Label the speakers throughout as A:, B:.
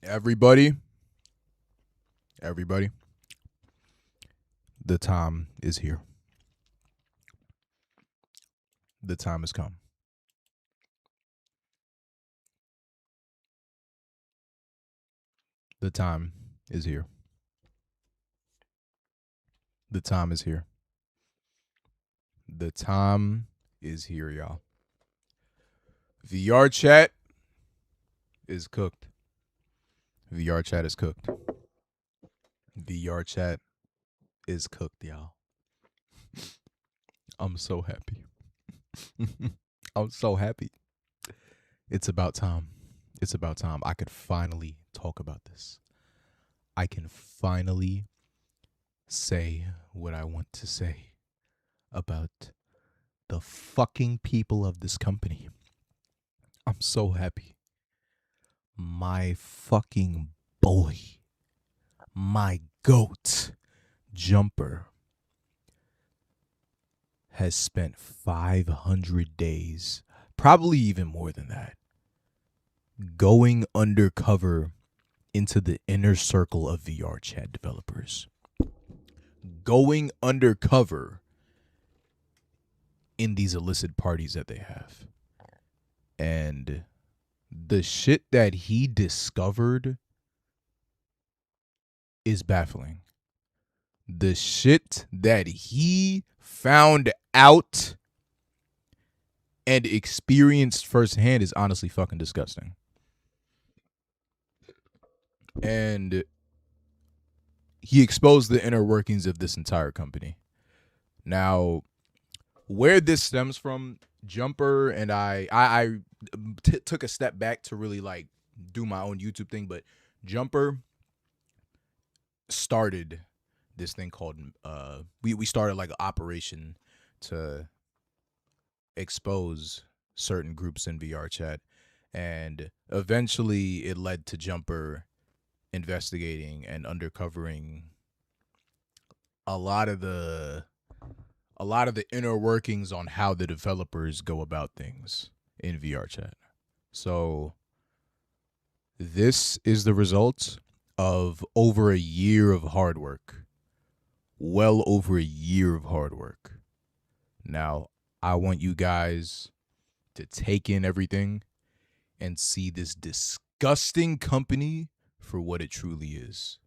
A: Everybody, the time is here. The time has come. The time is here. The time is here. The time is here, y'all. Vrchat is cooked. Vrchat is cooked. Vrchat is cooked, y'all. I'm so happy. I'm so happy. It's about time. It's about time. I could finally talk about this. I can finally say what I want to say about the fucking people of this company. I'm so happy. My fucking boy, my goat, Jumper, has spent 500 days, probably even more than that, going undercover into the inner circle of Vrchat developers. Going undercover in these illicit parties that they have. And the shit that he discovered is baffling. The shit that he found out and experienced firsthand is honestly fucking disgusting. And he exposed the inner workings of this entire company. Now, where this stems from, Jumper and I took a step back to really like do my own YouTube thing, but Jumper started this thing called we started like an operation to expose certain groups in Vrchat, and eventually it led to Jumper investigating and uncovering a lot of the inner workings on how the developers go about things in Vrchat. So this is the result of over a year of hard work. Well over a year of hard work. Now, I want you guys to take in everything and see this disgusting company for what it truly is.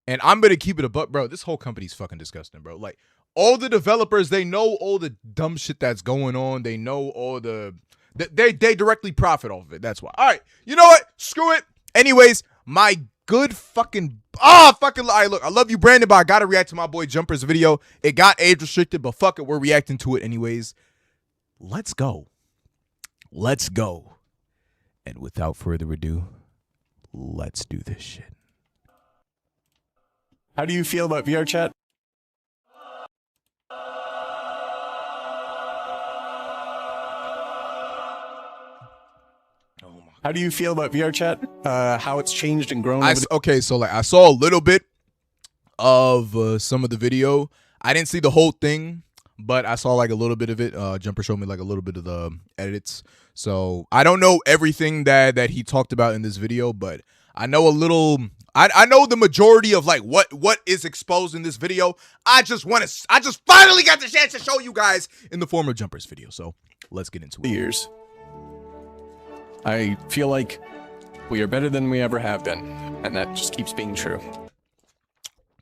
A: And I'm going to keep it a buck, bro. This whole company's fucking disgusting, bro. Like, all the developers, they know all the dumb shit that's going on. They know all the... They directly profit off of it. That's why. All right. You know what? Screw it. Anyways, my good fucking... All right, look. I love you, Brandon, but I got to react to my boy Jumper's video. It got age restricted, but fuck it. We're reacting to it anyways. Let's go. Let's go. And without further ado, let's do this shit.
B: How do you feel about Vrchat? How do you feel about Vrchat? How it's changed and grown?
A: Okay, so like I saw a little bit of some of the video. I didn't see the whole thing, but I saw like a little bit of it. Jumper showed me like a little bit of the edits. So I don't know everything that he talked about in this video, but I know a little. I know the majority of like what is exposed in this video. I just finally got the chance to show you guys in the form of Jumper's video. So let's get into it.
B: Years. I feel like we are better than we ever have been, and that just keeps being true.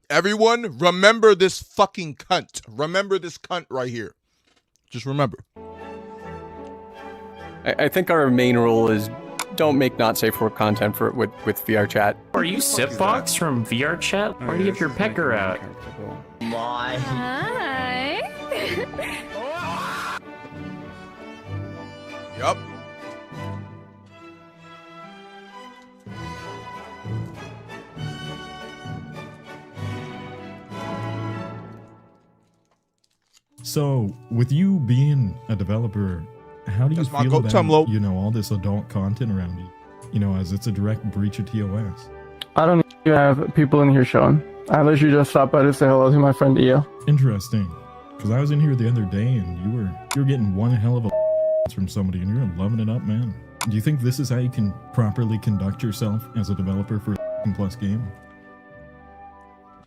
A: Everyone, remember this fucking cunt. Remember this cunt right here. Just remember.
B: I think our main rule is don't make not safe for work content with Vrchat.
C: Are you Sipbox from Vrchat? Why do you have your pecker out?
D: Hi.
A: Yup.
E: So, with you being a developer, how do you feel about, you know, all this adult content around you? You know, as it's a direct breach of TOS.
F: I don't even have people in here showing. I literally just stopped by to say hello to my friend EO.
E: Interesting. Because I was in here the other day and you were getting one hell of a from somebody and you were loving it up, man. Do you think this is how you can properly conduct yourself as a developer for a plus game?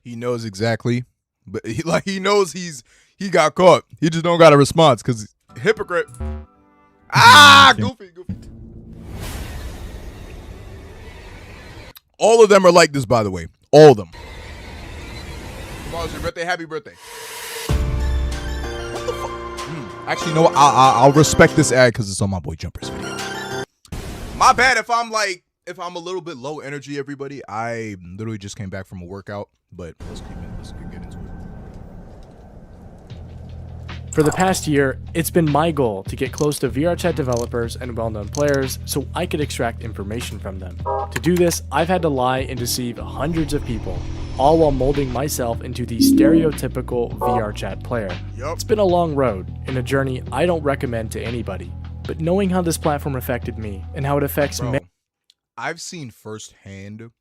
A: He knows exactly, but he knows he got caught. He just don't got a response because hypocrite. Goofy. All of them are like this, by the way. All of them. Tomorrow's your birthday. Happy birthday. What the fuck? Actually, no. I'll respect this ad because it's on my boy Jumper's video. My bad if I'm a little bit low energy, everybody. I literally just came back from a workout, but let's get into it.
D: For the past year, it's been my goal to get close to VRChat developers and well-known players so I could extract information from them. To do this, I've had to lie and deceive hundreds of people, all while molding myself into the stereotypical VRChat player. It's been a long road and a journey I don't recommend to anybody, but knowing how this platform affected me and how it affects me.
A: I've seen firsthand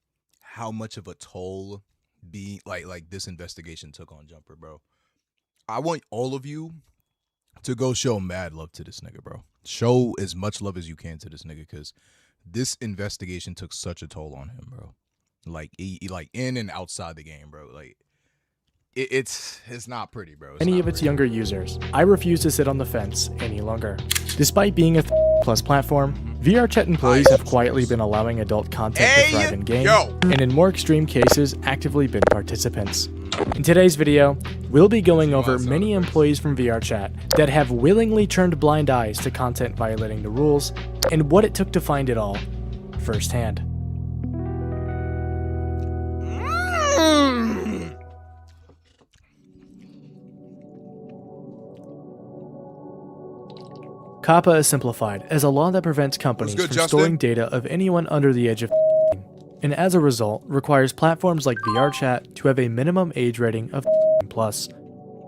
A: how much of a toll being like this investigation took on Jumper, bro. I want all of you to go show mad love to this nigga, bro. Show as much love as you can to this nigga because this investigation took such a toll on him, bro. Like he in and outside the game, bro. Like it's not pretty, bro.
D: Any of its younger users, I refuse to sit on the fence any longer. Despite being a plus platform, VRChat employees have quietly been allowing adult content to thrive in game, and in more extreme cases, actively been participants. In today's video, we'll be going over many employees from VRChat that have willingly turned blind eyes to content violating the rules, and what it took to find it all firsthand. COPPA is simplified as a law that prevents companies from storing data of anyone under the age of 18, and as a result, requires platforms like VRChat to have a minimum age rating of plus.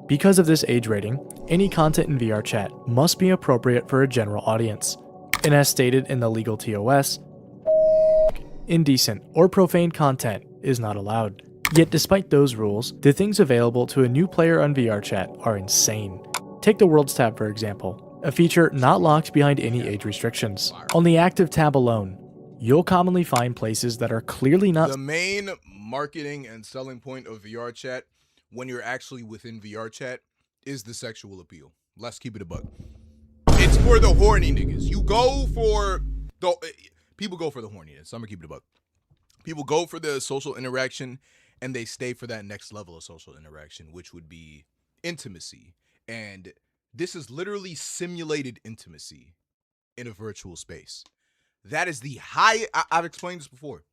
D: Because of this age rating, any content in VRChat must be appropriate for a general audience. And as stated in the legal TOS, indecent or profane content is not allowed. Yet despite those rules, the things available to a new player on VRChat are insane. Take the Worlds tab for example. A feature not locked behind any age restrictions. On the active tab alone, you'll commonly find places that are clearly not
A: the main marketing and selling point of VRChat when you're actually within VRChat is the sexual appeal. Let's keep it a buck. It's for the horny niggas. You go for the people go for the horniness. I'm gonna keep it a buck. People go for the social interaction and they stay for that next level of social interaction, which would be intimacy. And this is literally simulated intimacy in a virtual space. That is the high. I've explained this before.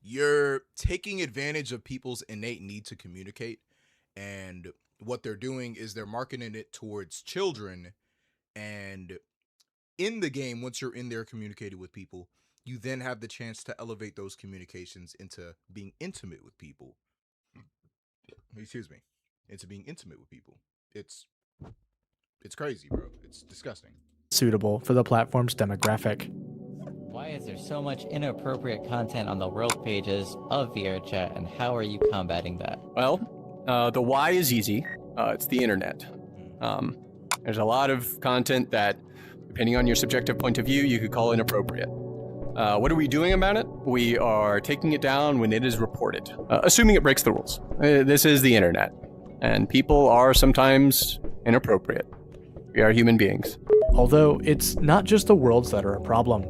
A: You're taking advantage of people's innate need to communicate. And what they're doing is they're marketing it towards children. And in the game, once you're in there communicating with people, you then have the chance to elevate those communications into being intimate with people. Excuse me. Into being intimate with people. It's crazy, bro. It's disgusting.
D: Suitable for the platform's demographic.
G: Why is there so much inappropriate content on the world pages of VRChat, and how are you combating that?
B: Well, the why is easy. It's the internet. There's a lot of content that, depending on your subjective point of view, you could call inappropriate. What are we doing about it? We are taking it down when it is reported, assuming it breaks the rules. This is the internet, and people are sometimes inappropriate. We are human beings.
D: Although it's not just the worlds that are a problem,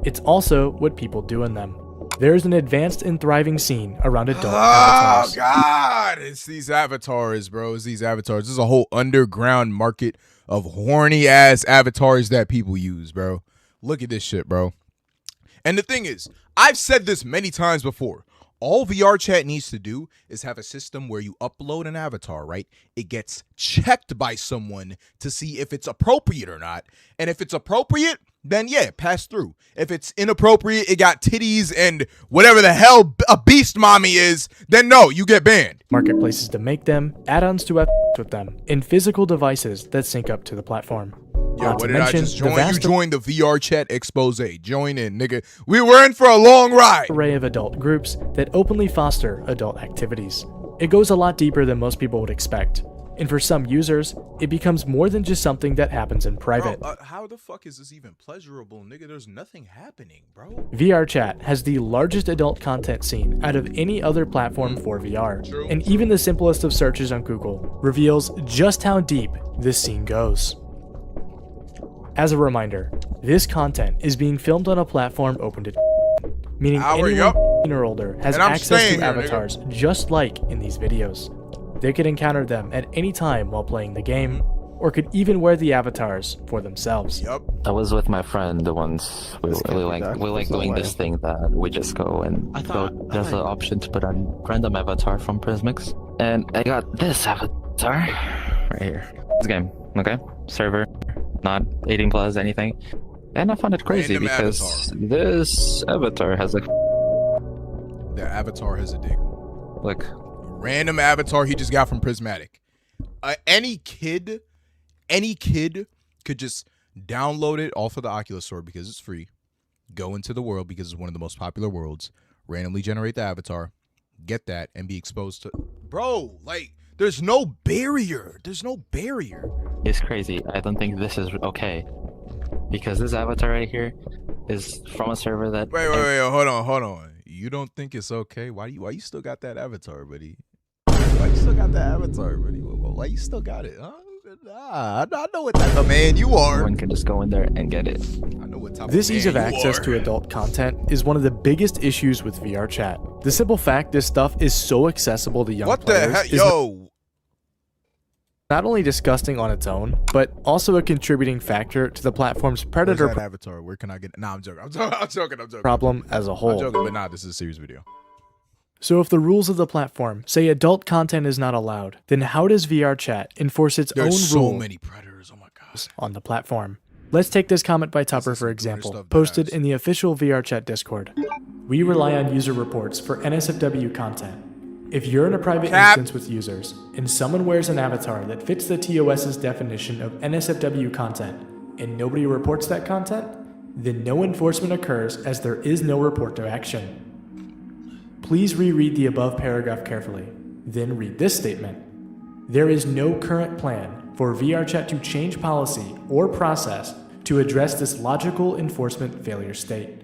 D: it's also what people do in them. There's an advanced and thriving scene around adult avatars.
A: Oh God, it's these avatars, bro. It's these avatars. This is a whole underground market of horny ass avatars that people use, bro. Look at this shit, bro. And the thing is, I've said this many times before. All VRChat needs to do is have a system where you upload an avatar, right? It gets checked by someone to see if it's appropriate or not. And if it's appropriate, then yeah, pass through. If it's inappropriate, it got titties and whatever the hell a beast mommy is, then no, you get banned.
D: Marketplaces to make them, add-ons to with them, and physical devices that sync up to the platform.
A: Yo, what did I just join? You joined the VRChat expose. Join in, nigga. We were in for a long ride.
D: Array of adult groups that openly foster adult activities. It goes a lot deeper than most people would expect. And for some users, it becomes more than just something that happens in private.
A: Bro, how the fuck is this even pleasurable, nigga? There's nothing happening, bro.
D: VRChat has the largest adult content scene out of any other platform for VR.
A: True.
D: And even the simplest of searches on Google reveals just how deep this scene goes. As a reminder, this content is being filmed on a platform open to meaning anyone or older has access to avatars just like in these videos. They could encounter them at any time while playing the game, or could even wear the avatars for themselves.
H: I was with my friend the ones we like doing this thing that we just go and there's an option to put a random avatar from Prismix, and I got this avatar right here. This game, okay? Server, not 18 plus anything. And I found it crazy because this avatar has a
A: the avatar has a dick.
H: Look.
A: Random avatar he just got from Prismatic. Any kid could just download it off of the Oculus Store because it's free. Go into the world because it's one of the most popular worlds. Randomly generate the avatar, get that, and be exposed to. Bro, like, there's no barrier. There's no barrier.
H: It's crazy. I don't think this is okay because this avatar right here is from a server that.
A: Wait, hold on. You don't think it's okay? Why you still got that avatar, buddy? Why you still got that avatar, buddy? Why you still got it? Huh? Nah, I know what type of man you are.
H: One can just go in there and get it.
A: I know what type
D: This
A: of
D: ease of
A: man you
D: access
A: are.
D: to adult content is one of the biggest issues with VRChat. The simple fact this stuff is so accessible to young
A: What the
D: players
A: heck?
D: is
A: Yo.
D: not only disgusting on its own, but also a contributing factor to the platform's predator
A: Where's that avatar? Where can I get? Nah, I'm joking. I'm joking.
D: problem as a whole.
A: I'm joking, but nah, this is a serious video.
D: So if the rules of the platform say adult content is not allowed, then how does VRChat enforce its
A: There's
D: own
A: so
D: rule
A: many predators. Oh my god.
D: on the platform? Let's take this comment by Tupper, for example, posted in the official VRChat Discord. We rely on user reports for NSFW content. If you're in a private instance with users, and someone wears an avatar that fits the TOS's definition of NSFW content, and nobody reports that content, then no enforcement occurs as there is no report to action. Please reread the above paragraph carefully, then read this statement. There is no current plan for VRChat to change policy or process to address this logical enforcement failure state.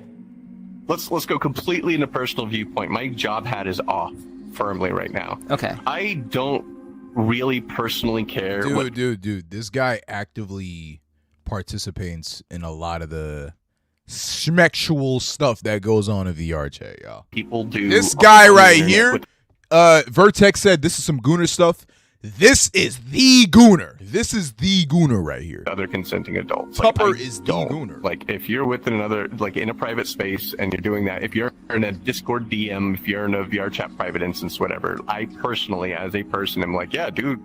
B: Let's go completely in a personal viewpoint. My job hat is off firmly right now.
I: Okay.
B: I don't really personally care.
A: Dude, this guy actively participates in a lot of the sexual stuff that goes on in VRChat, y'all.
B: People do.
A: This guy right here, Vertex said this is some gooner stuff. This is the gooner. This is the gooner right here.
B: Other consenting adults.
A: Tupper
B: like,
A: is the gooner.
B: Like, if you're with another, like in a private space and you're doing that, if you're in a Discord DM, if you're in a VRChat private instance, whatever, I personally, as a person, am like, yeah, dude,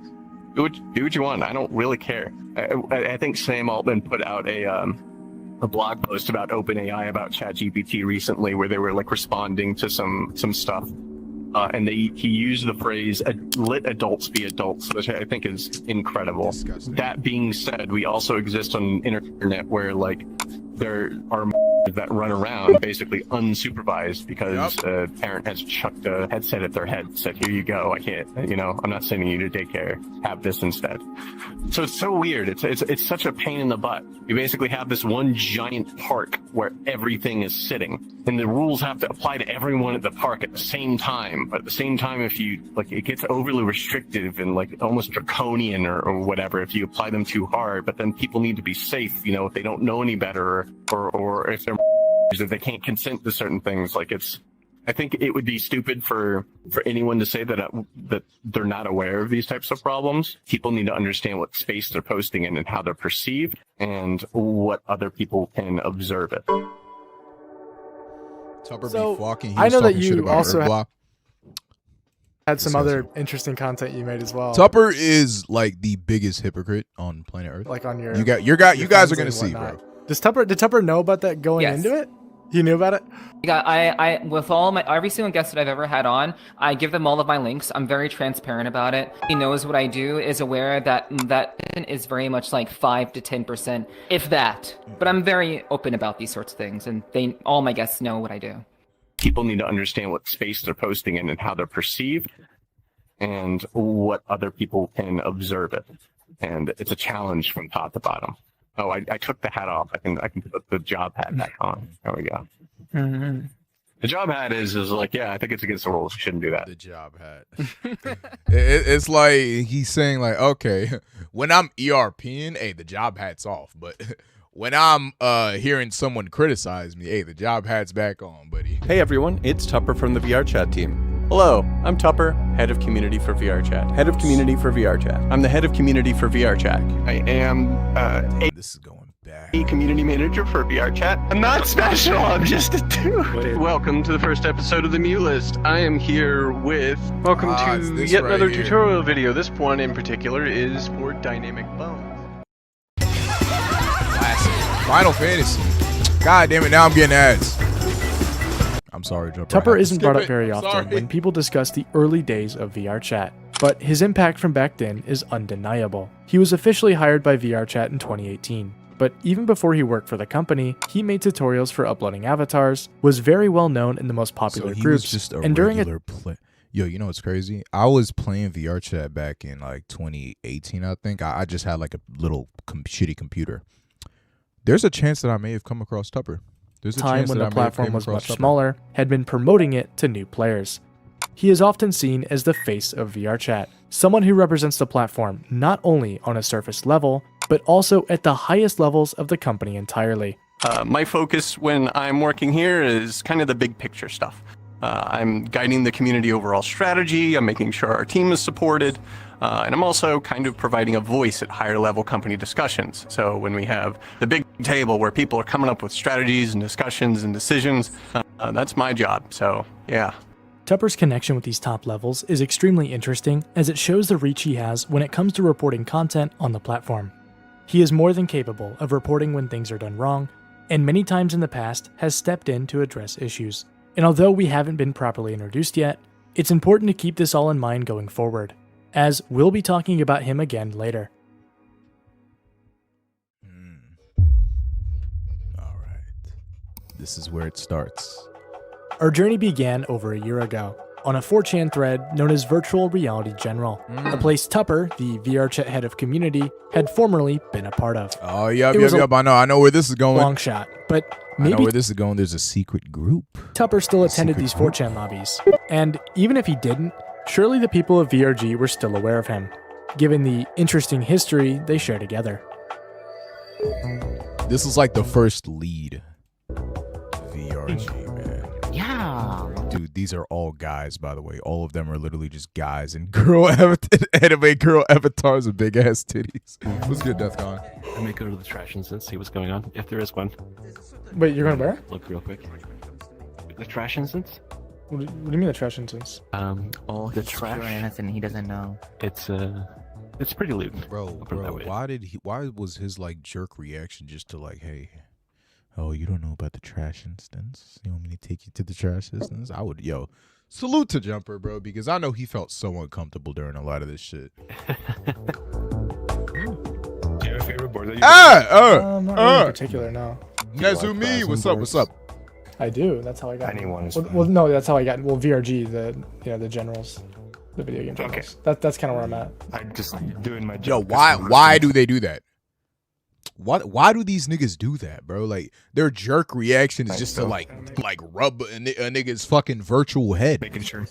B: do what you want. I don't really care. I think Sam Altman put out a blog post about OpenAI about ChatGPT recently, where they were like responding to some stuff, and he used the phrase "let adults be adults," which I think is incredible.
A: Disgusting.
B: That being said, we also exist on an internet where like there are that run around basically unsupervised because a parent has chucked a headset at their head, said, "Here you go. I can't, I'm not sending you to daycare. Have this instead." So it's so weird. It's such a pain in the butt. You basically have this one giant park where everything is sitting, and the rules have to apply to everyone at the park at the same time. But at the same time, if you it gets overly restrictive and like almost draconian or whatever if you apply them too hard. But then people need to be safe, if they don't know any better or if they're if they can't consent to certain things. I think it would be stupid for anyone to say that they're not aware of these types of problems. People need to understand what space they're posting in and how they're perceived and what other people can observe it.
A: Tupper
D: So,
A: be fucking.
D: I know that
A: talking shit
D: you
A: about
D: also
A: Earthblock.
D: had some other interesting content you made as well.
A: Tupper is like the biggest hypocrite on planet Earth.
D: Like on your
A: you guys are gonna see, bro.
D: Did Tupper know about that going
I: Yes.
D: into it? He knew about it?
I: I with every single guest that I've ever had on, I give them all of my links. I'm very transparent about it. He knows what I do, is aware that is very much like 5 to 10%, if that. But I'm very open about these sorts of things, and all my guests know what I do.
B: People need to understand what space they're posting in and how they're perceived
J: and what other people can observe it. And it's a challenge from top to bottom. Oh, I took the hat off. I can put the job hat back on. There we go.
F: Mm-hmm.
J: The job hat is like, yeah, I think it's against the rules. You shouldn't do that.
A: The job hat. It's like he's saying like, okay, when I'm ERPing, hey, the job hat's off. But when I'm hearing someone criticize me, hey, the job hat's back on, buddy.
B: Hey everyone, it's Tupper from the VRchat team. Hello, I'm Tupper, head of community for VRchat. Head of community for VRchat. I'm the head of community for VRchat.
J: I am
A: This is going bad.
J: a community manager for VRchat. I'm not special. I'm just a dude. Welcome to the first episode of the Mew List. I am here with.
K: Welcome
A: it's
K: to
A: this
K: yet
A: right
K: another
A: here.
K: tutorial video. This one in particular is for Dynamic Bones.
A: Classic. Final Fantasy. God damn it, now I'm getting ads. I'm sorry, Jumper.
D: Tupper isn't brought up very
A: I'm
D: often
A: sorry.
D: when people discuss the early days of VRChat, but his impact from back then is undeniable. He was officially hired by VRChat in 2018, but even before he worked for the company, he made tutorials for uploading avatars, was very well known in the most popular
A: So he
D: groups,
A: was just a
D: and during
A: regular play. Yo, you know what's crazy? I was playing VRChat back in like 2018, I think. I just had like a little shitty computer. There's a chance that I may have come across Tupper. There's a
D: time
A: chance
D: when
A: that
D: the
A: I may have
D: platform
A: came
D: was
A: across
D: much
A: Tupper.
D: smaller, had been promoting it to new players. He is often seen as the face of VRChat, someone who represents the platform not only on a surface level, but also at the highest levels of the company entirely.
J: My focus when I'm working here is kind of the big picture stuff. I'm guiding the community overall strategy. I'm making sure our team is supported. And I'm also kind of providing a voice at higher level company discussions. So when we have the big table where people are coming up with strategies and discussions and decisions, that's my job. So, yeah.
D: Tupper's connection with these top levels is extremely interesting as it shows the reach he has when it comes to reporting content on the platform. He is more than capable of reporting when things are done wrong, and many times in the past has stepped in to address issues. And although we haven't been properly introduced yet, it's important to keep this all in mind going forward, as we'll be talking about him again later.
A: All right. This is where it starts.
D: Our journey began over a year ago, on a 4chan thread known as Virtual Reality General, a place Tupper, the VRChat head of community, had formerly been a part of.
A: Oh, yep.
D: It was a
A: I know where this is going.
D: long shot, but
A: I know
D: maybe
A: where this is going. There's a secret group.
D: Tupper still attended
A: secret
D: these
A: group.
D: 4chan lobbies, and even if he didn't, surely the people of VRG were still aware of him, given the interesting history they share together.
A: This is like the first lead. VRG, man.
G: Yeah.
A: Dude, these are all guys, by the way. All of them are literally just guys and anime girl avatars with big ass titties. What's good, Deathcon?
L: I may go to the trash instance, see what's going on, if there is one.
D: Wait, you're going where?
L: Look real quick. The trash instance?
D: What do you mean the trash instance?
L: All the trash.
G: Anything he doesn't know.
L: It's pretty lewd.
A: Bro, why was his like jerk reaction just to like, hey, oh, you don't know about the trash instance? You want me to take you to the trash instance? I would, salute to Jumper, bro, because I know he felt so uncomfortable during a lot of this shit.
L: Do you have a favorite board that you
D: not really in particular, no.
A: Nezumi, what's up?
D: I do. That's how I got.
L: Anyone is
D: well, no, that's how I got. Well, VRG, the generals, the video game generals.
L: Okay.
D: That's kind of where I'm at.
L: I'm just doing my
A: Yo,
L: job.
A: why do they do that? Why do these niggas do that, bro? Like their jerk reaction is just to like rub a nigga's fucking virtual head.
L: Making sure.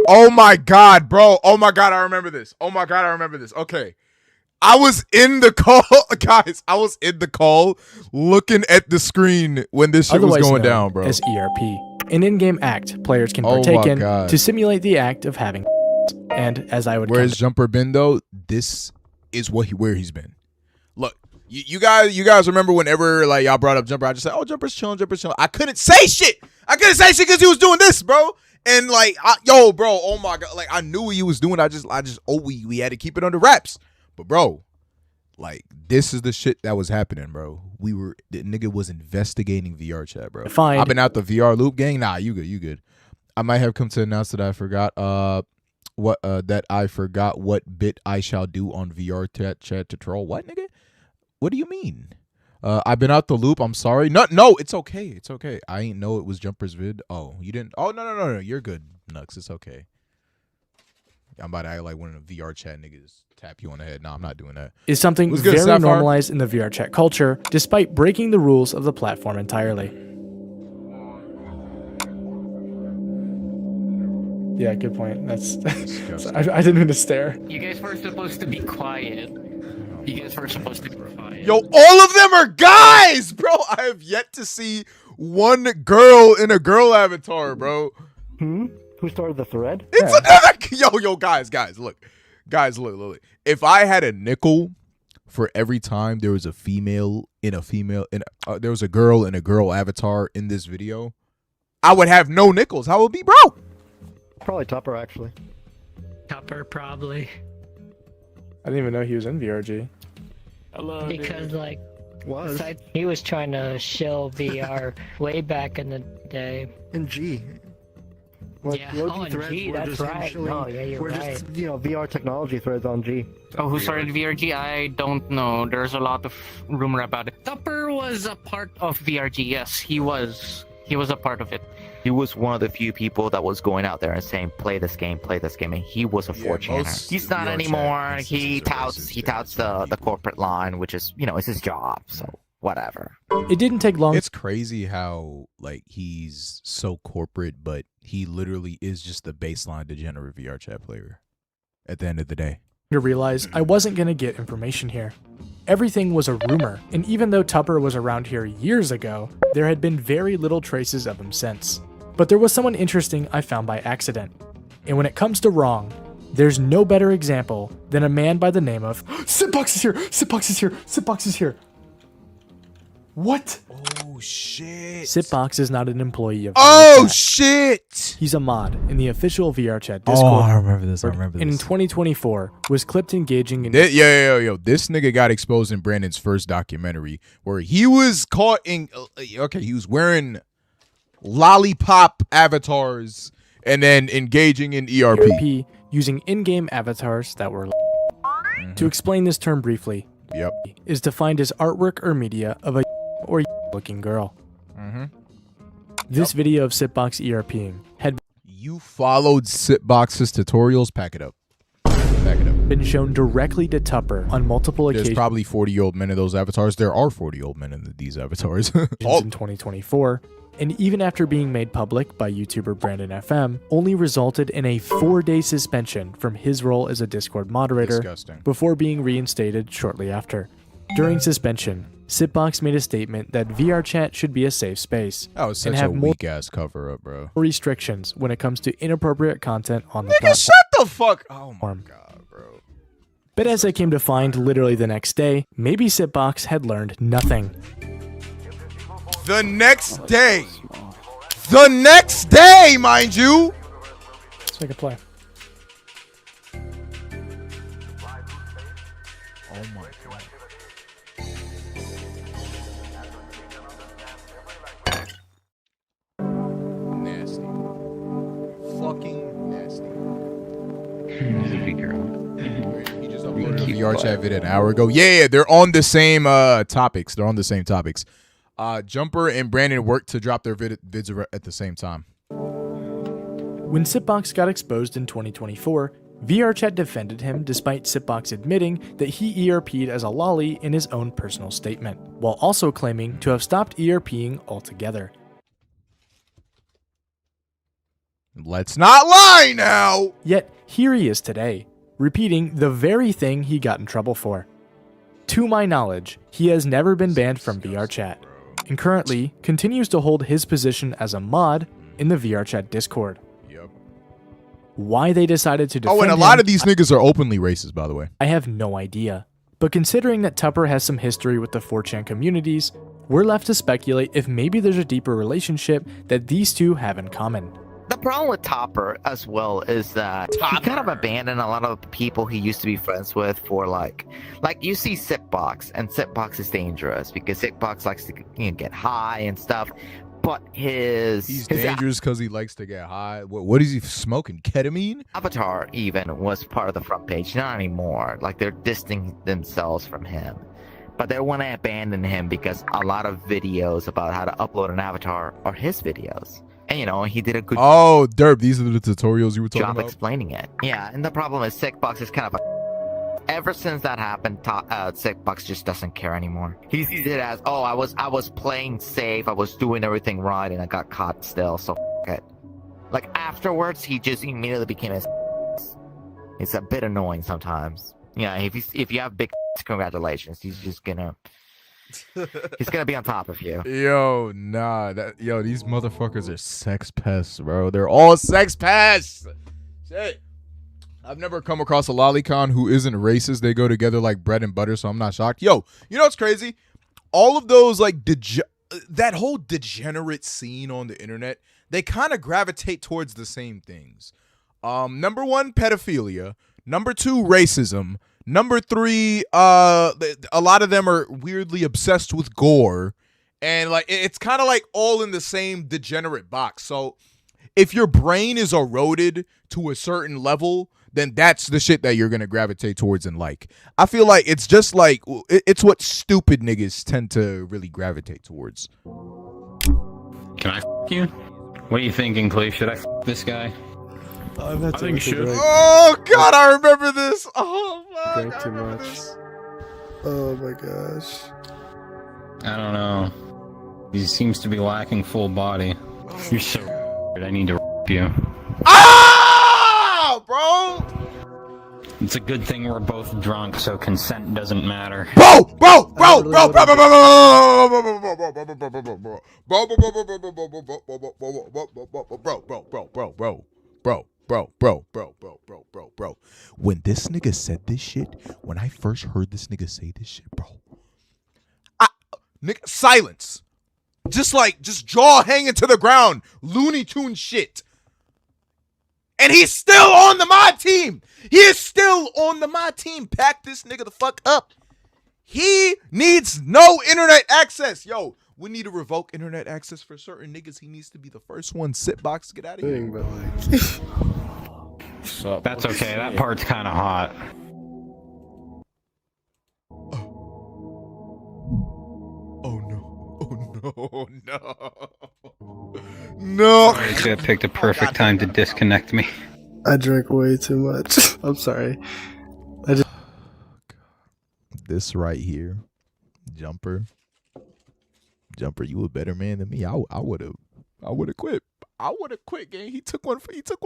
A: Oh my god, bro. Oh my god, I remember this. Okay. I was in the call, guys. I was in the call looking at the screen when this shit was
D: Otherwise
A: going
D: known
A: down, bro.
D: as ERP, an in-game act players can
A: Oh my
D: partake in
A: God.
D: to simulate the act of having. And as I would
A: Where's Jumper been though? This is where he's been. Look, you guys remember whenever like y'all brought up Jumper, I just said, "Oh, Jumper's chilling." I couldn't say shit because he was doing this, bro. And like, bro, oh my god, like I knew what he was doing. We had to keep it under wraps. But bro, like this is the shit that was happening, bro. The nigga was investigating VRChat, bro.
D: Fine.
A: I've been out the VR loop gang. Nah, you good. I might have come to announce that I forgot what bit I shall do on VR chat to troll. What, nigga? What do you mean? I've been out the loop. I'm sorry. No, it's okay. It's okay. I ain't know it was Jumper's vid. Oh, you didn't? Oh, no. You're good, Nux. It's okay. I'm about to act like one of the VR chat niggas tap you on the head. No, I'm not doing that.
D: Is something
A: Good,
D: very
A: Sapphire?
D: normalized in the VR chat culture, despite breaking the rules of the platform entirely. Yeah, good point. That's I didn't mean to stare.
C: You guys were supposed to be quiet. You guys were supposed to be quiet.
A: Yo, all of them are guys, bro. I have yet to see one girl in a girl avatar, bro.
M: Who started the thread?
A: It's another. Yo, guys, look. Guys, look. If I had a nickel for every time there was a female in a female, there was a girl in a girl avatar in this video, I would have no nickels. How would it be, bro?
M: Probably Tupper, actually.
N: Tupper, probably.
D: I didn't even know he was in VRG.
N: Hello, because, like,
M: Was.
N: he was trying to shill VR way back in the day.
M: In G.
N: Yeah,
M: OG
N: in
M: threads
N: G,
M: were
N: that's
M: just
N: right.
M: initially-
N: Oh, yeah, you're
M: we're
N: right.
M: just, VR technology threads on G.
C: Oh, who started VRG? I don't know. There's a lot of rumor about it. Tupper was a part of VRG. Yes, he was. He was a part of it.
O: He was one of the few people that was going out there and saying, play this game, and he was a 4chaner. He's not anymore. He touts the corporate line, which is, it's his job, so whatever.
D: It didn't take long.
A: It's crazy how, like, he's so corporate, but he literally is just the baseline degenerate VR chat player at the end of the day.
D: To realize I wasn't going to get information here. Everything was a rumor, and even though Tupper was around here years ago, there had been very little traces of him since. But there was someone interesting I found by accident. And when it comes to wrong, there's no better example than a man by the name of Sitbox is here! Sitbox is here! Sitbox is here! What?
A: Oh, shit.
D: Sitbox is not an employee of
A: Oh,
D: VRChat.
A: shit!
D: He's a mod in the official VRChat Discord.
A: I remember this. And
D: in 2024, was clipped engaging in...
A: Yo. This nigga got exposed in Brandon's first documentary where he was caught in... he was wearing lollipop avatars and then engaging in ERP.
D: Using in-game avatars that were... To explain this term briefly, is defined as artwork or media of a or looking girl. This video of Sitbox ERPing had
A: You followed Sitbox's tutorials? Pack it up.
D: been shown directly to Tupper on multiple
A: There's
D: occasions
A: probably 40-year-old men in those avatars. There are 40-year-old men in these avatars.
D: in 2024, and even after being made public by YouTuber Brandon FM, only resulted in a 4-day suspension from his role as a Discord moderator before being reinstated shortly after. During suspension, Sitbox made a statement that VRChat should be a safe space
A: That was
D: and
A: such a
D: have more
A: weak-ass cover-up, bro.
D: restrictions when it comes to inappropriate content on the
A: Nigga,
D: platform.
A: shut the fuck... Oh, my God, bro.
D: But as I came to find literally the next day, maybe Sitbox had learned nothing.
A: The next day. The next day, mind you.
D: Let's make a play.
A: Oh my God. Nasty. Fucking nasty.
H: He's a big girl.
A: He just uploaded a VR chat vid an hour ago. Yeah, they're on the same topics. They're on the same topics. Jumper and Brandon worked to drop their vids at the same time.
D: When Sitbox got exposed in 2024, VRChat defended him despite Sitbox admitting that he ERP'd as a lolly in his own personal statement, while also claiming to have stopped ERPing altogether.
A: Let's not lie now!
D: Yet, here he is today, repeating the very thing he got in trouble for. To my knowledge, he has never been banned from VRChat, and currently continues to hold his position as a mod in the VRChat Discord. Why they decided to defend
A: and a lot
D: him,
A: of these niggas are openly racist, by the way.
D: I have no idea. But considering that Tupper has some history with the 4chan communities, we're left to speculate if maybe there's a deeper relationship that these two have in common.
O: The problem with Topper as well is that he kind of abandoned a lot of the people he used to be friends with for like you see Sitbox, and Sitbox is dangerous because Sitbox likes to get high and stuff. But he's
A: dangerous because he likes to get high. What is he smoking? Ketamine?
O: Avatar even was part of the front page. Not anymore. Like they're distancing themselves from him. but they want to abandon him because a lot of videos about how to upload an avatar are his videos. And you know, he did a good
A: Derp, these are the tutorials you were talking
O: job
A: about?
O: explaining it. Yeah, and the problem is Sickbox is kind of ever since that happened, Sickbox just doesn't care anymore. He sees it as, oh, I was playing safe, I was doing everything right, and I got caught still, so f it. Like afterwards, he just immediately became a. It's a bit annoying sometimes. Yeah, if you have big congratulations, he's just gonna. He's gonna be on top of you.
A: Yo, nah, these motherfuckers are sex pests, bro. They're all sex pests. Shit. I've never come across a lolicon who isn't racist. They go together like bread and butter, so I'm not shocked. Yo, you know what's crazy? All of those, like, that whole degenerate scene on the internet, they kind of gravitate towards the same things. Number 1, pedophilia. Number 2, racism. Number 3, a lot of them are weirdly obsessed with gore. And, like, it's kind of like all in the same degenerate box. So if your brain is eroded to a certain level, then that's the shit that you're going to gravitate towards and like. I feel like it's just like, it's what stupid niggas tend to really gravitate towards.
P: Can I f you? What are you thinking, Clay? Should I f this guy?
Q: I think you should.
A: Oh, God, I remember this. Oh, fuck.
Q: Drank too much. Oh, my gosh.
P: I don't know. He seems to be lacking full body. You're so I need to f you.
A: Ah, bro!
P: It's a good thing we're both drunk, so consent doesn't matter.
A: Bro! When this nigga said this shit, when I first heard this nigga say this shit, bro, nigga, silence. Just jaw hanging to the ground, Looney Tunes shit. And he's still on the mod team. He is still on the mod team. Pack this nigga the fuck up. He needs no internet access. Yo, we need to revoke internet access for certain niggas. He needs to be the first one. Sitbox, get out of here.
P: That's okay. That part's kind of hot.
A: Oh no.
P: I could have picked a perfect time to disconnect me.
Q: I drank way too much. I'm sorry.
A: This right here, Jumper, you a better man than me. I would have quit. I would have quit, gang. He took one for the team.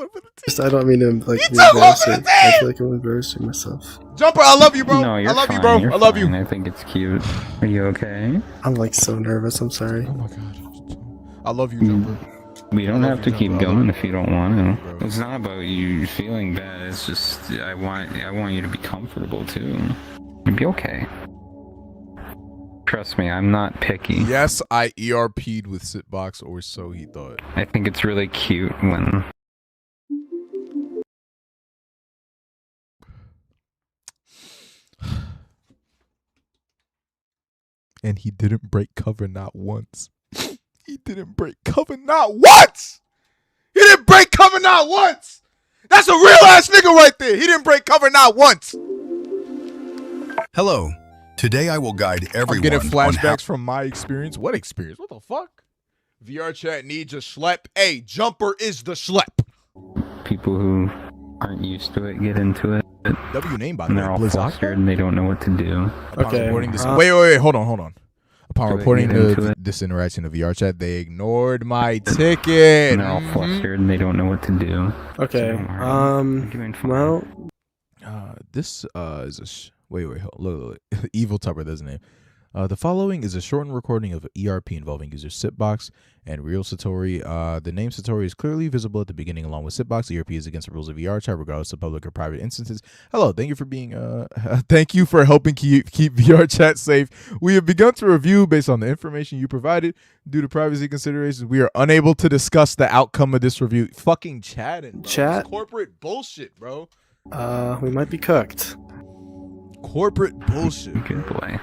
Q: I don't mean to like be embarrassing. I feel like I'm embarrassing myself.
A: Jumper, I love you, bro.
P: No, you're
A: I love
P: fine.
A: you, bro.
P: You're
A: I love
P: fine.
A: you.
P: I think it's cute. Are you okay?
Q: I'm like so nervous. I'm sorry.
A: Oh my god. I love you, Jumper.
P: We don't have to keep going if you don't want to. It's not about you feeling bad. It's just I want you to be comfortable too. You'll be okay. Trust me, I'm not picky.
A: Yes, I ERP'd with Sitbox, or so he thought.
P: I think it's really cute when
A: and he didn't break cover not once. He didn't break cover not once! He didn't break cover not once! That's a real ass nigga right there! He didn't break cover not once!
R: Hello. Today I will guide everyone
A: I'm getting
R: on
A: flashbacks from my experience. What experience? What the fuck? VRChat needs a schlep. Hey, Jumper is the schlep.
P: people who aren't used to it get into it.
A: W name by the way.
P: They're all
A: Blizzard.
P: flustered and they don't know what to do.
A: Okay. Wait, hold on. Upon reporting this interaction of VRChat, they ignored my ticket.
P: And they're all flustered and they don't know what to do.
Q: Okay. Well,
A: this is a wait, look. Evil Tupper, that's his name. The following is a shortened recording of ERP involving user Sitbox and real Satori. The name Satori is clearly visible at the beginning along with Sitbox. ERP is against the rules of VRChat regardless of public or private instances. Hello, thank you for being thank you for helping keep VRChat safe. We have begun to review based on the information you provided. Due to privacy considerations, we are unable to discuss the outcome of this review. Fucking chatting.
Q: Chat?
A: It's corporate bullshit, bro.
Q: We might be cooked.
A: Corporate bullshit.
P: Good boy.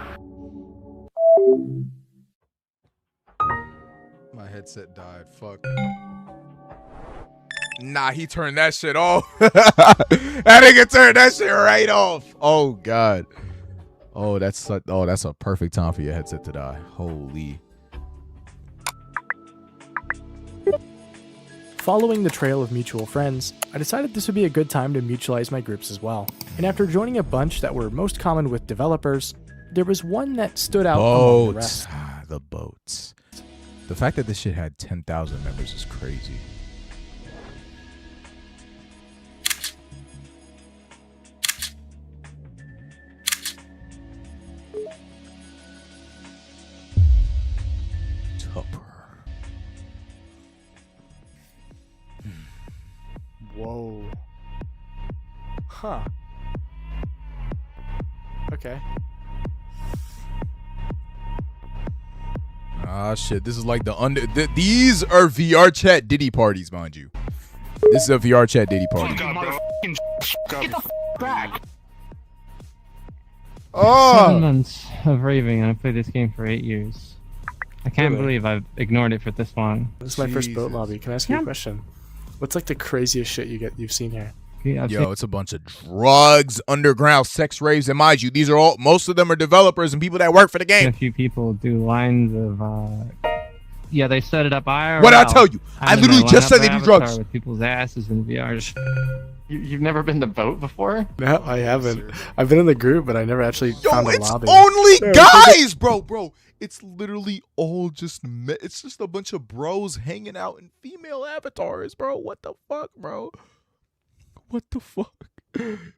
A: My headset died. Fuck. Nah, he turned that shit off. That nigga turned that shit right off. Oh, God. Oh, that's a perfect time for your headset to die. Holy.
D: Following the trail of mutual friends, I decided this would be a good time to mutualize my groups as well. And after joining a bunch that were most common with developers, there was one that stood out among the rest.
A: The boats. The fact that this shit had 10,000 members is crazy.
D: Whoa. Huh. Okay.
A: Ah, shit. This is like these are VR chat Diddy parties, mind you. This is a VR chat Diddy party.
C: Get the back.
S: 7 months of raving, and I played this game for 8 years. I can't
D: Really?
S: believe I've ignored it for this long.
D: This is my first boat lobby. Can I ask you a question? What's like the craziest shit you've seen here?
A: Yo, it's a bunch of drugs, underground sex raves, and mind you, these are most of them are developers and people that work for the game.
S: A few people do lines of, yeah, they set it up IRL.
A: What did I tell you? I literally just said they do drugs.
S: With people's asses in VR.
B: You've never been to boat before?
D: No, I haven't. I've been in the group, but I never actually found a lobby.
A: Only guys, bro. It's literally all just it's just a bunch of bros hanging out in female avatars, bro. What the fuck, bro? What the fuck?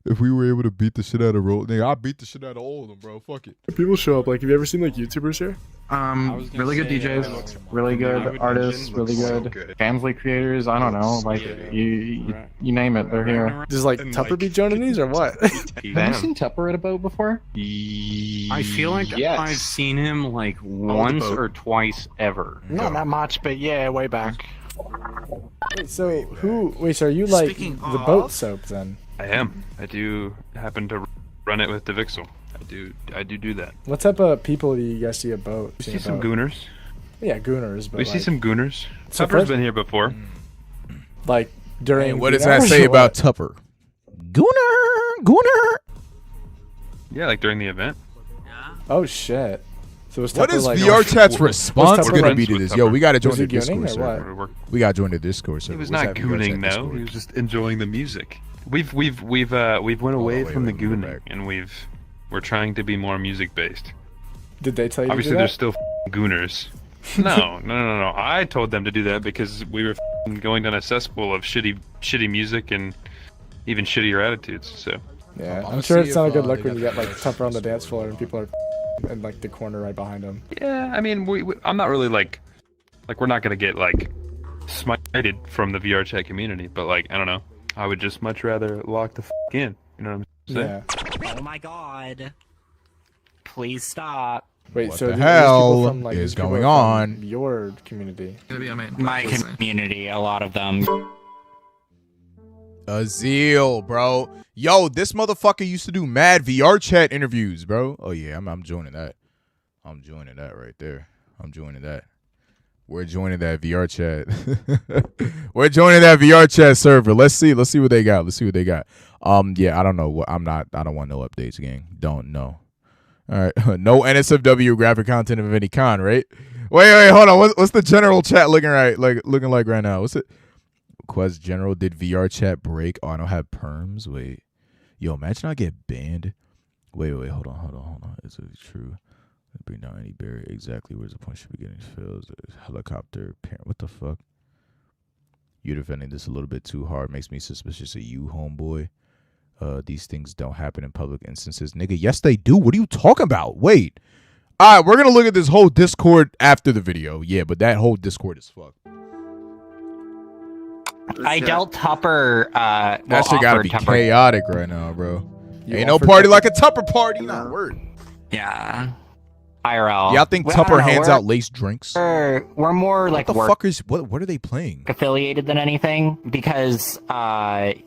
A: If we were able to beat the shit out of I beat the shit out of all of them, bro. Fuck it.
D: People show up. Like, have you ever seen like YouTubers here?
T: Really good DJs, really good artists, really good family creators. I don't know, like you name it, they're here.
D: Does like Tupper be joining these or what?
T: Have you seen Tupper at a boat before?
U: I feel like I've seen him like once or twice ever.
T: Not that much, but yeah, way back.
D: Wait, so are you like the boat soap then?
V: I am. I do happen to run it with DeVixel. I do that.
D: What type of people do you guys see at boat?
V: We see some gooners.
D: Yeah, gooners. But
V: We
D: like,
V: see some gooners.
D: So
V: Tupper's
D: first-
V: been here before.
D: Like during.
A: Hey, what does that say about Tupper? Gooner.
V: Yeah, like during the event.
D: Oh shit. So was
A: What
D: Tupper,
A: is
D: like,
A: VR chat's
D: was
A: response
D: Tupper,
A: gonna
D: like,
A: be to this? Yo, we gotta join
D: was
A: the
D: he gooning
A: Discord
D: or
A: server.
D: what?
A: We gotta join the Discord server.
V: He was
A: What's
V: not
A: that VR chat
V: gooning, no.
A: Discord?
V: He was just enjoying the music. We've went away from the gooning, and we're trying to be more music based.
D: Did they tell you?
V: Obviously,
D: to do
V: there's
D: that?
V: still gooners. No. I told them to do that because we were going down a cesspool of shitty music and even shittier attitudes. So.
D: Yeah, I'm sure it's not a good look when you get like Tupper on the dance floor and people are in like the corner right behind him.
V: Yeah, I mean, I'm not really like we're not gonna get like smited from the VR chat community, but like I don't know, I would just much rather lock the in. You know what I'm saying?
D: Yeah.
U: Oh my god. Please stop.
D: Wait,
A: What
D: so
A: the
D: these
A: hell
D: people from, like,
A: is
D: these people
A: going
D: are from
A: on?
D: Your community.
U: My community, a lot of them.
A: Azil, bro. Yo, this motherfucker used to do mad VR chat interviews, bro. Oh yeah, I'm joining that. I'm joining that right there. I'm joining that. We're joining that VR chat. We're joining that VR chat server. Let's see what they got. Yeah, I don't know what I don't want no updates, gang. Don't know. All right. No NSFW graphic content of any kind, right? Wait, hold on. What's the general chat looking like right now? What's it? Quest General, did VR chat break? Oh, I don't have perms. Wait. Yo, imagine I get banned. Wait, hold on. Is it true? Bring down any barrier. Exactly where's the point should be getting filled. Helicopter parent. What the fuck? You're defending this a little bit too hard. Makes me suspicious of you, homeboy. These things don't happen in public instances. Nigga, yes they do. What are you talking about? Wait. Alright, we're gonna look at this whole Discord after the video. Yeah, but that whole Discord is fucked.
U: I dealt Tupper.
A: That shit gotta be chaotic right now, bro.
U: You
A: Ain't no
U: offered
A: party like a Tupper party. Not word.
U: Yeah. IRL.
A: Y'all think
U: Well,
A: Tupper
U: I don't know,
A: hands
U: we're-
A: out laced drinks?
U: We're more like
A: what the
U: work
A: fuck is what are they playing?
U: affiliated than anything because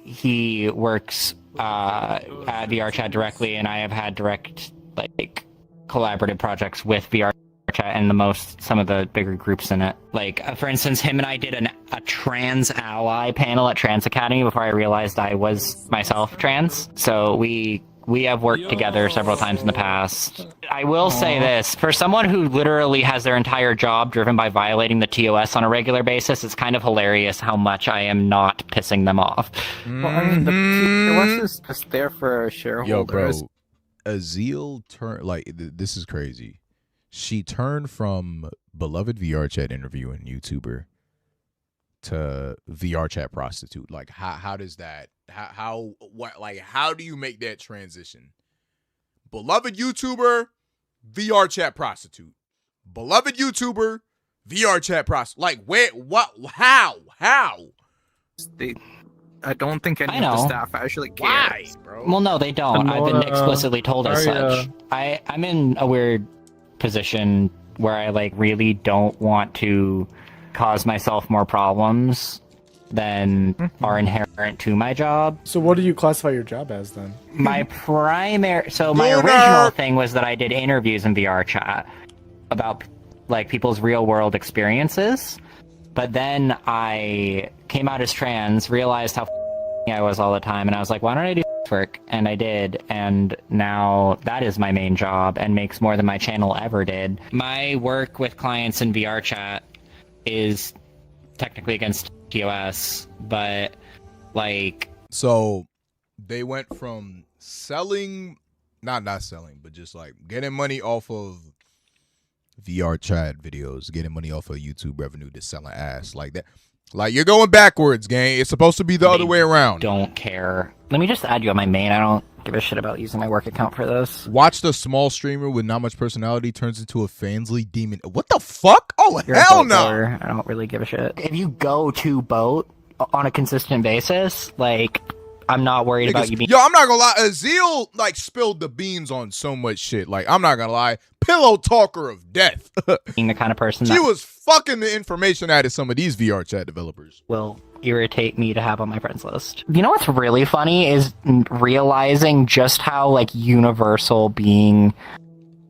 U: he works at VRChat directly, and I have had direct like collaborative projects with VRChat and some of the bigger groups in it. Like for instance, him and I did a trans ally panel at Trans Academy before I realized I was myself trans. So we we have worked together several times in the past. I will say this, for someone who literally has their entire job driven by violating the TOS on a regular basis, it's kind of hilarious how much I am not pissing them off.
E: Well, I mean, the TOS is just there for shareholders.
A: Yo, bro, Azil turned, like, this is crazy. She turned from beloved VRChat interview and YouTuber to VRChat prostitute. Like, how does that, how do you make that transition? Beloved YouTuber, VRChat prostitute. Beloved YouTuber, VRChat prostitute. Like, where, what, how?
E: I don't think any of the staff actually cares.
A: Why, bro?
U: Well, no, they don't. I've been explicitly told as such. I'm in a weird position where I like really don't want to cause myself more problems than are inherent to my job.
D: So what do you classify your job as then?
U: My original thing was that I did interviews in VRChat about like people's real world experiences. But then I came out as trans, realized how I was all the time, and I was like, why don't I do work? And I did, and now that is my main job and makes more than my channel ever did. My work with clients in VRChat is technically against TOS, but like...
A: So they went from selling, not selling, but just like getting money off of VRChat videos, getting money off of YouTube revenue to selling ass like that. Like, you're going backwards, gang. It's supposed to be the other way around.
U: Don't care. Let me just add you on my main. I don't give a shit about using my work account for this.
A: Watch the small streamer with not much personality turns into a Fansly demon. What the fuck? Oh,
U: You're
A: hell
U: a boat
A: no.
U: goer. I don't really give a shit. If you go to boat on a consistent basis, like, I'm not worried about you being...
A: Yo, I'm not gonna lie. Azil, like, spilled the beans on so much shit. Like, I'm not gonna lie. Pillow talker of death.
U: being the kind of person
A: she
U: that
A: was fucking the information out of some of these VRChat developers.
U: will irritate me to have on my friends list. You know what's really funny is realizing just how, like, universal being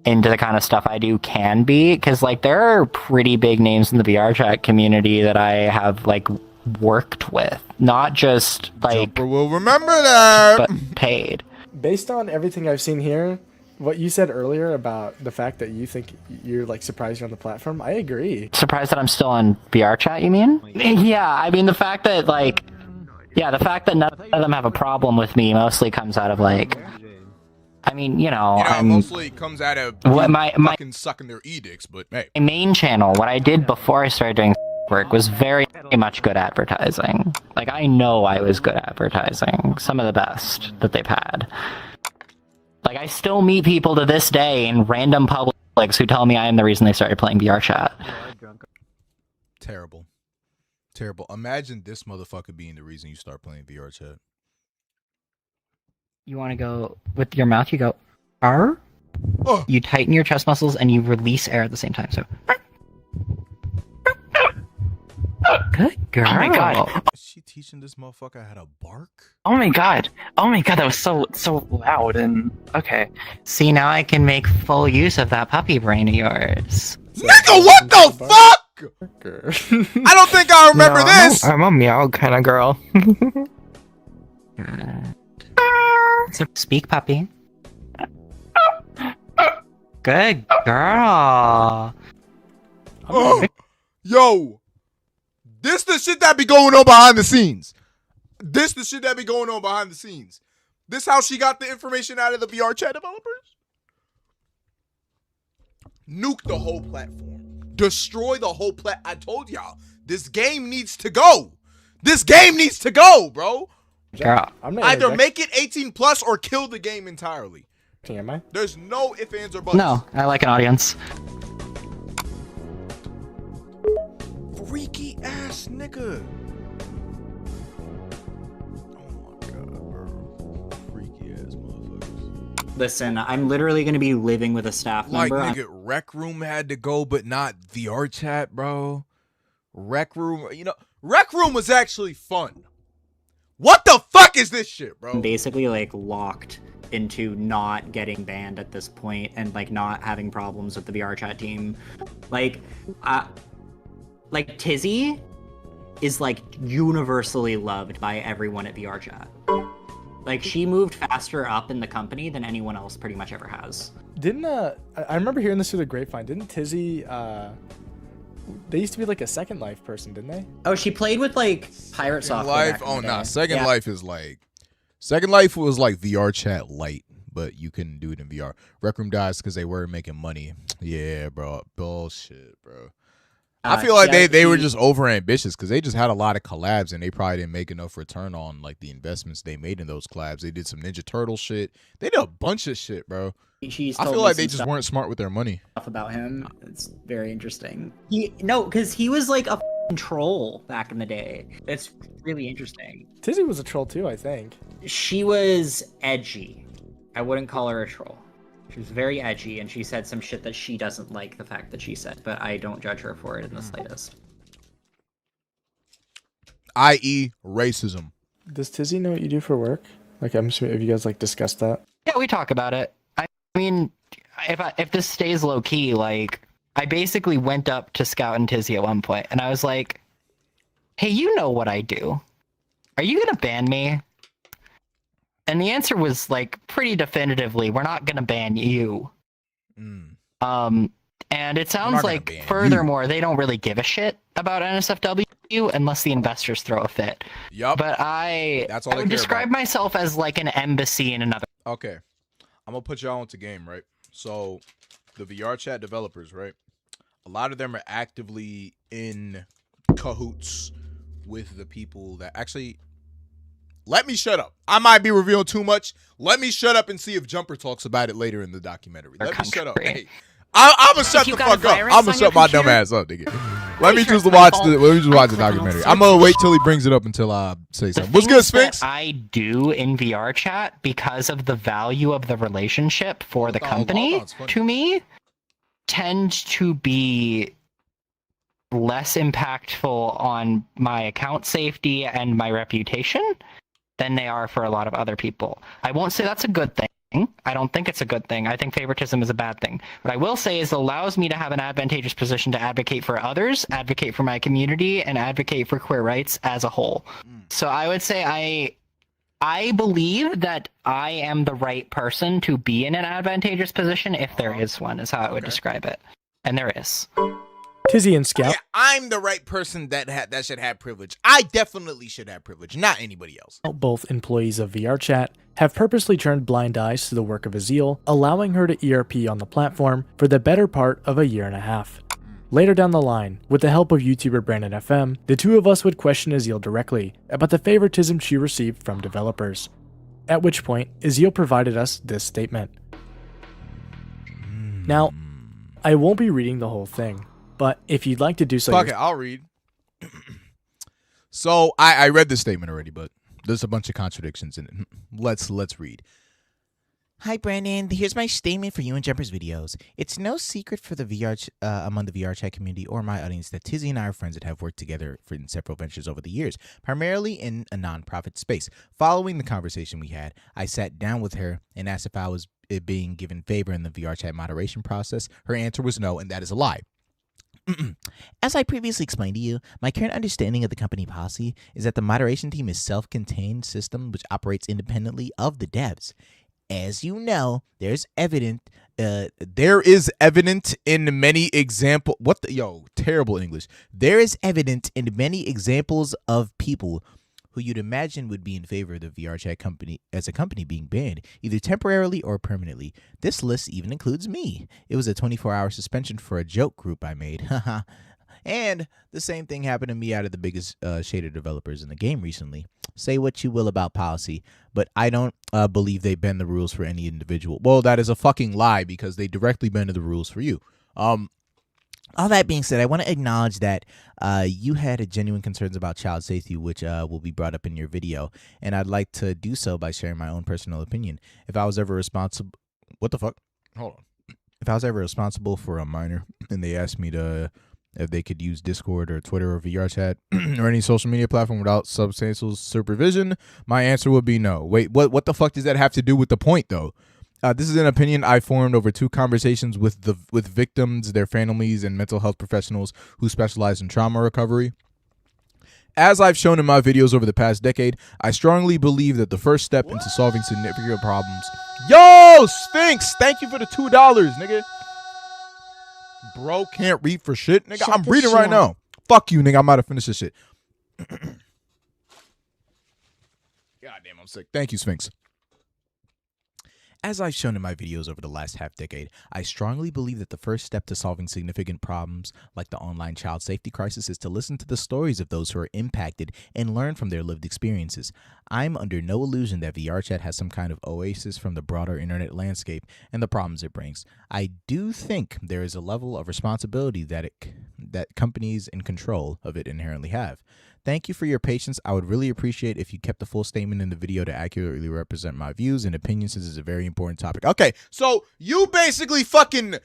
U: into the kind of stuff I do can be. Because, like, there are pretty big names in the VRChat community that I have, like, worked with. Not just, like...
A: Jumper will remember that!
U: But paid.
D: Based on everything I've seen here, what you said earlier about the fact that you think you're like surprised you're on the platform, I agree.
U: Surprised that I'm still on VRChat, you mean? Yeah, I mean the fact that like, yeah, the fact that none of them have a problem with me mostly comes out of like, I mean,
A: mostly comes out of fucking sucking their edicts, but hey.
U: My main channel, what I did before I started doing work was very much good advertising. Like, I know I was good advertising. Some of the best that they've had. Like, I still meet people to this day in random publics who tell me I am the reason they started playing VRChat.
A: Terrible. Terrible. Imagine this motherfucker being the reason you start playing VRChat.
U: You want to go with your mouth, you go, R. You tighten your chest muscles and you release air at the same time, so. Good girl.
E: Oh my god.
A: Is she teaching this motherfucker how to bark?
E: Oh my god. Oh my god, that was so loud and okay.
U: See, now I can make full use of that puppy brain of yours.
A: Nigga, what the fuck? I don't think I remember this.
E: I'm a meow kind of girl.
U: So speak, puppy. Good girl.
A: Yo. This the shit that be going on behind the scenes. This how she got the information out of the VRChat developers? Nuke the whole platform. Destroy the whole I told y'all. This game needs to go. This game needs to go, bro.
U: Girl.
A: Either make it 18 plus or kill the game entirely.
D: Am I?
A: There's no ifs, ands, or buts.
U: No, I like an audience.
A: Freaky ass nigga. Oh my god, bro. Freaky ass motherfuckers.
U: Listen, I'm literally going to be living with a staff member.
A: Like, nigga, Rec Room had to go, but not VRChat, bro. Rec Room, Rec Room was actually fun. What the fuck is this shit, bro?
U: I'm basically, like, locked into not getting banned at this point and, like, not having problems with the VRChat team. Like, Tizzy is, like, universally loved by everyone at VRChat.
F: Like, she moved faster up in the company than anyone else pretty much ever has.
D: Didn't I remember hearing this through the grapevine? Didn't Tizzy they used to be like a Second Life person, didn't they?
F: Oh, she played with like Pirate Software.
A: Life? Oh nah, Second Life is like Second Life was like VR chat light, but you couldn't do it in VR. Rec Room dies because they weren't making money. Yeah, bro. Bullshit, bro. I feel like they were just over ambitious because they just had a lot of collabs and they probably didn't make enough return on like the investments they made in those collabs. They did some Ninja Turtle shit. They did a bunch of shit, bro. I feel like they just weren't smart with their money.
F: Stuff about him. It's very interesting. Because he was like a troll back in the day. It's really interesting.
D: Tizzy was a troll too, I think.
F: She was edgy. I wouldn't call her a troll. She was very edgy, and she said some shit that she doesn't like the fact that she said, but I don't judge her for it in the slightest.
A: I.e. racism.
D: Does Tizzy know what you do for work? Like, I'm assuming, have you guys like discussed that?
U: Yeah, we talk about it. I mean, if this stays low key, like, I basically went up to Scout and Tizzy at one point, and I was like, "Hey, you know what I do? Are you gonna ban me?" And the answer was like pretty definitively, "We're not gonna ban you." And it sounds like furthermore, they don't really give a shit about NSFW unless the investors throw a fit.
A: Yup.
U: But I would describe myself as like an embassy in another.
A: Okay. I'm gonna put y'all into game, right? So the VR chat developers, right? A lot of them are actively in cahoots with the people that actually. Let me shut up. I might be revealing too much. Let me shut up and see if Jumper talks about it later in the documentary. Let me shut up. Hey, I'm gonna shut the fuck up. I'm gonna shut my dumb ass up, nigga. Let me just watch the documentary. I'm gonna wait till he brings it up until I say something. What's good, Sphinx?
U: I do in VR chat because of the value of the relationship for the company to me tend to be less impactful on my account safety and my reputation than they are for a lot of other people. I won't say that's a good thing. I don't think it's a good thing. I think favoritism is a bad thing. What I will say is it allows me to have an advantageous position to advocate for others, advocate for my community, and advocate for queer rights as a whole. So I would say I believe that I am the right person to be in an advantageous position if there is one, is how I would describe it. And there is.
D: Tizzy and Scout.
A: Yeah, I'm the right person that should have privilege. I definitely should have privilege, not anybody else.
D: Both employees of VRChat have purposely turned blind eyes to the work of Azil, allowing her to ERP on the platform for the better part of a year and a half. Later down the line, with the help of YouTuber Brandon FM, the two of us would question Azil directly about the favoritism she received from developers. At which point, Azil provided us this statement. Now, I won't be reading the whole thing, but if you'd like to do so...
A: Fuck it, I'll read. So, I read this statement already, but there's a bunch of contradictions in it. Let's read. Hi, Brandon. Here's my statement for you and Jumper's videos. It's no secret for the among the VR chat community or my audience that Tizzy and I are friends that have worked together in several ventures over the years, primarily in a nonprofit space. Following the conversation we had, I sat down with her and asked if I was being given favor in the VR chat moderation process. Her answer was no, and that is a lie. As I previously explained to you, my current understanding of the company policy is that the moderation team is a self-contained system which operates independently of the devs. As you know, there is evident in many examples. Terrible English. There is evident in many examples of people who you'd imagine would be in favor of the VR chat company as a company being banned, either temporarily or permanently. This list even includes me. It was a 24-hour suspension for a joke group I made. Haha. And the same thing happened to me out of the biggest shader developers in the game recently. Say what you will about policy, but I don't believe they bend the rules for any individual. Well, that is a fucking lie because they directly bend the rules for you. All that being said, I want to acknowledge that you had genuine concerns about child safety, which will be brought up in your video, and I'd like to do so by sharing my own personal opinion. If I was ever responsible... What the fuck? Hold on. If I was ever responsible for a minor and they asked me if they could use Discord or Twitter or VRChat or any social media platform without substantial supervision, my answer would be no. Wait, what the fuck does that have to do with the point, though? This is an opinion I formed over 2 conversations with victims, their families, and mental health professionals who specialize in trauma recovery. As I've shown in my videos over the past decade, I strongly believe that the first step into solving significant problems... Yo, Sphinx, thank you for the $2, nigga. Bro can't read for shit, nigga. I'm reading right now. Fuck you, nigga. I'm about to finish this shit. God damn, I'm sick. Thank you, Sphinx. As I've shown in my videos over the last half decade, I strongly believe that the first step to solving significant problems like the online child safety crisis is to listen to the stories of those who are impacted and learn from their lived experiences. I'm under no illusion that VRChat has some kind of oasis from the broader internet landscape and the problems it brings. I do think there is a level of responsibility that companies in control of it inherently have. Thank you for your patience. I would really appreciate if you kept the full statement in the video to accurately represent my views and opinions, since it's a very important topic. Okay, so you basically fucking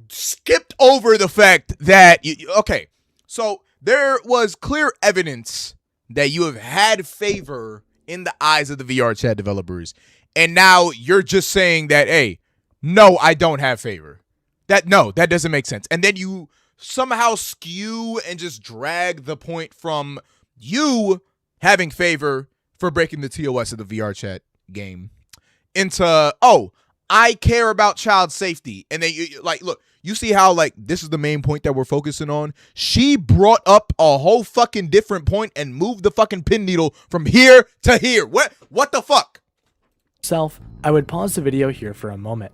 A: skipped over the fact that okay, so there was clear evidence that you have had favor in the eyes of the VRChat developers, and now you're just saying that, hey, no, I don't have favor. That doesn't make sense. And then you somehow skew and just drag the point from you having favor for breaking the TOS of the VRChat game into, oh, I care about child safety. And then you like, look, you see how like this is the main point that we're focusing on. She brought up a whole fucking different point and moved the fucking pin needle from here to here. What the fuck?
D: I would pause the video here for a moment.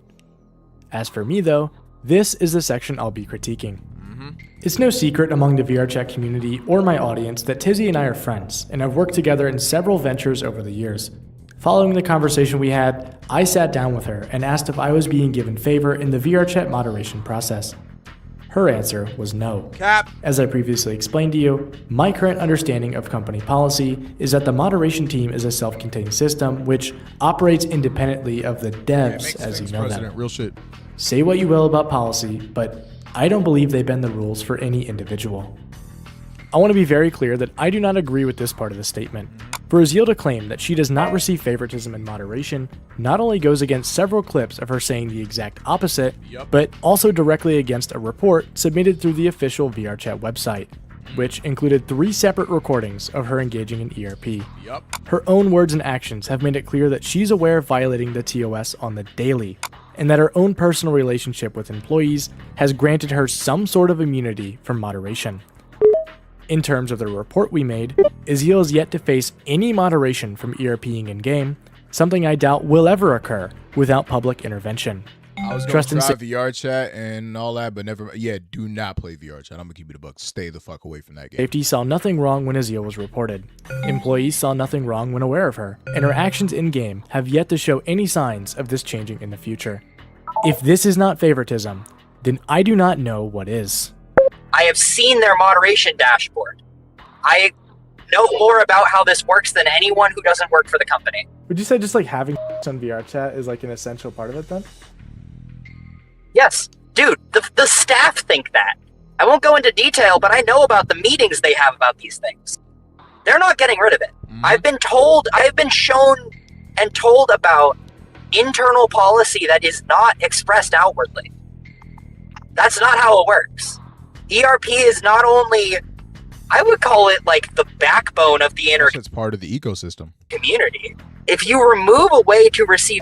D: As for me though, this is the section I'll be critiquing. It's no secret among the VRChat community or my audience that Tizzy and I are friends and have worked together in several ventures over the years. Following the conversation we had, I sat down with her and asked if I was being given favor in the VRChat moderation process. Her answer was no.
A: Cap.
D: As I previously explained to you, my current understanding of company policy is that the moderation team is a self-contained system which operates independently of the devs, as you know them.
A: Real shit.
D: Say what you will about policy, but I don't believe they bend the rules for any individual. I want to be very clear that I do not agree with this part of the statement. For Azil to claim that she does not receive favoritism in moderation not only goes against several clips of her saying the exact opposite, but also directly against a report submitted through the official VRChat website, which included 3 separate recordings of her engaging in ERP. Her own words and actions have made it clear that she's aware of violating the TOS on the daily, and that her own personal relationship with employees has granted her some sort of immunity from moderation. In terms of the report we made, Azil is yet to face any moderation from ERPing in-game, something I doubt will ever occur without public intervention.
A: I was going to try VRChat and all that, but never. Yeah, do not play VRChat. I'm going to keep it a buck. Stay the fuck away from that game.
D: Safety saw nothing wrong when Azil was reported. Employees saw nothing wrong when aware of her, and her actions in-game have yet to show any signs of this changing in the future. If this is not favoritism, then I do not know what is.
I: I have seen their moderation dashboard. I know more about how this works than anyone who doesn't work for the company.
D: Would you say just like having on VRChat is like an essential part of it then?
I: Yes. Dude, the staff think that. I won't go into detail, but I know about the meetings they have about these things. They're not getting rid of it. I have been shown and told about internal policy that is not expressed outwardly. That's not how it works. ERP is not only, I would call it like the backbone of the
A: It's part of the ecosystem.
I: Community. If you remove a way to receive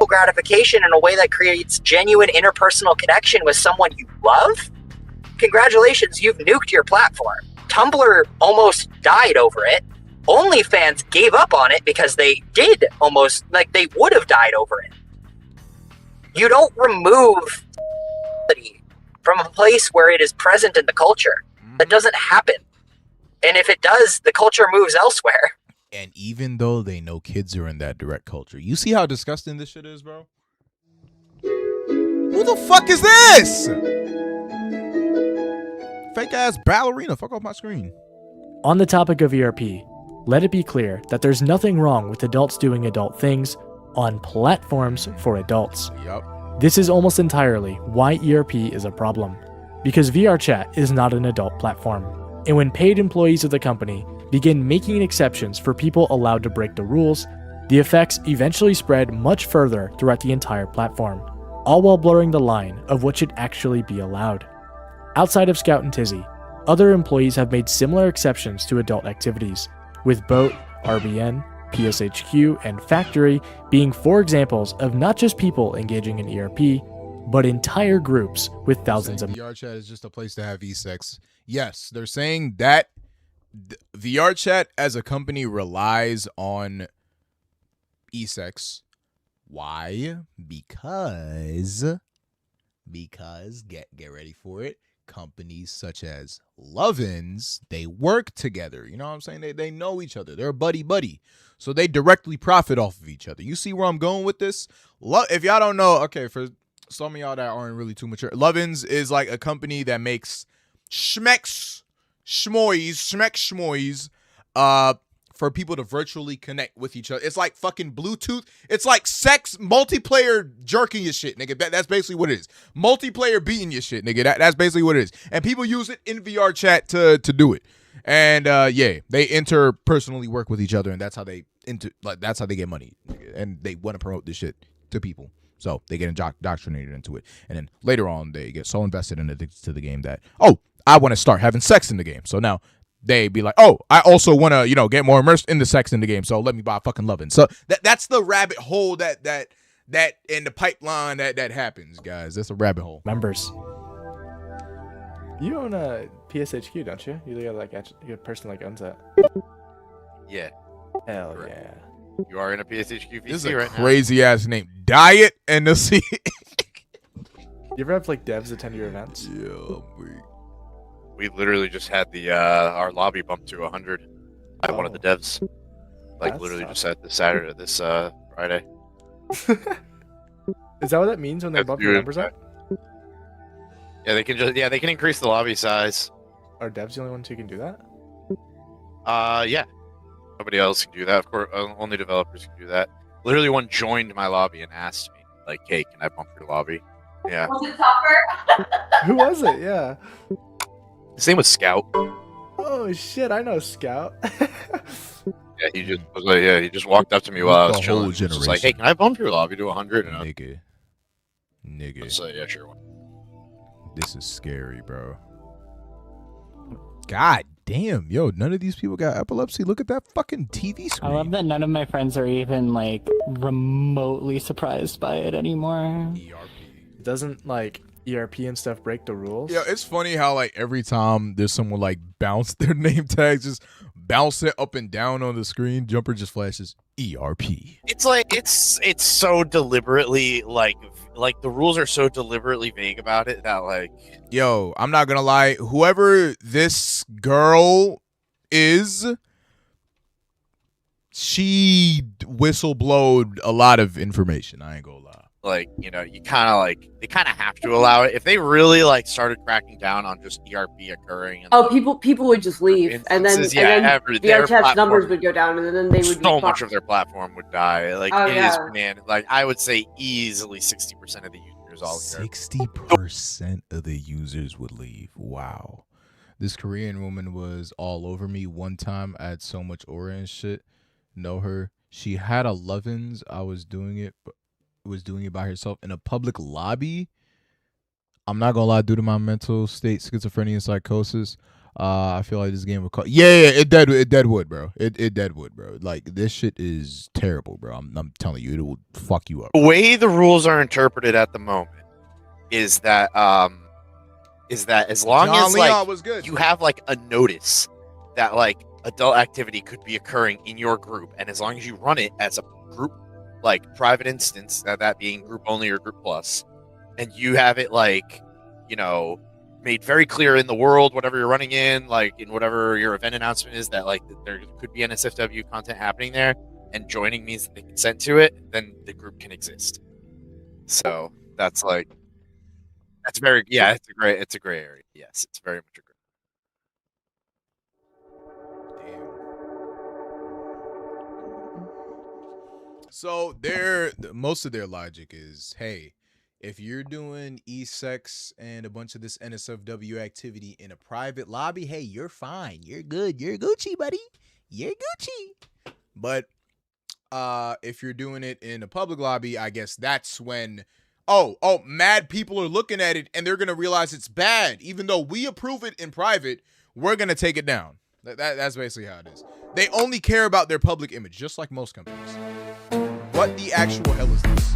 I: gratification in a way that creates genuine interpersonal connection with someone you love, congratulations, you've nuked your platform. Tumblr almost died over it. OnlyFans gave up on it because they did almost, like they would have died over it. You don't remove from a place where it is present in the culture. That doesn't happen. And if it does, the culture moves elsewhere.
A: And even though they know kids are in that direct culture, you see how disgusting this shit is, bro? Who the fuck is this? Fake ass ballerina. Fuck off my screen.
D: On the topic of ERP, let it be clear that there's nothing wrong with adults doing adult things on platforms for adults. This is almost entirely why ERP is a problem, because VRChat is not an adult platform. And when paid employees of the company begin making exceptions for people allowed to break the rules, the effects eventually spread much further throughout the entire platform, all while blurring the line of what should actually be allowed. Outside of Scout and Tizzy, Other employees have made similar exceptions to adult activities, with Boat, RBN, PSHQ, and Factory being 4 examples of not just people engaging in ERP, but entire groups with thousands of...
A: VRChat is just a place to have e-sex. Yes, they're saying that VRChat as a company relies on e-sex. Why? Because get ready for it. Companies such as Lovin's, they work together. You know what I'm saying? They know each other. They're buddy. So they directly profit off of each other. You see where I'm going with this? If y'all don't know, okay, for some of y'all that aren't really too mature, Lovin's is like a company that makes schmoys, for people to virtually connect with each other. It's like fucking Bluetooth. It's like sex multiplayer jerking your shit, nigga. That's basically what it is. Multiplayer beating your shit, nigga. That's basically what it is. And people use it in VRChat to do it. And yeah, they interpersonally work with each other, and that's how they that's how they get money. Nigga. And they want to promote this shit to people. So they get indoctrinated into it. And then later on, they get so invested and addicted to the game that, oh, I want to start having sex in the game. So now they be like, oh, I also want to, get more immersed in the sex in the game. So let me buy fucking Lovin'. So that's the rabbit hole that in the pipeline that happens, guys. That's a rabbit hole.
D: Members. You own a PSHQ, don't you? You're a person like owns that.
J: Yeah.
D: Hell
J: correct.
D: Yeah.
J: You are in a PSHQ VC
A: This is a
J: right
A: crazy ass name. Diet and the C.
D: You ever have like devs attend your events?
A: Yeah,
J: We literally just had the our lobby bumped to 100 by one of the devs. Like
D: That's
J: literally
D: tough.
J: just at this Friday.
D: Is that what that means when they bump your numbers up?
J: Yeah, they can increase the lobby size.
D: Are devs the only ones who can do that?
J: Yeah. Nobody else can do that. Of course, only developers can do that. Literally, one joined my lobby and asked me, like, "Hey, can I bump your lobby?" Yeah.
K: Was it Topper?
D: Who was it? Yeah.
J: His name was Scout.
D: Oh shit, I know Scout.
J: Yeah, he just was like, he just walked up to me while I was
A: The
J: chilling.
A: whole
J: He was just like, "Hey, can I bump your lobby to 100?" And
A: Nigga.
J: So yeah, sure.
A: This is scary, bro. God damn, yo, none of these people got epilepsy. Look at that fucking TV screen.
U: I love that none of my friends are even like remotely surprised by it anymore.
D: Doesn't like ERP and stuff break the rules?
A: Yeah, it's funny how like every time there's someone like bounce their name tags, just bounce it up and down on the screen, Jumper just flashes ERP.
J: It's like it's so deliberately like the rules are so deliberately vague about it that like.
A: Yo, I'm not gonna lie, whoever this girl is, she whistleblowed a lot of information. I ain't gonna lie.
J: Like, you kind of they kind of have to allow it if they really like started cracking down on just ERP occurring. And,
K: Oh, people would just leave, and then
J: their
K: VRChat's
J: platform-
K: numbers would go down, and then they would be
J: so much
K: fucked.
J: of their platform would die. Like
K: Oh,
J: it is,
K: yeah.
J: man. Like I would say easily 60% of the users all here.
A: 60% of the users would leave. Wow. This Korean woman was all over me one time. I had so much aura and shit. Know her. She had a Lovin's. I was doing it, but was doing it by herself in a public lobby. I'm not gonna lie, due to my mental state, schizophrenia and psychosis, I feel like this game would call. Yeah, it dead wood, bro. It dead wood, bro. Like this shit is terrible, bro. I'm telling you, it will fuck you up.
J: The way the rules are interpreted at the moment is that as long
A: John
J: as
A: Leon
J: like
A: was good.
J: you have like a notice that like adult activity could be occurring in your group, and as long as you run it as a group like private instance, that being group only or group plus, and you have it like made very clear in the world, whatever you're running in, like in whatever your event announcement is, that like there could be NSFW content happening there, and joining means that they consent to it, then the group can exist. So that's it's a gray area. Yes, it's very much a gray.
A: So most of their logic is, hey, if you're doing e-sex and a bunch of this NSFW activity in a private lobby, hey, you're fine. You're good. You're Gucci, buddy. You're Gucci. But if you're doing it in a public lobby, I guess that's when, mad people are looking at it and they're going to realize it's bad. Even though we approve it in private, we're gonna take it down. That's basically how it is. They only care about their public image, just like most companies. What the actual hell is this?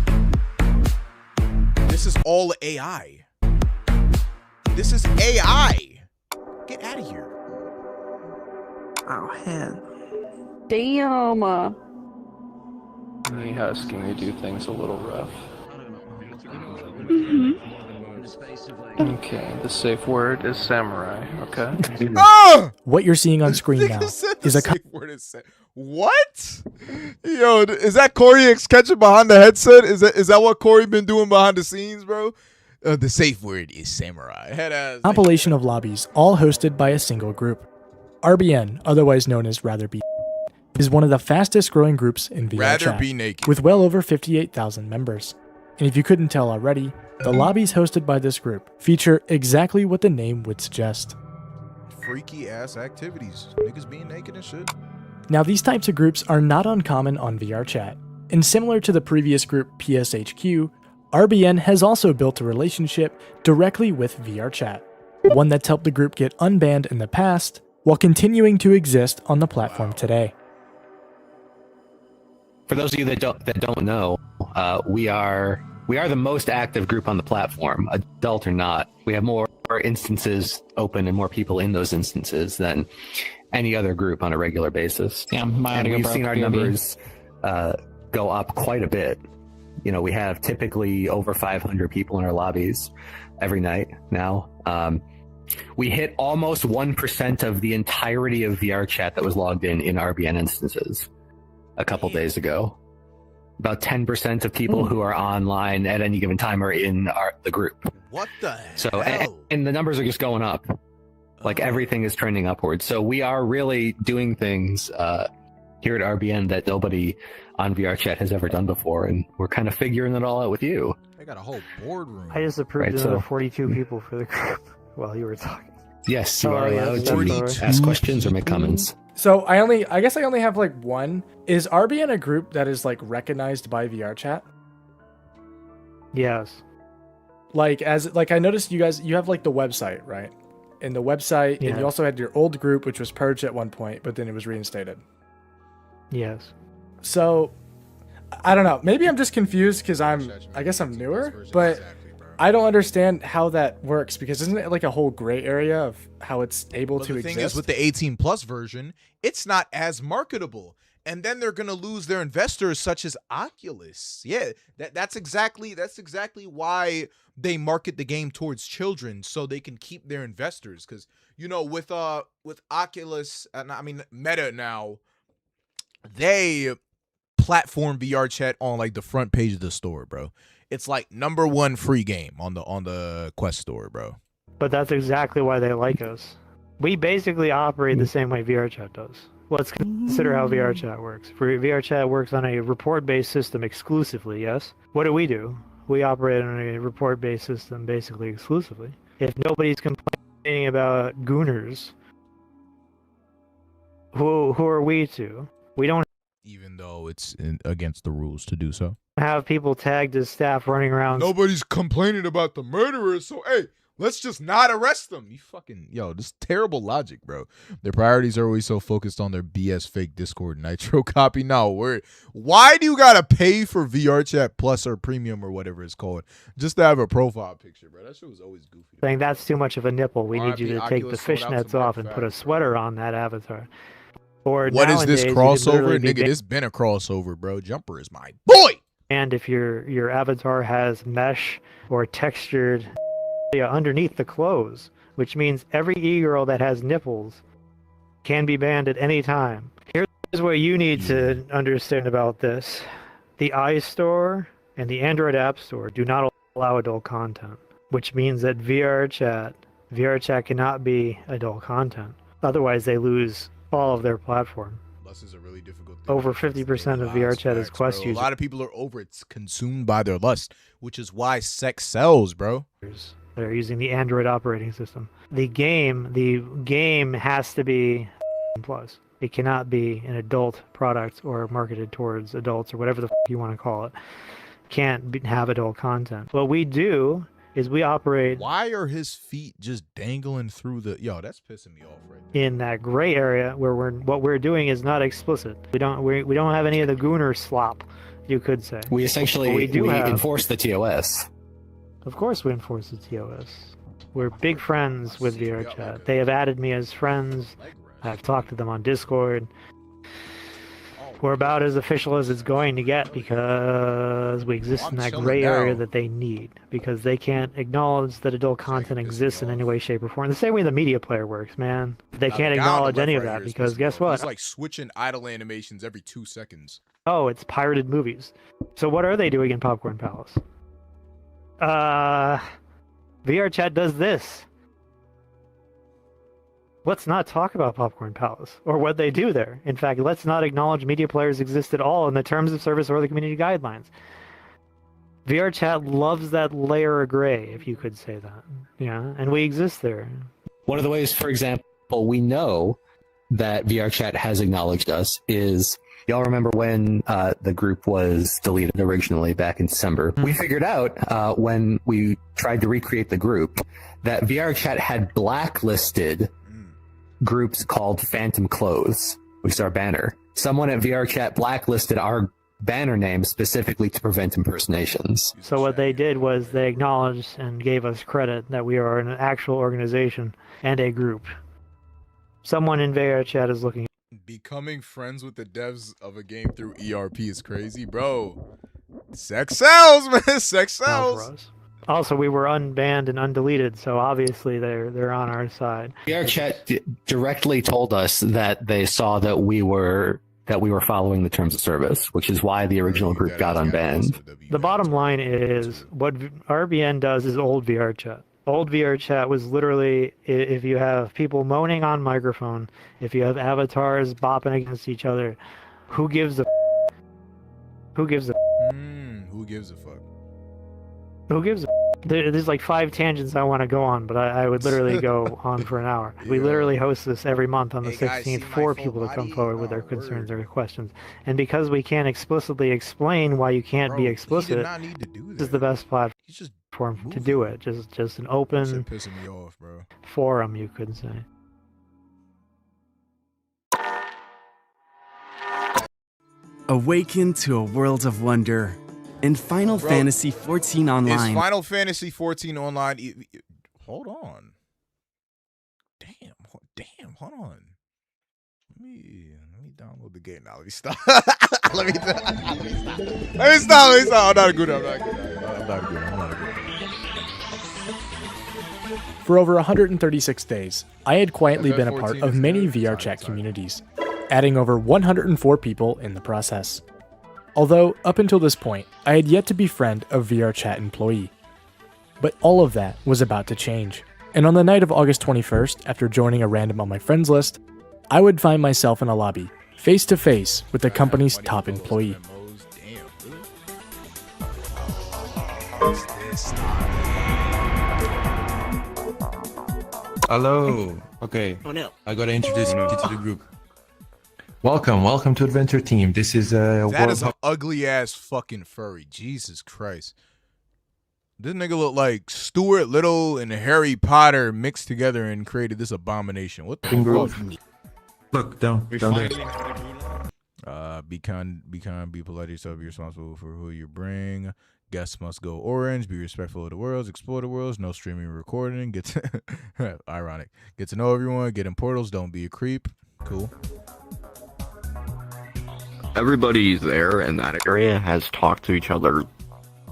A: This is all AI. This is AI. Get out of here.
G: Oh, hell.
K: Damn.
B: He asking me to do things a little rough. Okay, the safe word is samurai, okay?
D: What you're seeing on screen now is a
A: Safe word is what? Yo, is that Corey X catching behind the headset? Is that what Corey been doing behind the scenes, bro? The safe word is samurai. Head ass.
D: compilation of lobbies, all hosted by a single group. RBN, otherwise known as Rather Be, is one of the fastest growing groups in VRChat,
A: Rather Be Naked,
D: with well over 58,000 members. And if you couldn't tell already, the lobbies hosted by this group feature exactly what the name would suggest.
A: Freaky ass activities. Niggas being naked and shit.
D: Now, these types of groups are not uncommon on VRChat, and similar to the previous group PSHQ, RBN has also built a relationship directly with VRChat, one that's helped the group get unbanned in the past while continuing to exist on the platform today.
L: For those of you that don't know, we are the most active group on the platform, adult or not. We have more instances open and more people in those instances than any other group on a regular basis.
U: Yeah,
L: and we've seen our numbers go up quite a bit. You know, we have typically over 500 people in our lobbies every night now. We hit almost 1% of the entirety of VRChat that was logged in RBN instances a couple days ago. About 10% of people who are online at any given time are in the group.
A: What the
L: hell? And the numbers are just going up. Like everything is trending upwards. So we are really doing things here at RBN that nobody on VRChat has ever done before, and we're kind of figuring it all out with you.
A: They got a whole boardroom.
G: I just approved
L: Right,
G: another
L: so-
G: 42 people for the group while you were talking.
L: Yes, you
G: Oh,
L: are
G: yeah,
L: allowed
G: that's
L: to ask questions or make comments.
D: So I guess I only have like one. Is RBN a group that is like recognized by VRChat?
G: Yes.
D: Like I noticed you have like the website, right? And the website, and
G: Yeah.
D: you also had your old group, which was purged at one point, but then it was reinstated.
G: Yes.
D: So I don't know. Maybe I'm just confused because I guess I'm newer, but I don't understand how that works because isn't it like a whole gray area of how it's able
A: But
D: to
A: the
D: exist?
A: thing is, with the 18 plus version, it's not as marketable, and then they're gonna lose their investors, such as Oculus. Yeah, that's exactly why they market the game towards children, so they can keep their investors. Because with Oculus, I mean Meta now, they platform VRChat on like the front page of the store, bro. It's like #1 free game on the Quest store, bro.
G: But that's exactly why they like us. We basically operate the same way VRChat does. Let's consider how VRChat works. VRChat works on a report-based system exclusively, yes? What do? We operate on a report-based system basically exclusively. If nobody's complaining about gooners, who are we to? We don't
A: Even though it's against the rules to do so.
G: have people tagged as staff running around.
A: Nobody's complaining about the murderers, so hey, let's just not arrest them. You fucking this terrible logic, bro. Their priorities are always so focused on their BS fake Discord Nitro copy. No, why do you gotta pay for VRChat Plus or Premium or whatever it's called just to have a profile picture, bro? That shit was always goofy.
G: Saying that's too much of a nipple. We need you to
A: RIP
G: take the
A: Oculus sold out
G: fishnets
A: to
G: off and put a sweater on that avatar. Or
A: What is this
G: nowadays, you could
A: crossover?
G: literally be
A: Nigga, this been a crossover, bro. Jumper is my boy.
G: And if your avatar has mesh or textured underneath the clothes, which means every e-girl that has nipples can be banned at any time. Here's what you need to understand about this. The iStore and the Android App Store do not allow adult content, which means that VRChat cannot be adult content. Otherwise, they lose all of their platform.
A: Lust is a really difficult thing.
G: Over 50% of VRChat is Quest
A: Bro, a
G: users.
A: lot of people are it's consumed by their lust, which is why sex sells, bro.
G: They're using the Android operating system. The game has to be plus. It cannot be an adult product or marketed towards adults or whatever the you want to call it. Can't have adult content. What we do is we operate
A: Why are his feet just dangling through the? Yo, that's pissing me off right
G: in that gray area where what we're doing is not explicit. We don't have any of the gooner slop, you could say.
L: We essentially
G: But we have,
L: enforce the TOS.
G: Of course we enforce the TOS. We're big friends with VRChat. They have added me as friends. I've talked to them on Discord. We're about as official as it's going to get because we exist in that gray area that they need. Because they can't acknowledge that adult content exists in any way, shape, or form. The same way the media player works, man. They can't acknowledge any of that because guess what?
A: It's like switching idle animations every 2 seconds.
G: Oh, it's pirated movies. So what are they doing in Popcorn Palace? VRChat does this. Let's not talk about Popcorn Palace or what they do there. In fact, let's not acknowledge media players exist at all in the terms of service or the community guidelines. VRChat loves that layer of gray, if you could say that. Yeah, and we exist there.
L: One of the ways, for example, we know that VRChat has acknowledged us is, y'all remember when the group was deleted originally back in December? We figured out when we tried to recreate the group that VRChat had blacklisted groups called Phantom Clothes, which is our banner. Someone at VRChat blacklisted our banner name specifically to prevent impersonations.
G: So what they did was they acknowledged and gave us credit that we are an actual organization and a group. Someone in VRChat is looking.
A: Becoming friends with the devs of a game through ERP is crazy, bro. Sex sells, man. Sex sells.
G: Also, we were unbanned and undeleted, so obviously they're on our side.
L: VRChat directly told us that they saw that we were following the terms of service, which is why the original group got unbanned.
G: The bottom line is what RBN does is old VRChat. Old VRChat was literally, if you have people moaning on microphone, if you have avatars bopping against each other, who gives a Who gives a
A: who gives a fuck?
G: Who gives a There's like 5 tangents I want to go on, but I would literally go on for an hour. We literally host this every month on the 16th for people to come forward with their concerns or questions. And because we can't explicitly explain why you can't be explicit, this is the best platform to do it. Just an open
A: pissing me off, bro.
G: forum, you could say.
M: Awaken to a world of wonder in Final Fantasy XIV Online.
A: Is Final Fantasy XIV Online? Hold on. Damn, hold on. Let me download the game now. Let me stop. Let me stop. I'm not good.
D: For over 136 days, I had quietly been a part of many VRChat communities, adding over 104 people in the process. Although, up until this point, I had yet to befriend a VRChat employee. But all of that was about to change, and on the night of August 21st, after joining a random on my friends list, I would find myself in a lobby, face to face with the company's top employee.
N: Hello. Okay.
F: Oh no.
N: I gotta introduce you to the group. Welcome to Adventure Team. This is
A: That is an ugly ass fucking furry. Jesus Christ. This nigga look like Stuart Little and Harry Potter mixed together and created this abomination. What the fuck?
N: Look down there.
A: Be kind, be polite to yourself, be responsible for who you bring. Guests must go orange, be respectful of the worlds, explore the worlds, no streaming or recording. Get to ironic. Get to know everyone, get in portals, don't be a creep. Cool.
W: Everybody there in that area has talked to each other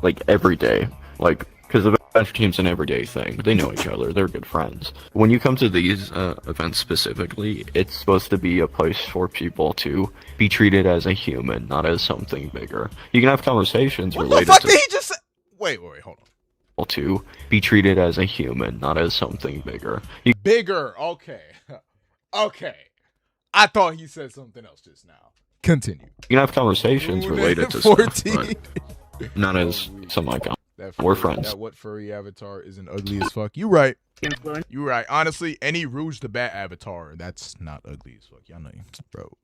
W: like every day, like because the Adventure Team's an everyday thing. They know each other, they're good friends. When you come to these events specifically, it's supposed to be a place for people to be treated as a human, not as something bigger. You can have conversations related
A: What the fuck did he just say? Wait, hold on.
W: To be treated as a human, not as something bigger.
A: Bigger, okay. Okay. I thought he said something else just now. Continue.
W: You can have conversations related to
A: 14.
W: stuff, but not as something like that. We're friends.
A: That what furry avatar isn't ugly as fuck. You right. You right. Honestly, any Rouge the Bat avatar, that's not ugly as fuck. Y'all know, bro.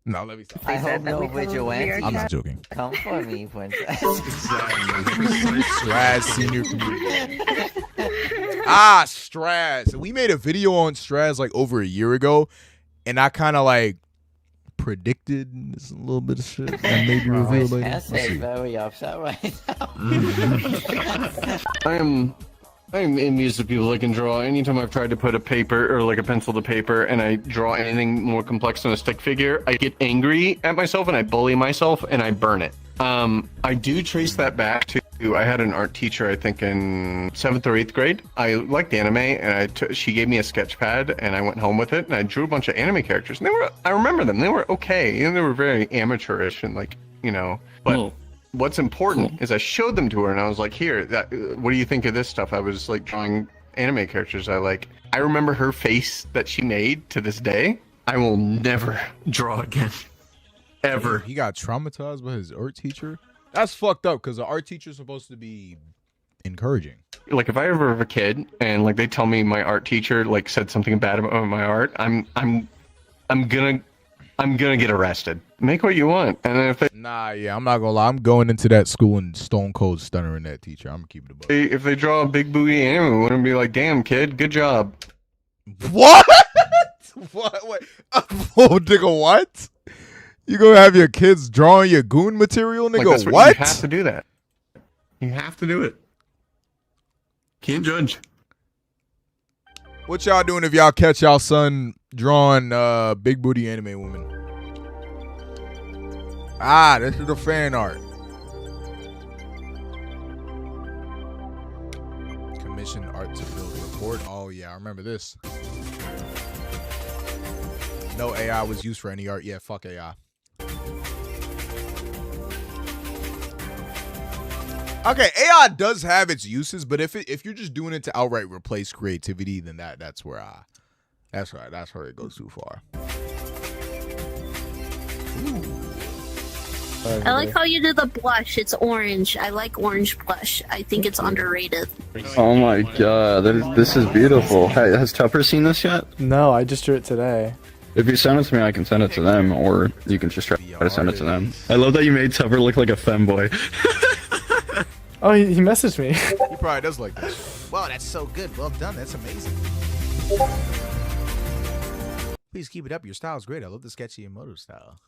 A: No, let me stop.
H: I hope no vigilante.
A: I'm not joking.
H: Come for me, princess.
A: Straz senior community. Straz. We made a video on Straz like over a year ago, and I kind of like predicted this a little bit of shit and maybe revealed later.
H: Essay very upset right now.
B: I'm envious of people that can draw. Anytime I've tried to put a paper or like a pencil to paper and I draw anything more complex than a stick figure, I get angry at myself and I bully myself and I burn it. I do trace that back to, I had an art teacher, I think in 7th or 8th grade. I liked anime and she gave me a sketch pad and I went home with it and I drew a bunch of anime characters. And I remember them. They were okay. And they were very amateurish and like, but what's important is I showed them to her and I was like, here, what do you think of this stuff? I was like drawing anime characters. I remember her face that she made to this day. I will never draw again. Ever.
A: He got traumatized by his art teacher? That's fucked up because the art teacher is supposed to be encouraging.
B: Like if I ever have a kid and like they tell me my art teacher like said something bad about my art, I'm gonna get arrested. Make what you want. And then if they
A: I'm not gonna lie. I'm going into that school and stone cold stuttering that teacher. I'm gonna keep it above.
B: if they draw a big booty anime, I'm gonna be like, damn kid, good job.
A: What? What? Oh, nigga, what? You gonna have your kids drawing your goon material, nigga?
B: Like,
A: what?
B: You have to do that. You have to do it. Can't judge.
A: What y'all doing if y'all catch y'all son drawing big booty anime women? This is the fan art. Commission art to build a report. Oh yeah, I remember this. No AI was used for any art. Yeah, fuck AI. Okay, AI does have its uses, but if you're just doing it to outright replace creativity, then that's where it goes too far.
O: I like how you do the blush. It's orange. I like orange blush. I think it's underrated.
Q: Oh my god, this is beautiful. Hey, has Tupper seen this yet?
D: No, I just drew it today.
Q: If you send it to me, I can send it to them, or you can just try to send it to them. I love that you made Tupper look like a femboy.
D: Oh, he messaged me.
A: He probably does like this. Wow, that's so good. Well done. That's amazing. Please keep it up. Your style's great. I love the sketchy Emoto style.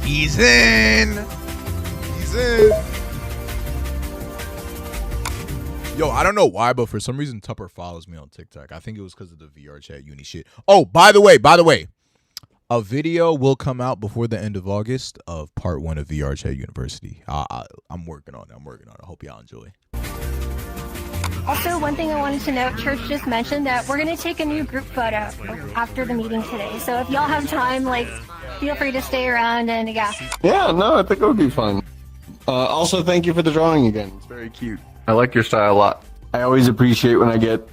A: He's in. He's in. Yo, I don't know why, but for some reason Tupper follows me on TikTok. I think it was because of the VRChat uni shit. Oh, by the way, a video will come out before the end of August of part 1 of VRChat University. I'm working on it. I hope y'all enjoy.
R: Also, one thing I wanted to note, Church just mentioned that we're going to take a new group photo after the meeting today. So if y'all have time, feel free to stay around and yeah.
B: Yeah, no, I think it would be fun. Also, thank you for the drawing again. It's very cute. I like your style a lot. I always appreciate when I get,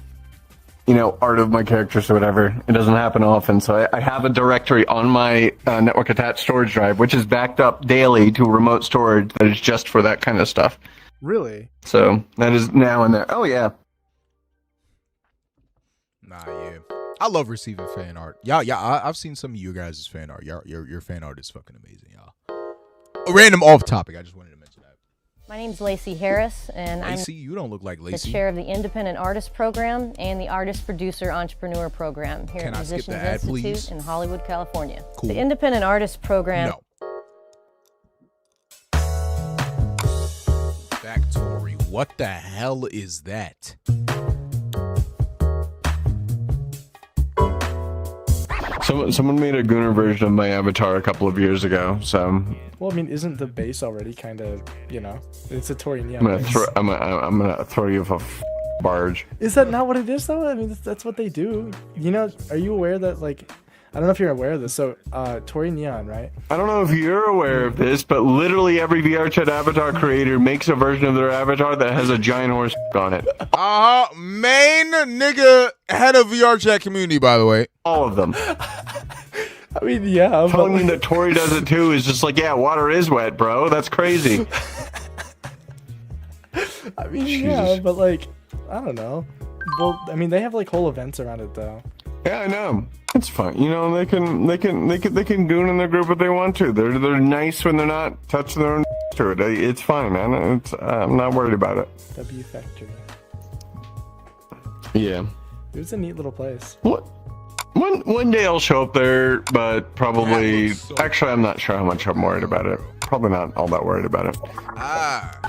B: art of my characters or whatever. It doesn't happen often, so I have a directory on my network attached storage drive, which is backed up daily to remote storage that is just for that kind of stuff.
D: Really?
B: So that is now in there. Oh yeah.
A: Nah, yeah. I love receiving fan art. I've seen some of you guys' fan art. Your fan art is fucking amazing, y'all. A random off topic. I just wanted to mention that.
X: My name's Lacey Harris, and
A: Lacey, you don't look like
X: I'm
A: Lacey.
X: the chair of the Independent Artist Program and the Artist Producer Entrepreneur Program here
A: Can
X: at
A: I skip
X: Musicians
A: the ad,
X: Institute
A: please?
X: in Hollywood, California.
A: Cool.
X: The Independent Artist Program.
A: No. Factory. What the hell is that?
B: Someone made a Gooner version of my avatar a couple of years ago, so
D: Well, I mean, isn't the base already kind of, it's a Tori Neon
B: I'm gonna
D: base.
B: throw. I'm gonna throw you off a barge.
D: Is that not what it is, though? I mean, that's what they do. Are you aware that, I don't know if you're aware of this. So, Tori Neon, right?
B: I don't know if you're aware of this, but literally every VRChat avatar creator makes a version of their avatar that has a giant horse on it.
A: Main nigga head of VRChat community, by the way.
B: All of them.
D: I mean, yeah.
B: Telling me that Tori does it too is just like, yeah, water is wet, bro. That's crazy.
D: I mean, yeah, but I don't know. Well, I mean, they have like whole events around it though.
C: Yeah, I know. It's fine. You know, they can goon in their group if they want to. They're nice when they're not touching their own to it. It's fine, man. I'm not worried about it.
D: W Factory.
C: Yeah.
D: It was a neat little place.
C: What? One day I'll show up there, but probably. Actually, I'm not sure how much I'm worried about it. Probably not all that worried about it.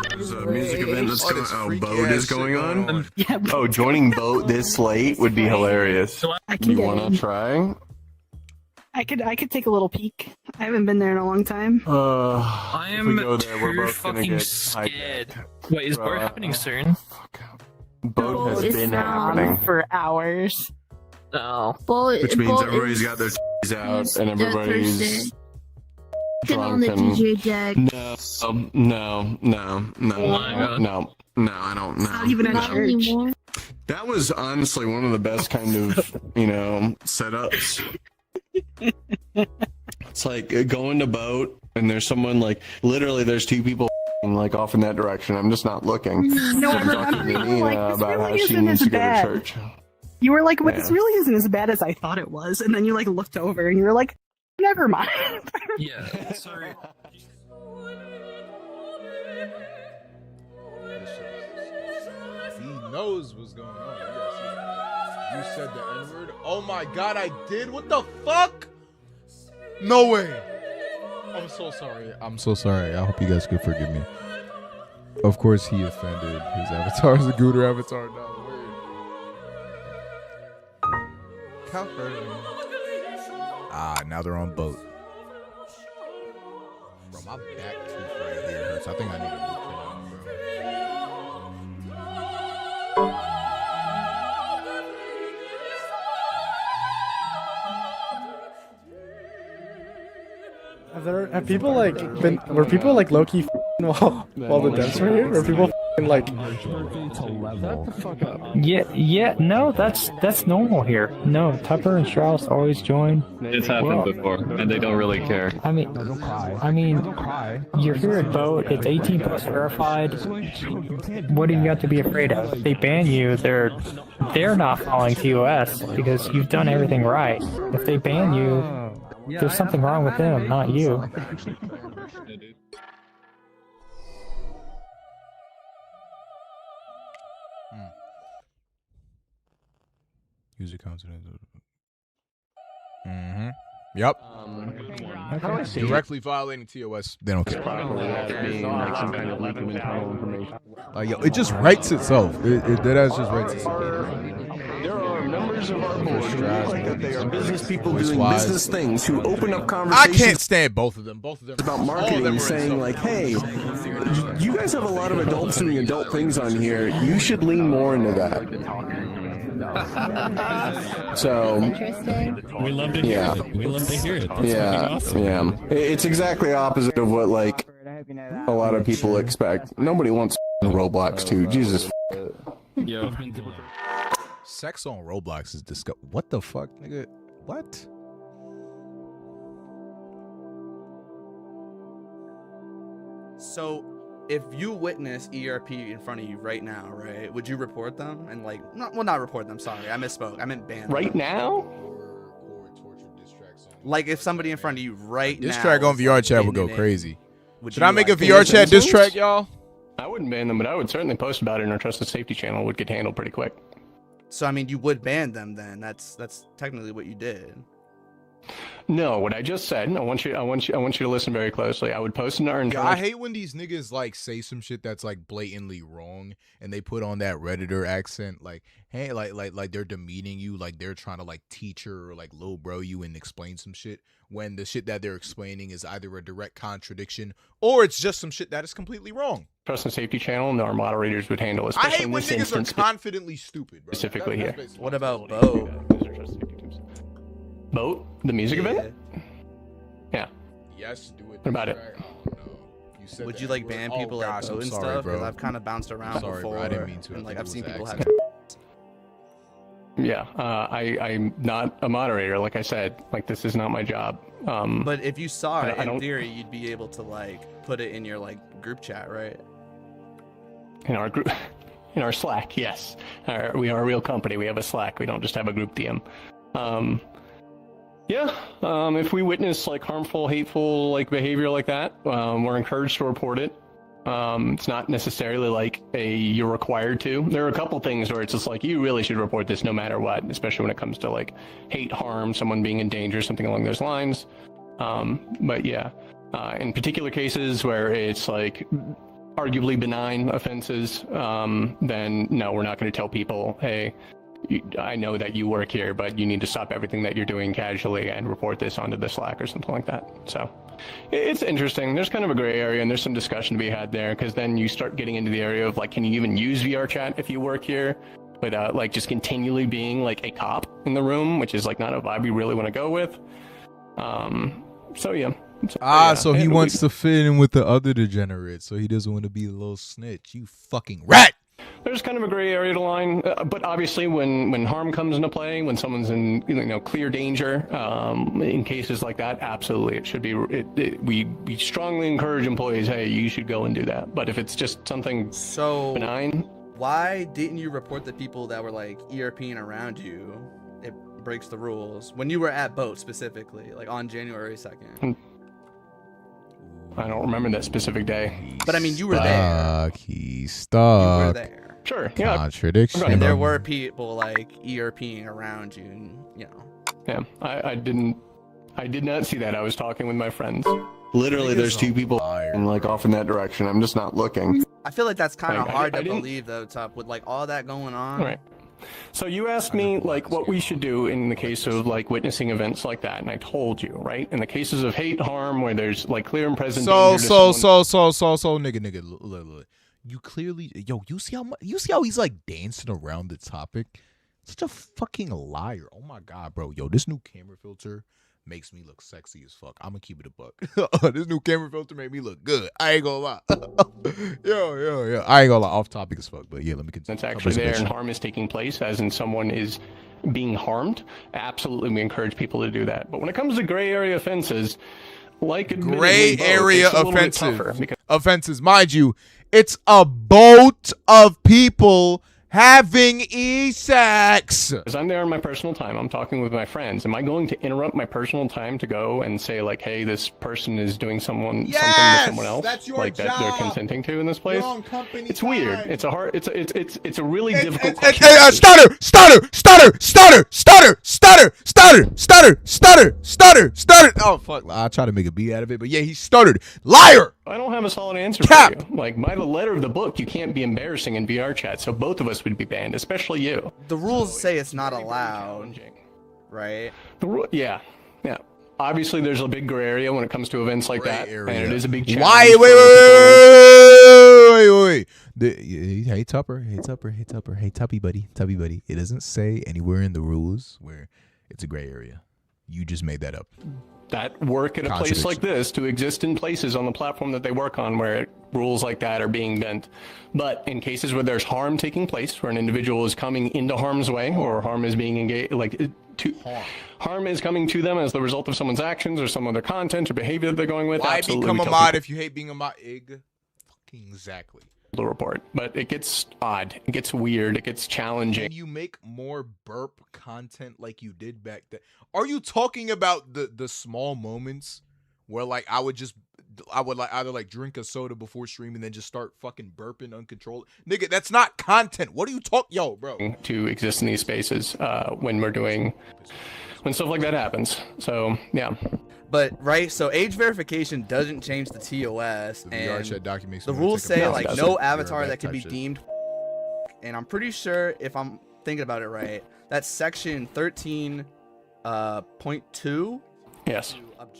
C: There's a music event that's going. Oh, Boat is going on. Oh, joining Boat this late would be hilarious. You wanna try?
K: I could take a little peek. I haven't been there in a long time.
C: I
P: am
C: go there, we're
P: too
C: both gonna
P: fucking
C: get
P: scared. Wait, is Boat happening soon?
C: Boat has
K: It's
C: been
K: been on
C: happening.
K: for hours.
P: Oh.
C: Which means everybody's got their t's out and everybody's drunk and...
O: deck.
C: No, I don't know.
K: Not even at church.
C: That was honestly one of the best kind of, setups. It's like going to Boat and there's someone like, literally there's two people like off in that direction. I'm just not looking.
K: No, I
C: They're
K: remember
C: talking to
K: you were
C: Nina
K: like, this
C: about
K: really
C: how she
K: isn't
C: needs
K: as
C: to go to
K: bad.
C: church.
K: You were like, "Well, this
C: Yeah.
K: really isn't as bad as I thought it was," and then you like looked over and you were like, "Never mind."
P: Yeah, sorry.
A: He knows what's going on. You said the N-word? Oh my god, I did? What the fuck? No way. I'm so sorry. I'm so sorry. I hope you guys could forgive me. Of course he offended. His avatar is a Gooter avatar. No, word. Confirm. Now they're on Boat. Bro, my back tooth right here hurts. I think I need a root canal, bro.
D: Have people like been? Were people like low key while the deaths were here? Were people like?
S: Yeah, no, that's normal here. No, Tupper and Strauss always join.
Q: It's happened before, and they don't really care.
S: I mean, you're here at Boat. It's 18 plus verified. What do you got to be afraid of? If they ban you, they're not following TOS because you've done everything right. If they ban you, there's something wrong with them, not you.
A: User content. Yep.
C: How do I say
A: Directly violating TOS. They don't care.
C: being like some kind of leak of internal information?
A: It just writes itself. It deadass just writes itself.
C: There are members of our board who look like that they are business people doing business things who open up conversations.
A: I can't stand both of them. Both of them
C: about marketing, saying like, "Hey, you guys have a lot of adults doing adult things on here. You should lean more into that." So,
T: we love to hear it. We love to hear it. That's awesome.
C: Yeah. It's exactly opposite of what like a lot of people expect. Nobody wants Roblox too. Jesus.
T: Yo.
A: Sex on Roblox is disgusting. What the fuck, nigga? What?
Y: So, if you witness ERP in front of you right now, right, would you report them and like, not report them? Sorry, I misspoke. I meant ban them.
C: Right now?
Y: Like if somebody in front of you right now.
A: Diss track on VR chat would go crazy.
Y: Would
A: Should
Y: you,
A: I make a
Y: like,
A: VR chat diss track, y'all?
C: I wouldn't ban them, but I would certainly post about it in our Trusted Safety channel. It would get handled pretty quick.
Y: So I mean, you would ban them then. That's technically what you did.
C: No, what I just said. I want you to listen very closely. I would post in our.
A: Yeah, I hate when these niggas like say some shit that's like blatantly wrong, and they put on that Redditor accent, like, hey, like they're demeaning you, like they're trying to like teacher or like low bro you and explain some shit when the shit that they're explaining is either a direct contradiction or it's just some shit that is completely wrong.
C: Trusted Safety channel, and our moderators would handle.
A: I
C: Especially
A: hate
C: in
A: when
C: this
A: niggas
C: instance,
A: are confidently stupid, bro.
C: specifically
A: That's
C: here.
A: basically
Y: What about Bo?
C: Boat, the music event? Yeah.
A: Yes, do it.
C: What about it?
Y: Would you like ban people at Bo and stuff? Because I've kind of bounced around
A: Sorry,
Y: before,
A: bro, I didn't mean to.
Y: and like
A: I
Y: I've
A: think
Y: seen
A: it was
Y: people have.
C: Yeah, I'm not a moderator, like I said. Like, this is not my job.
Y: But if you saw it,
C: I
Y: in
C: don't-
Y: theory, you'd be able to like put it in your like group chat, right?
C: in our group,
B: in our Slack. Yes, we are a real company. We have a Slack. We don't just have a group DM. If we witness like harmful, hateful like behavior like that, we're encouraged to report it. It's not necessarily like you're required to. There are a couple things where it's just like you really should report this no matter what, especially when it comes to like hate, harm, someone being in danger, something along those lines. But yeah, in particular cases where it's like arguably benign offenses, then no, we're not going to tell people, hey, I know that you work here, but you need to stop everything that you're doing casually and report this onto the Slack or something like that. So it's interesting. There's kind of a gray area, and there's some discussion to be had there, because then you start getting into the area of like, can you even use VRChat if you work here without like just continually being like a cop in the room, which is like not a vibe you really want to go with. So yeah.
A: So he wants to fit in with the other degenerates, so he doesn't want to be a little snitch. You fucking rat!
B: There's kind of a gray area to line, but obviously when harm comes into play, when someone's in clear danger, in cases like that, absolutely it should be. We strongly encourage employees, hey, you should go and do that. But if it's just something benign,
Y: why didn't you report the people that were like ERPing around you? It breaks the rules when you were at boat specifically, like on January 2nd.
B: I don't remember that specific day.
Y: But I mean, you were there.
A: He's stuck.
Y: You were there.
B: Sure. Yeah.
A: Contradiction.
Y: And there were people like ERPing around you, and, you know.
B: Yeah, I did not see that. I was talking with my friends.
C: Literally, there's two people and like off in that direction. I'm just not looking.
Y: I feel like that's kind of hard to
B: didn't-
Y: believe, though, Tup, with like all that going on.
B: Right. So you asked me like what we should do in the case of like witnessing events like that, and I told you, right? In the cases of hate, harm, where there's like clear and present danger to someone-
A: nigga, look. You clearly, you see how he's like dancing around the topic? Such a fucking liar. Oh my god, bro. This new camera filter makes me look sexy as fuck. I'm gonna keep it a buck. This new camera filter made me look good. I ain't gonna lie. Yo. I ain't gonna lie. Off topic as fuck, but yeah, let me continue.
B: That's actually there and harm is taking place, as in someone is being harmed. Absolutely, we encourage people to do that. But when it comes to gray area offenses, like
A: Gray area
B: offenses,
A: offenses, mind you, it's a boat of people having sex.
B: Because I'm there on my personal time, I'm talking with my friends. Am I going to interrupt my personal time to go and say like, hey, this person is doing something to someone else,
A: that's your
B: like
A: job.
B: that they're consenting to in this place?
A: You're on company
B: It's
A: time.
B: weird. It's a hard. It's a really difficult question.
A: Stutter. Oh fuck! I try to make a beat out of it, but yeah, he stuttered. Liar.
B: I don't have a solid answer for you. Like by the letter of the book, you can't be embarrassing in VR chat, so both of us would be banned, especially you.
Y: The rules say it's not allowed, right?
B: Yeah. Obviously, there's a big gray area when it comes to events like that, and it is a big challenge.
A: Why? Wait. Hey Tupper, hey Tuppy buddy. It doesn't say anywhere in the rules where it's a gray area. You just made that up.
B: That work at a place like this to exist in places on the platform that they work on where rules like that are being bent. But in cases where there's harm taking place, where an individual is coming into harm's way, or harm is being engaged, harm is coming to them as the result of someone's actions or some other content or behavior that they're going with.
A: Why become a mod if you hate being a mod? Fucking exactly.
B: The report, but it gets odd, it gets weird, it gets challenging.
A: Can you make more burp content like you did back then? Are you talking about the small moments where like I would like either like drink a soda before streaming and then just start fucking burping uncontrolled? Nigga, that's not content. What are you talking, bro?
B: To exist in these spaces when stuff like that happens. So yeah.
Y: But right, so age verification doesn't change the TOS, and the rules say like no avatar that can be deemed. And I'm pretty sure, if I'm thinking about it right, that's section 13.2.
B: Yes,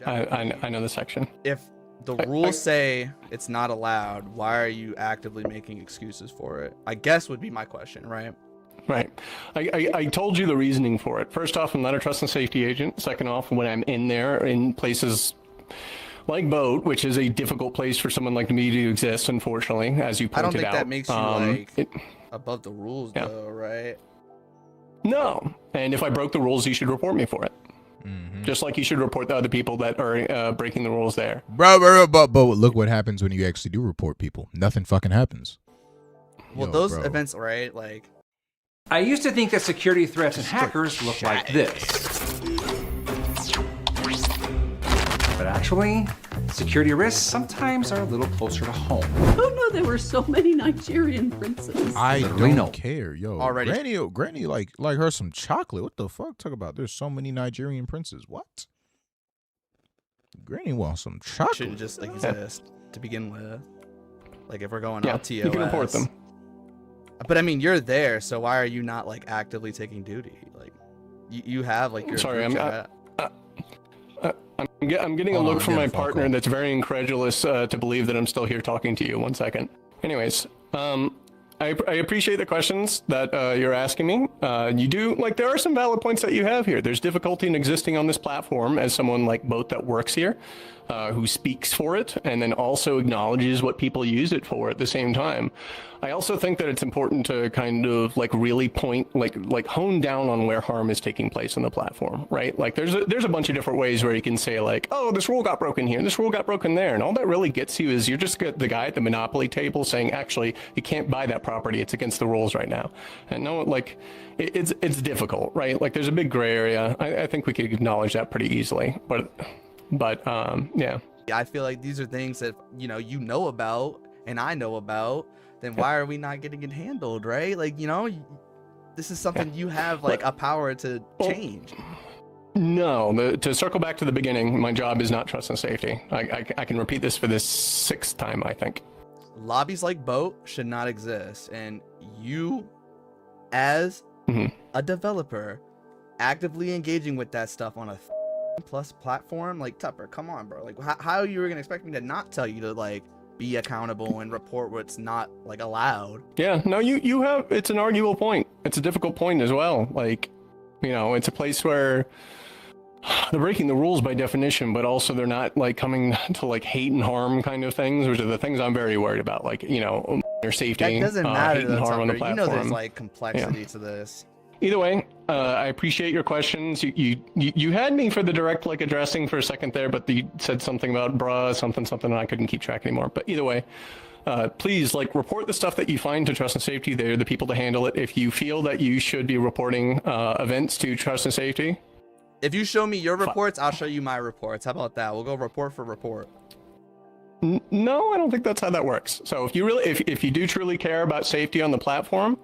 B: I know the section.
Y: If the rules say it's not allowed, why are you actively making excuses for it? I guess would be my question, right?
B: Right. I told you the reasoning for it. First off, I'm not a trust and safety agent. Second off, when I'm in there in places like Boat, which is a difficult place for someone like me to exist, unfortunately, as you pointed out.
Y: I don't think that makes you above the rules, though, right?
B: No. And if I broke the rules, you should report me for it. Mm-hmm. Just like you should report the other people that are breaking the rules there.
A: Bro, but look what happens when you actually do report people. Nothing fucking happens.
Y: Well, those events, right? Like,
E: I used to think that security threats and hackers looked like this. But actually, security risks sometimes are a little closer to home.
K: Who knew there were so many Nigerian princes?
A: I
E: Literally
A: don't
E: no.
A: care, yo.
Y: Already.
A: Granny, like her some chocolate. What the fuck? Talk about there's so many Nigerian princes. What? Granny wants some chocolate.
Y: shouldn't just exist to begin with. Like, if we're going
B: Yeah,
Y: off TOS.
B: you can report them.
Y: But I mean, you're there, so why are you not like actively taking duty? Like, you have like your.
B: Sorry,
Y: group
B: I'm
Y: chat.
B: I'm getting a look from my partner that's very incredulous to believe that I'm still here talking to you. 1 second. Anyways, I appreciate the questions that you're asking me. You do, like, there are some valid points that you have here. There's difficulty in existing on this platform as someone like Boat that works here, who speaks for it, and then also acknowledges what people use it for at the same time. I also think that it's important to kind of like really point, like hone down on where harm is taking place on the platform, right? Like there's a bunch of different ways where you can say like, oh, this rule got broken here, this rule got broken there, and all that really gets you is you're just the guy at the Monopoly table saying, actually, you can't buy that property, it's against the rules right now. And no, like it's difficult, right? Like there's a big gray area. I think we could acknowledge that pretty easily, but yeah.
Y: I feel like these are things that you know about, and I know about. Then why are we not getting it handled, right? Like, this is something you have like a power to change.
B: No, to circle back to the beginning, my job is not trust and safety. I can repeat this for the 6th time, I think.
Y: Lobbies like Boat should not exist, and you, as a developer, actively engaging with that stuff on a plus platform, like Tupper, come on, bro. Like, how you were gonna expect me to not tell you to like be accountable and report what's not like allowed?
B: Yeah, no, you have, it's an arguable point. It's a difficult point as well. Like, it's a place where they're breaking the rules by definition, but also they're not like coming to like hate and harm kind of things, which are the things I'm very worried about. Like, their safety,
Y: That doesn't matter,
B: hate and
Y: though,
B: harm on the
Y: Tupper.
B: platform.
Y: There's like complexity to this.
B: Either way, I appreciate your questions. You had me for the direct like addressing for a second there, but you said something about bruh, something, and I couldn't keep track anymore. But either way, please like report the stuff that you find to Trust and Safety. They're the people to handle it. If you feel that you should be reporting events to Trust and Safety,
Y: if you show me your reports, I'll show you my reports. How about that? We'll go report for report.
B: No, I don't think that's how that works. So if you really, if you do truly care about safety on the platform,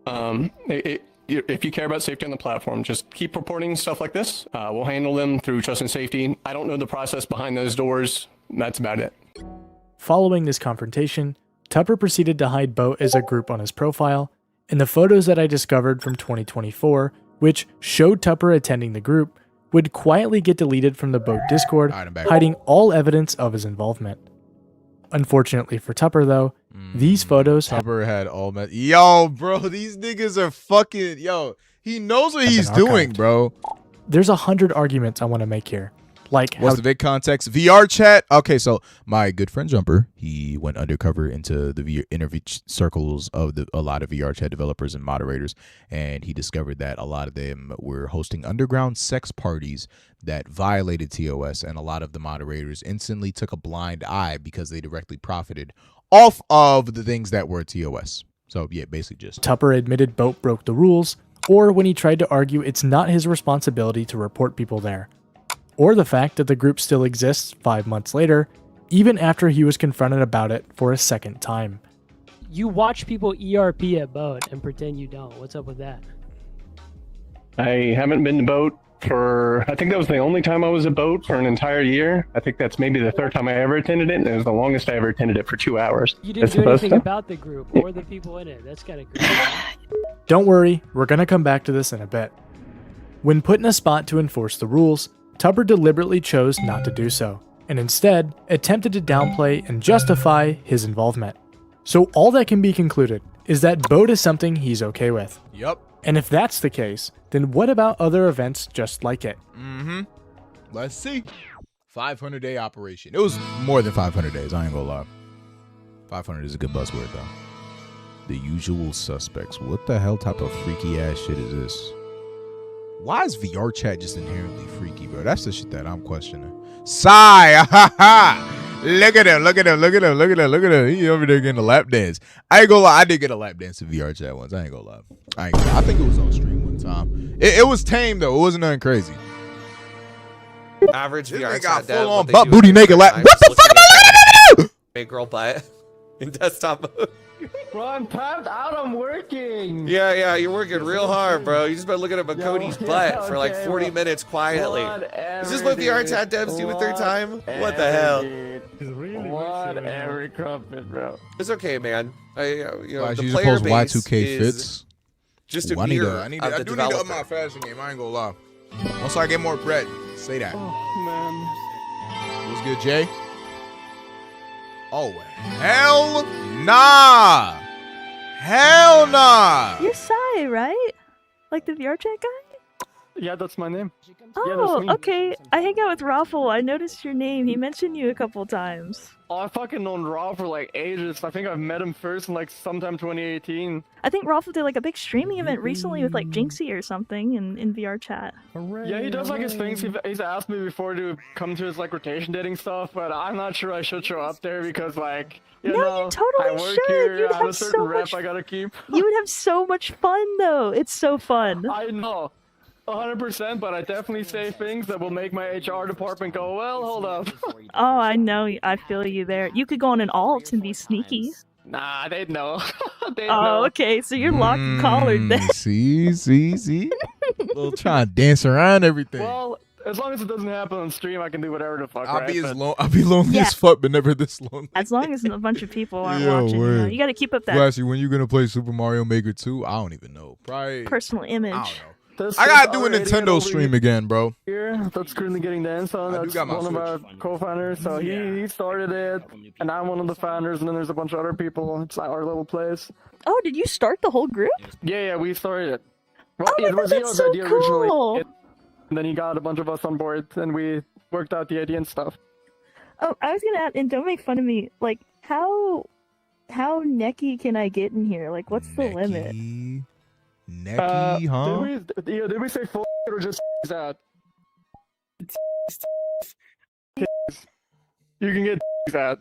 B: if you care about safety on the platform, just keep reporting stuff like this. We'll handle them through Trust and Safety. I don't know the process behind those doors. That's about it.
D: Following this confrontation, Tupper proceeded to hide Boat as a group on his profile, and the photos that I discovered from 2024, which showed Tupper attending the group, would quietly get deleted from the Boat Discord, hiding all evidence of his involvement. Unfortunately for Tupper, though, these photos
A: Tupper had all yo, bro, these niggas are fucking he knows what he's doing, bro.
D: There's 100 arguments I want to make here. Like,
A: what's the big context? VR chat. Okay, so my good friend Jumper, he went undercover into the inner circles of a lot of VR chat developers and moderators, and he discovered that a lot of them were hosting underground sex parties that violated TOS, and a lot of the moderators instantly took a blind eye because they directly profited off of the things that were TOS. So yeah, basically just
D: Tupper admitted Boat broke the rules, or when he tried to argue it's not his responsibility to report people there. Or the fact that the group still exists 5 months later, even after he was confronted about it for a second time.
I: You watch people ERP at Boat and pretend you don't. What's up with that?
B: I haven't been to Boat for, I think that was the only time I was at Boat for an entire year. I think that's maybe the 3rd time I ever attended it, and it was the longest I ever attended it for 2 hours.
I: You didn't do anything about the group or the people in it. That's kind of crazy.
D: Don't worry, we're gonna come back to this in a bit. When put in a spot to enforce the rules, Tupper deliberately chose not to do so, and instead attempted to downplay and justify his involvement. So all that can be concluded is that Boat is something he's okay with.
A: Yep.
D: And if that's the case, then what about other events just like it?
A: Let's see. 500 day operation. It was more than 500 days, I ain't gonna lie. 500 is a good buzzword though. The usual suspects. What the hell type of freaky ass shit is this? Why is VR chat just inherently freaky, bro? That's the shit that I'm questioning. Sigh! Look at him. Look at him. Look at him. Look at him. Look at him. He over there getting a lap dance. I ain't gonna lie. I did get a lap dance in VR chat once. I ain't gonna lie. I think it was on stream one time. It was tame though. It wasn't nothing crazy.
G: Average VR
A: This nigga
G: chat
A: got full on
G: dev,
A: butt booty naked lap. What the fuck am I gonna do?
G: Big girl butt in desktop mode.
S: Bro, I'm tapped out. I'm working.
G: Yeah, you're working real hard, bro. You just been looking at Cody's butt for like 40 minutes quietly. Is this what VR chat devs do with their time? What the hell?
S: Whatever, crumpet, bro.
G: It's okay, man. The
A: You
G: player
A: suppose
G: base
A: Y2K
G: is
A: fits?
G: just a
A: Ooh, I
G: mirror
A: do need
G: of the
A: to up
G: developer.
A: my fashion game. I ain't gonna lie. Once I get more bread, say that.
S: Oh, man.
A: What's good, Jay? Oh, hell nah. Hell nah.
K: You're Sai, right? Like the VR chat guy?
S: Yeah, that's my name.
K: Oh, okay. I hang out with Raffle. I noticed your name. He mentioned you a couple times.
S: Oh, I've fucking known Raw for like ages. I think I've met him first in like sometime 2018.
K: I think Raffle did like a big streaming event recently with like Jinxie or something in VR chat.
S: Yeah, he does like his things. He's asked me before to come to his like rotation dating stuff, but I'm not sure I should show up there because like, you know,
K: you totally
S: I work
K: should.
S: here,
K: You'd
S: I have a
K: have
S: certain
K: so
S: rep
K: much.
S: I gotta keep.
K: You would have so much fun though. It's so fun.
S: I know. 100%, but I definitely say things that will make my HR department go, well, hold up.
K: Oh, I know. I feel you there. You could go on an alt and be sneaky.
S: Nah, they'd know. They'd
K: Oh,
S: know.
K: okay. So you're locked and collared then.
A: See. Little trying to dance around everything.
S: Well, as long as it doesn't happen on stream, I can do whatever the fuck,
A: I'll
S: right?
A: be
S: But-
A: I'll be lonely
K: Yeah.
A: as fuck, but never this lonely.
K: As long as a bunch of people aren't
A: Yo,
K: watching,
A: word.
K: you got to keep up that
A: Flashy, when you gonna play Super Mario Maker 2? I don't even know. Probably.
K: personal image.
A: I don't know. I gotta do a Nintendo stream again, bro.
S: Here, that's currently getting dance on.
A: I do
S: That's
A: got my
S: one of our co-founders. So he started it, and I'm one of the founders. And then there's a bunch of other people. It's our little place.
K: Oh, did you start the whole group?
S: Yeah, we started it. Well,
K: Oh my
S: it was
K: God, that's
S: Zio's
K: so
S: idea
K: cool.
S: originally. And then he got a bunch of us on board, and we worked out the idea and stuff.
K: Oh, I was gonna ask, and don't make fun of me. Like, how necky can I get in here? Like, what's the limit?
A: Necky, huh?
S: Did we say full or just out? You can get out.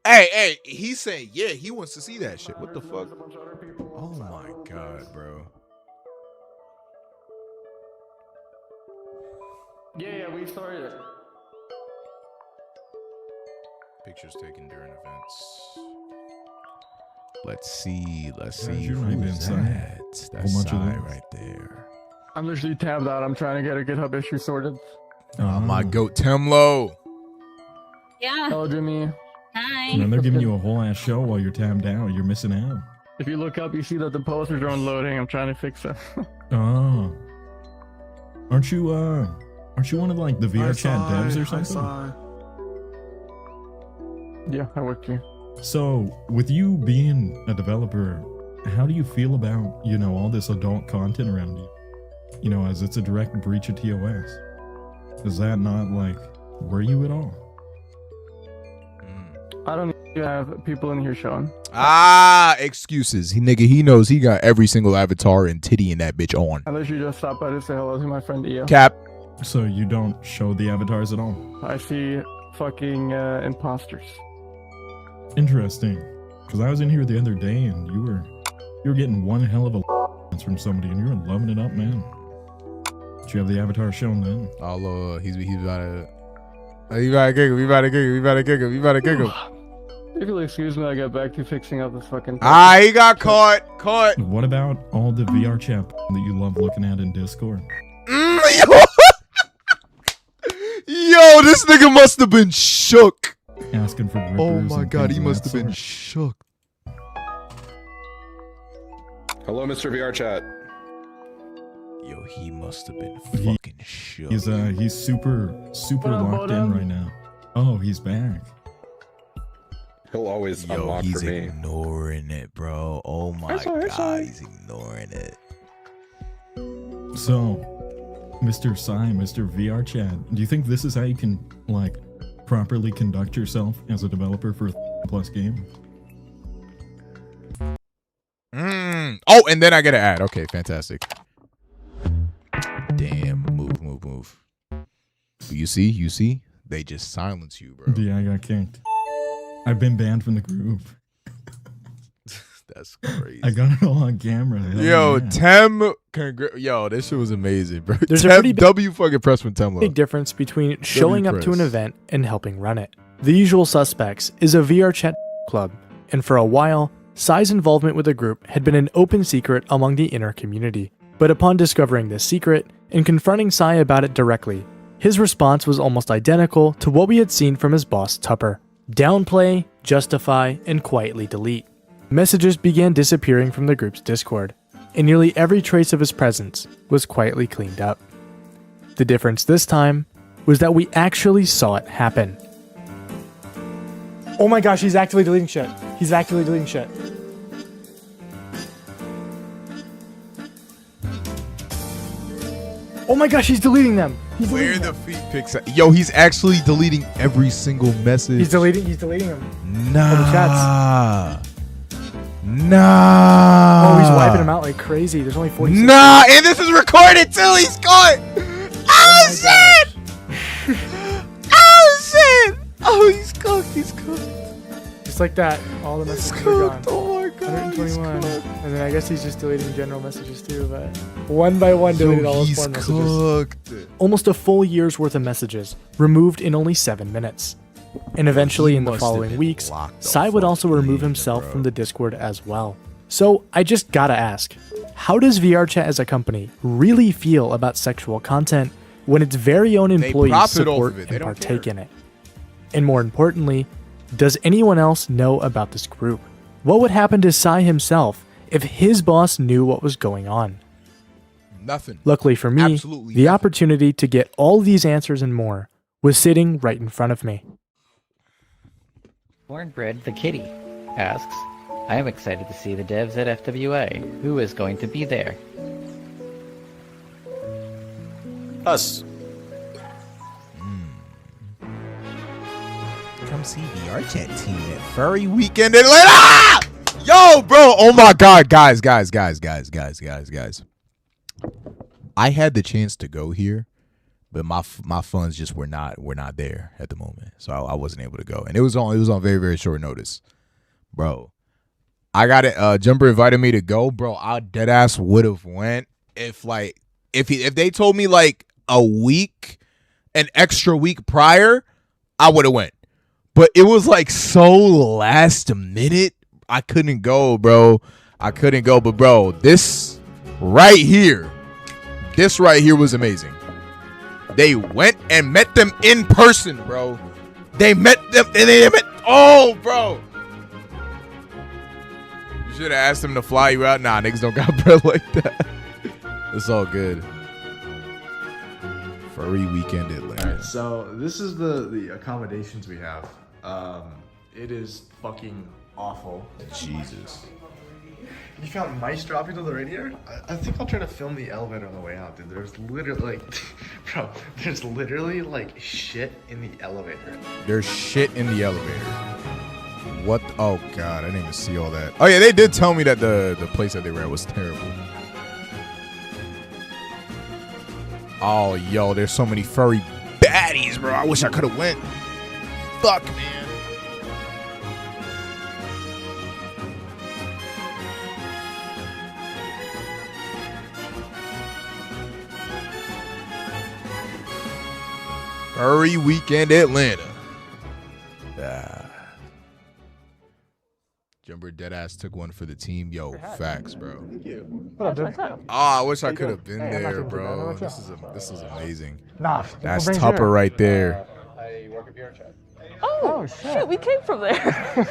A: Hey, he's saying, yeah, he wants to see that shit. What the fuck? Oh my god, bro.
S: Yeah, we started it.
A: Pictures taken during events. Let's see.
T: you're not even
A: Who's
T: inside.
A: that?
T: Whole
A: That's
T: bunch of
A: Sai
T: those.
A: right there.
S: I'm literally tabbed out. I'm trying to get a GitHub issue sorted.
A: My goat Timlo.
O: Yeah.
S: Oh, Jimmy.
O: Hi.
T: Man, they're giving you a whole ass show while you're tabbed out. You're missing out.
S: If you look up, you see that the posters are unloading. I'm trying to fix it.
T: Oh. Aren't you one of like the VR chat devs or something?
S: Yeah, I work here.
T: So, with you being a developer, how do you feel about, all this adult content around you? As it's a direct breach of TOS. Does that not worry you at all?
S: I don't even have people in here showing.
A: Excuses. He knows he got every single avatar and titty in that bitch on.
S: Unless you just stop by to say hello to my friend Eo.
A: Cap.
T: So you don't show the avatars at all?
S: I see fucking imposters.
T: Interesting. Because I was in here the other day and you were getting one hell of a from somebody and you were loving it up, man. Did you have the avatar shown then?
A: Oh, he's about to... You about to kick him. You about to kick him.
S: If you'll excuse me, I get back to fixing up this fucking...
A: He got caught.
T: What about all the VR chat that you love looking at in Discord?
A: Yo, this nigga must have been shook.
T: Asking for grippers.
A: Oh my
T: and
A: god,
T: things
A: he
T: of
A: must
T: that
A: have been
T: sort.
A: shook.
J: Hello, Mr. VR Chat.
A: Yo, he must have been fucking shook.
T: He's super locked in right now. Oh, he's back.
J: He'll always
A: Yo,
J: unlock
A: he's
J: for me.
A: ignoring it, bro. Oh my god, he's ignoring it.
T: So, Mr. Sai, Mr. VR Chat, do you think this is how you can properly conduct yourself as a developer for a plus game?
A: Oh, and then I get an ad. Okay, fantastic. Damn, move. You see? they just silence you, bro.
T: Yeah, I got kicked. I've been banned from the group.
A: That's crazy.
T: I got it all on camera.
A: Yo,
T: Yeah.
A: Tem, yo, this shit was amazing, bro.
D: There's a
A: Tem,
D: pretty
A: W fucking press from Temlo.
D: big difference between showing up to an
A: press.
D: event and helping run it. The Usual Suspects is a VRChat club, and for a while, Sai's involvement with the group had been an open secret among the inner community. But upon discovering this secret and confronting Sai about it directly, his response was almost identical to what we had seen from his boss Tupper. Downplay, justify, and quietly delete. Messages began disappearing from the group's Discord, and nearly every trace of his presence was quietly cleaned up. The difference this time was that we actually saw it happen. Oh my gosh, he's actively deleting shit. He's actively deleting shit. Oh my gosh, he's deleting them. He's
A: Where
D: deleting
A: the
D: them.
A: feet pics at? Yo, he's actually deleting every single message.
D: He's deleting them.
A: Nah.
D: Oh, the chats.
A: Nah.
D: Oh, he's wiping them out like crazy. There's only 46.
A: Nah, and this is recorded too. He's caught. Oh, shit. Oh, shit. Oh, he's cooked. He's cooked.
D: Just like that, all the messages are gone.
A: Oh my god.
D: 121. And then I guess he's just deleting general messages too, but one by one deleted all his porn messages.
A: Cooked.
D: Almost a full year's worth of messages, removed in only 7 minutes. And eventually in the
A: must have
D: following
A: been
D: weeks,
A: blocked the
D: Sai would also remove himself from the Discord as well. So I just gotta ask, how does VRChat as a company really feel about sexual content when its very own employees
A: profit off
D: support
A: of it. They
D: and
A: don't
D: partake
A: care.
D: in it? And more importantly, does anyone else know about this group? What would happen to Sai himself if his boss knew what was going on?
A: Nothing.
D: Luckily for me,
A: Absolutely
D: the
A: nothing.
D: opportunity to get all these answers and more was sitting right in front of me.
H: Cornbread the kitty asks, I am excited to see the devs at FWA. Who is going to be there?
B: Us.
A: Come see the Vrchat team at Furry Weekend in Atlanta. Yo, bro. Oh my God, guys. I had the chance to go here, but my funds just were not there at the moment, so I wasn't able to go, and it was on very, very short notice, bro. I got it. Jumper invited me to go, bro. I dead ass would have went if they told me like an extra week prior, I would have went. But it was like so last minute, I couldn't go, bro. But bro, this right here was amazing. They went and met them in person, bro. They met them and they met. Oh, bro. You should have asked them to fly you out. Nah, niggas don't got bread like that. It's all good. Furry Weekend Atlanta.
F: Alright, so this is the accommodations we have. It is fucking awful.
A: Jesus.
F: You found mice dropping to the radiator? I think I'll try to film the elevator on the way out, dude. There's literally like shit in the elevator.
A: There's shit in the elevator. What? Oh God, I didn't even see all that. Oh yeah, they did tell me that the place that they were at was terrible. Oh yo, there's so many furry baddies, bro. I wish I could have went. Fuck, man. Furry Weekend Atlanta. Jumper Deadass took one for the team. Yo, facts, bro.
F: Thank you.
D: What up, dude?
A: Oh, I wish I could have been
D: Hey, I'm not
A: there,
D: doing too bad.
A: bro.
D: What's
A: This is amazing.
D: Nah,
A: That's
D: brings you
A: Tupper
D: there?
A: right there.
F: I work at Vrchat.
K: Oh, shit, we came from there.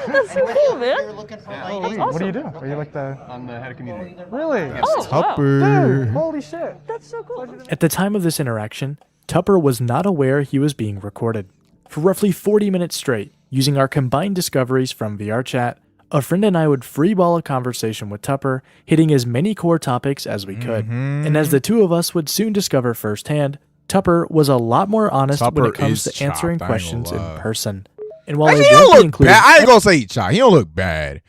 K: That's so cool, man.
D: What do you do? Are you like the...
F: I'm the head of community.
D: Really?
K: Oh, wow.
A: Tupper.
D: Dude, holy shit.
K: That's so cool.
D: At the time of this interaction, Tupper was not aware he was being recorded. For roughly 40 minutes straight, using our combined discoveries from VRChat, a friend and I would freeball a conversation with Tupper, hitting as many core topics as we could. And as the two of us would soon discover firsthand, Tupper was a lot lot honest when
A: Tupper
D: it comes
A: is
D: to answering
A: chopped, I ain't
D: questions
A: gonna
D: in
A: lie.
D: person. And while
A: He
D: it
A: don't
D: won't be
A: look
D: included
A: bad. I ain't gonna say he shot. He don't look bad.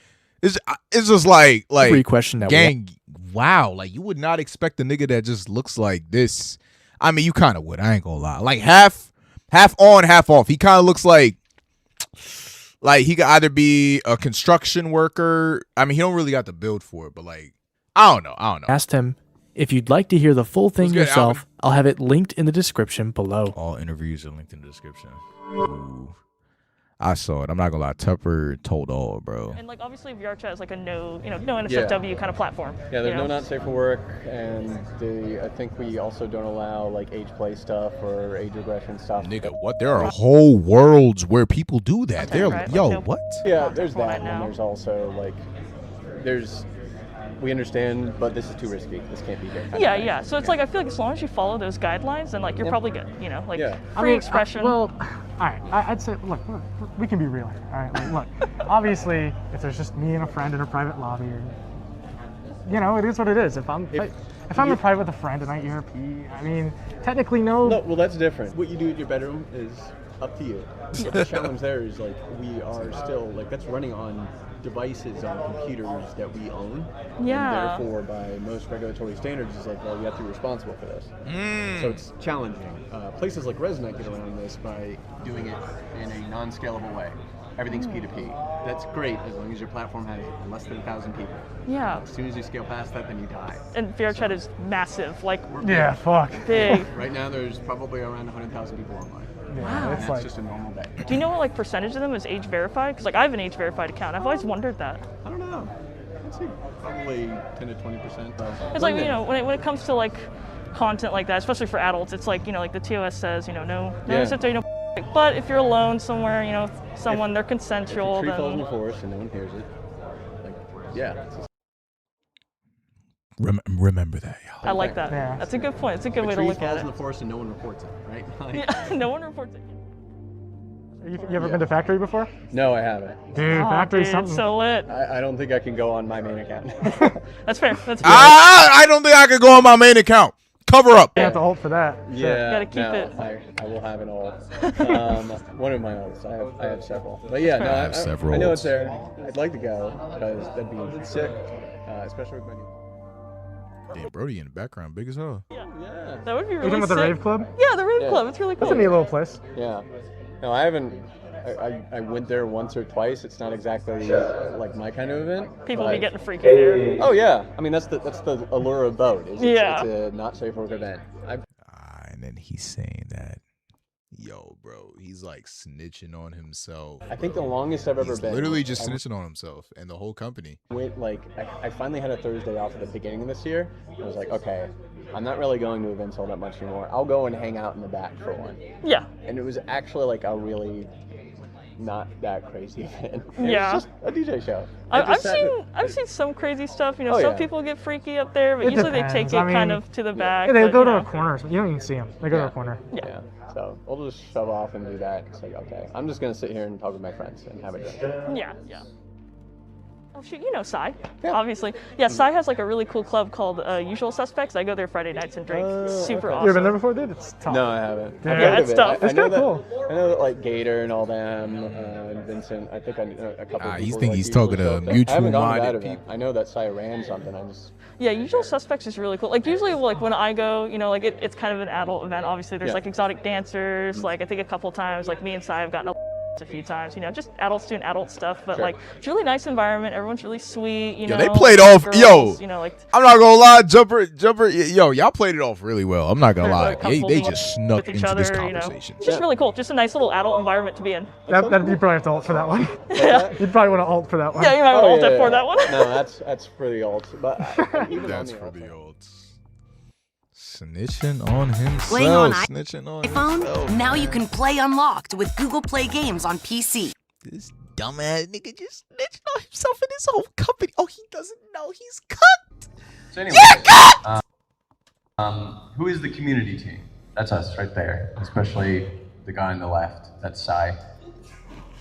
A: It's just like
D: every question that
A: gang. Wow, like you would not expect a nigga that just looks like this. I mean, you kind of would. I ain't gonna lie. Like half Half on, half off. He kind of looks like he could either be a construction worker. I mean, he don't really got the build for it, but like, I don't know.
D: Asked him. If you'd like to hear the full thing
A: good,
D: yourself, I'll have it linked in the description below.
A: All interviews are linked in the description. Ooh. I saw it. I'm not gonna lie. Tupper told all, bro.
L: And like obviously VRChat is like a no NSFW kind of platform.
B: Yeah, there's no not safe for work, and I think we also don't allow like age play stuff or age regression stuff.
A: Nigga, what? There are whole worlds where people do that. They're
L: right?
A: yo,
L: Like,
A: what?
B: Yeah, there's that, and there's also like we understand, but this is too risky. This can't be good.
L: Yeah. So it's like I feel like as long as you follow those guidelines, then like you're probably good. You know, like free expression.
S: Well, all right. I'd say, look, we can be real here. All right. Like, look, obviously, if there's just me and a friend in a private lobby, you know, it is what it is. If I'm in private with a friend and I ERP, I mean, technically no.
B: No, well, that's different. What you do in your bedroom is up to you. The challenge there is like we are still like that's running on devices on computers that we own.
L: Yeah.
B: And therefore, by most regulatory standards, is like, well, you have to be responsible for this. So it's challenging. Places like Resonate get around this by doing it in a non-scalable way. Everything's P2P. That's great as long as your platform has less than 1,000 people.
L: Yeah.
B: As soon as you scale past that, then you die.
L: And VRChat is massive. Like
S: yeah, fuck.
L: Big.
B: Right now, there's probably around 100,000 people online.
L: Wow.
B: And that's just a normal day.
L: Do you know what like percentage of them is age verified? Because like I have an age verified account. I've always wondered that.
B: I don't know. I'd say probably 10 to 20%.
L: It's like when it comes to like content like that, especially for adults, it's like like the TOS says no NSFW, no. But if you're alone somewhere, they're consensual.
B: If a tree
L: then
B: falls in the forest and no one hears it, like
A: Remember that, y'all.
L: I like that.
S: Yeah.
L: That's a good point. It's a good way to
B: tree
L: look
B: falls
L: at
B: in
L: it.
B: the forest and no one reports it, right? Like,
L: Yeah, no one reports it.
S: You ever been to Factory before?
B: No, I haven't.
S: Dude, Factory's something.
L: So lit.
B: I don't think I can go on my main account.
L: That's fair. That's fair.
A: I don't think I could go on my main account. Cover up.
S: You have to ult for that.
B: Yeah,
L: Gotta keep it.
B: I will have an ult. One of my ults. I have several. But yeah, no,
A: I have several
B: I know
A: ults.
B: it's there. I'd like to go because that'd be sick, especially with my new.
A: Damn, Brody in the background, big as hell.
L: Yeah. That would be really
S: You talking about the
L: sick.
S: rave club?
L: Yeah, the rave club. It's really cool.
S: That's a neat little place.
B: Yeah. No, I haven't. I went there once or twice. It's not exactly like my kind of event.
L: People be getting freaky there.
B: Oh yeah, I mean that's the allure of boat. It's a not safe for work event.
A: And then he's saying that, yo, bro, he's like snitching on himself.
B: I think the longest I've ever been.
A: Literally just snitching on himself and the whole company.
B: I finally had a Thursday off at the beginning of this year. I was like, okay, I'm not really going to events all that much anymore. I'll go and hang out in the back for one.
L: Yeah.
B: And it was actually like a really not that crazy event.
L: Yeah.
B: It was just a DJ show.
L: I've seen some crazy stuff. Some people get freaky up there, but
S: It
L: usually
S: depends.
L: they take it
S: I mean,
L: kind of to the back.
S: Yeah, they
L: but,
S: go to a corner. You don't even see them. They go to a corner.
B: Yeah. So we'll just shove off and do that. It's like, okay, I'm just gonna sit here and talk with my friends and have a drink.
L: Yeah. Oh shoot, you know Psy, obviously. Yeah, Psy has like a really cool club called Usual Suspects. I go there Friday nights and drink. Super awesome.
S: You ever been there before, dude? It's tough.
B: No, I haven't.
S: Dude.
B: I've
L: Yeah,
B: heard
L: it's
B: of it.
L: tough.
B: I
S: It's
B: know
S: kinda
B: that.
S: cool.
B: I know that like Gator and all them, and Vincent. I think I know a couple.
A: He's
B: people
A: think
B: like
A: he's
B: Usual
A: talking to
B: Suspects. I haven't gone to that
A: mutual-minded
B: event. I know that Psy ran something. I just.
L: Yeah, Usual Suspects is really cool. Like usually, like when I go, like it's kind of an adult event. Obviously, there's like exotic dancers. Like I think a couple times, like me and Psy have gotten a few times. Just adults doing adult stuff. But like it's a really nice environment. Everyone's really sweet.
A: Yo, they played off.
L: Girls,
A: yo,
L: like
A: I'm not gonna lie, Jumper. Yo, y'all played it off really well. I'm not gonna lie. They just snuck
L: with each
A: into this
L: other,
A: conversation.
L: It's just really cool. Just a nice little adult environment to be in.
S: You probably have to ult for that one.
L: Yeah.
S: You'd probably want to ult for that one.
L: Yeah, you might want to ult it for that one.
B: No, that's for the ults. But even
A: That's
B: on
A: for
B: the
A: the
B: ults.
A: olds. Snitching on himself.
M: Playing on
A: Snitching on
M: iPhone?
A: himself.
M: Now you can play unlocked with Google Play Games on PC.
A: This dumbass nigga just snitched on himself and his whole company. Oh, he doesn't know he's cooked.
N: So anyway, who is the community team? That's us right there, especially the guy on the left. That's Psy.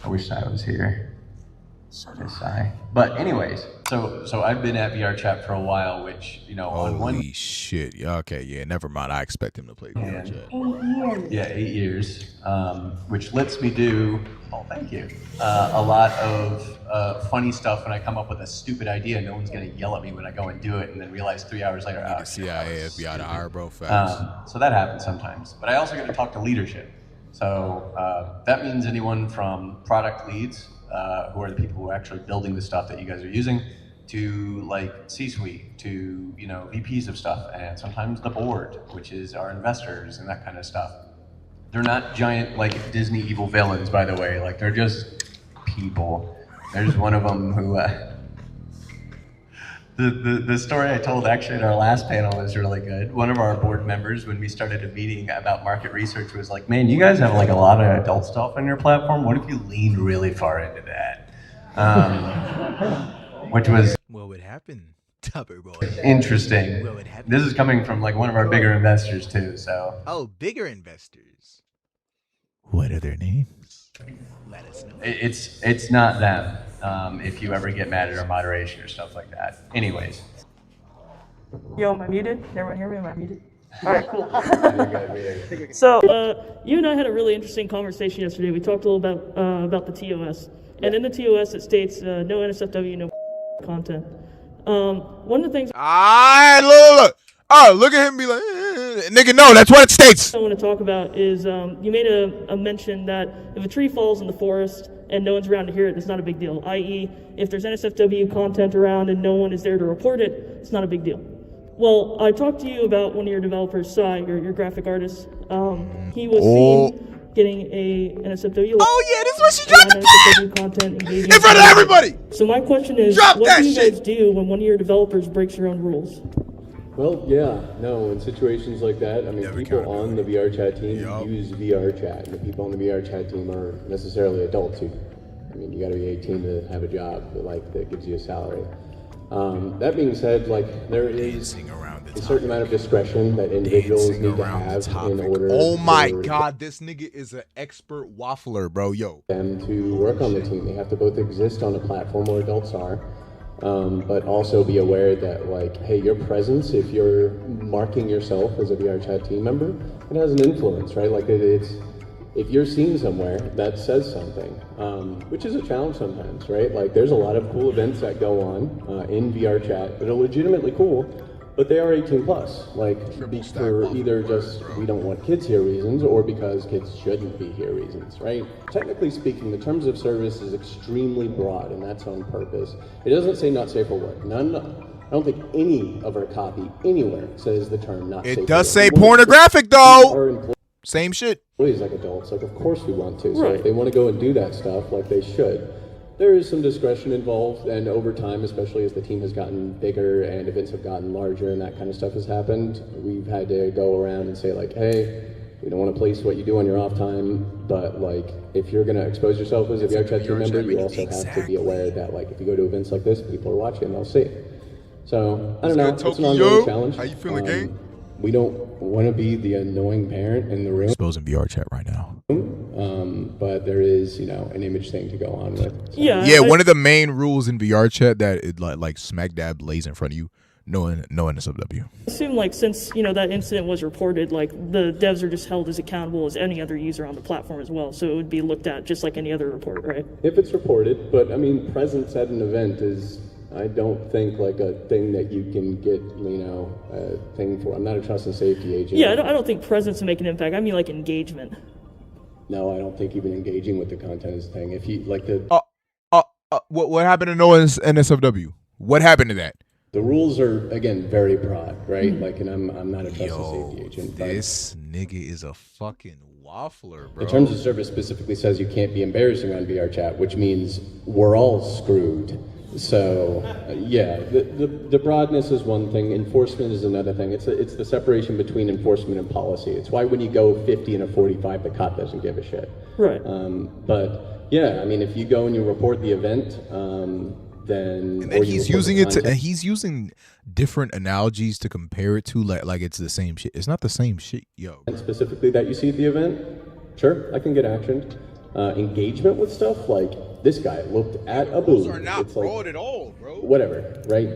N: I wish Psy was here. It's Psy. But anyways, so I've been at VRChat for a while, which on one.
A: Holy shit. Yeah, okay, yeah, never mind. I expect him to play VRChat.
N: Yeah, 8 years, which lets me do, thank you, a lot of funny stuff when I come up with a stupid idea. No one's going to yell at me when I go and do it and then realize 3 hours later,
A: CIA, FBI to hire, bro, facts.
N: So that happens sometimes. But I also get to talk to leadership. So that means anyone from product leads, who are the people who are actually building the stuff that you guys are using, to like C-suite, to VPs of stuff, and sometimes the board, which is our investors and that kind of stuff. They're not giant like Disney evil villains, by the way. Like they're just people. There's one of them who. The story I told actually in our last panel was really good. One of our board members, when we started a meeting about market research, was like, "Man, you guys have like a lot of adult stuff on your platform. What if you leaned really far into that?" Which was
A: what would happen, Tupper Boy?
N: Interesting.
A: What would happen?
N: This is coming from like one of our bigger investors too. So.
A: Oh, bigger investors. What are their names? Let us know.
N: It's not them. If you ever get mad at our moderation or stuff like that. Anyways.
L: Yo, am I muted? Can everyone hear me? Am I muted? All right, cool. So, you and I had a really interesting conversation yesterday. We talked a little about the TOS. And in the TOS, it states no NSFW, no content. One of the things...
A: Look. Oh, look at him be like, nigga, no, that's what it states.
L: I want to talk about is you made a mention that if a tree falls in the forest and no one's around to hear it, it's not a big deal. I.e., if there's NSFW content around and no one is there to report it, it's not a big deal. Well, I talked to you about one of your developers, Sai, your graphic artist. He was seen getting a NSFW.
A: Oh yeah, this is what she dropped the
L: content engaging
A: in front of everybody.
L: So my question is, what do you guys do when one of your developers breaks your own rules?
R: Well, yeah, no, in situations like that, I mean, people on the VRChat team use VRChat, and the people on the VRChat team are necessarily adults who, I mean, you gotta be 18 to have a job that gives you a salary. That being said, like, there is a certain amount of discretion that individuals need to have in order
A: Oh my god, this nigga is an expert waffler, bro, yo.
R: Them to work on the team. They have to both exist on a platform where adults are, but also be aware that, like, hey, your presence, if you're marking yourself as a VRChat team member, it has an influence, right? Like, if you're seen somewhere, that says something, which is a challenge sometimes, right? Like, there's a lot of cool events that go on in VRChat that are legitimately cool, but they are 18 plus, like, for either just we don't want kids here reasons, or because kids shouldn't be here reasons, right? Technically speaking, the terms of service is extremely broad, and that's on purpose. It doesn't say not safe for work. I don't think any of our copy anywhere says the term not safe for work.
A: It does say pornographic, though. Same shit.
R: Employees like adults, like, of course we want to. So if they want to go and do that stuff, like, they should. There is some discretion involved, and over time, especially as the team has gotten bigger and events have gotten larger and that kind of stuff has happened, we've had to go around and say, like, hey, we don't want to police what you do on your off time, but, like, if you're going to expose yourself as a VRChat team member, you also have to be aware that, like, if you go to events like this, people are watching and they'll see. So, I don't know, it's an ongoing challenge.
A: How you feeling, gang?
R: We don't want to be the annoying parent in the room.
A: Exposing VRChat right now.
R: But there is, an image thing to go on with. So.
A: Yeah, one of the main rules in VRChat that it like smack dab lays in front of you, no NSFW.
L: I assume, like, since, that incident was reported, like, the devs are just held as accountable as any other user on the platform as well, so it would be looked at just like any other report, right?
R: If it's reported, but, I mean, presence at an event is, I don't think, like, a thing that you can get, a thing for. I'm not a trust and safety agent.
L: Yeah, I don't think presence will make an impact. I mean, like, engagement.
R: No, I don't think even engaging with the content is a thing. If you, like,
A: what happened to no NSFW? What happened to that?
R: The rules are, again, very broad, right? Like, and I'm not a trust and safety agent.
A: This nigga is a fucking waffler, bro.
R: The terms of service specifically says you can't be embarrassing on VRChat, which means we're all screwed. So, yeah, the broadness is one thing. Enforcement is another thing. It's the separation between enforcement and policy. It's why when you go 50 and a 45, the cop doesn't give a shit.
L: Right.
R: But yeah, I mean, if you go and you report the event, then
A: and then he's using it to. He's using different analogies to compare it to, like it's the same shit. It's not the same shit, yo.
R: And specifically that you see at the event, sure, I can get actioned. Engagement with stuff like this guy looked at a booth.
A: Those are not broad
R: like,
A: at all, bro.
R: Whatever, right?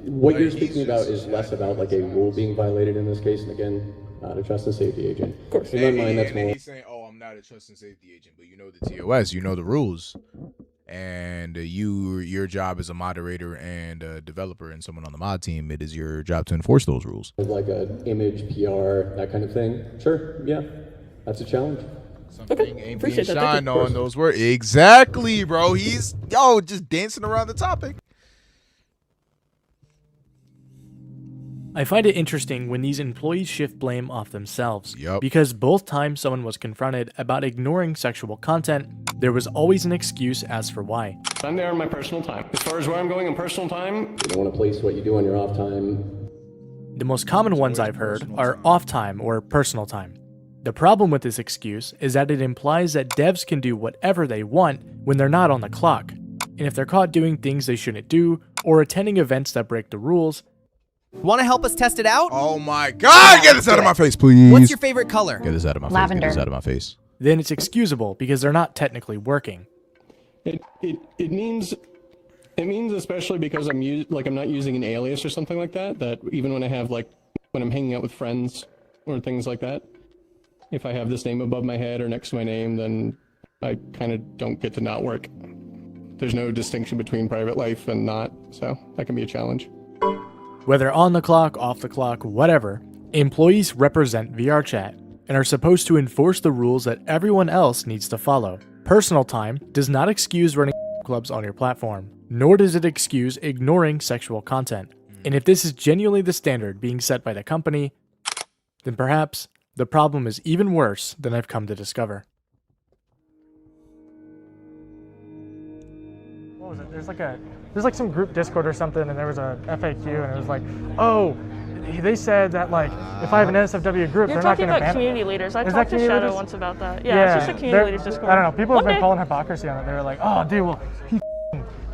R: What you're speaking about is less about like a rule being violated in this case, and again, not a trust and safety agent.
L: Of course.
R: In my mind, that's more.
A: He's saying, "Oh, I'm not a trust and safety agent, but you know the TOS, you know the rules, and your job as a moderator and a developer and someone on the mod team, it is your job to enforce those rules."
R: Like an image, PR, that kind of thing. Sure, yeah. That's a challenge.
A: Something ain't being
R: Appreciate that. Thank
A: shined
R: you.
A: on those words. Exactly, bro. He's just dancing around the topic.
D: I find it interesting when these employees shift blame off themselves, because both times someone was confronted about ignoring sexual content, there was always an excuse as for why.
C: I'm there on my personal time. As far as where I'm going in personal time,
R: You don't want to place what you do on your off time.
D: The most common ones I've heard are off time or personal time. The problem with this excuse is that it implies that devs can do whatever they want when they're not on the clock, and if they're caught doing things they shouldn't do or attending events that break the rules.
P: Want to help us test it out?
A: Oh my God, get this out of my face, please.
P: What's your favorite color?
A: Get this out of my face.
P: Lavender.
A: Get this out of my face.
D: Then it's excusable because they're not technically working.
C: it means especially because I'm not using an alias or something like that. That even when when I'm hanging out with friends or things like that, if I have this name above my head or next to my name, then I kind of don't get to not work. There's no distinction between private life and not, so that can be a challenge.
D: Whether on the clock, off the clock, whatever, employees represent VRChat and are supposed to enforce the rules that everyone else needs to follow. Personal time does not excuse running clubs on your platform, nor does it excuse ignoring sexual content. And if this is genuinely the standard being set by the company, then perhaps the problem is even worse than I've come to discover.
U: What was it? There's like some group Discord or something, and there was a FAQ, and it was like, oh, they said that like if I have an NSFW group,
L: You're
U: they're not
L: talking
U: going to
L: about
U: ban
L: community leaders. I
U: Is
L: talked
U: that
L: to
U: community
L: Shadow
U: leaders?
L: once about that. Yeah, it's just a community leaders Discord.
U: I don't know. People have
L: One
U: been
L: day.
U: calling hypocrisy on it. They were like, oh, dude, well,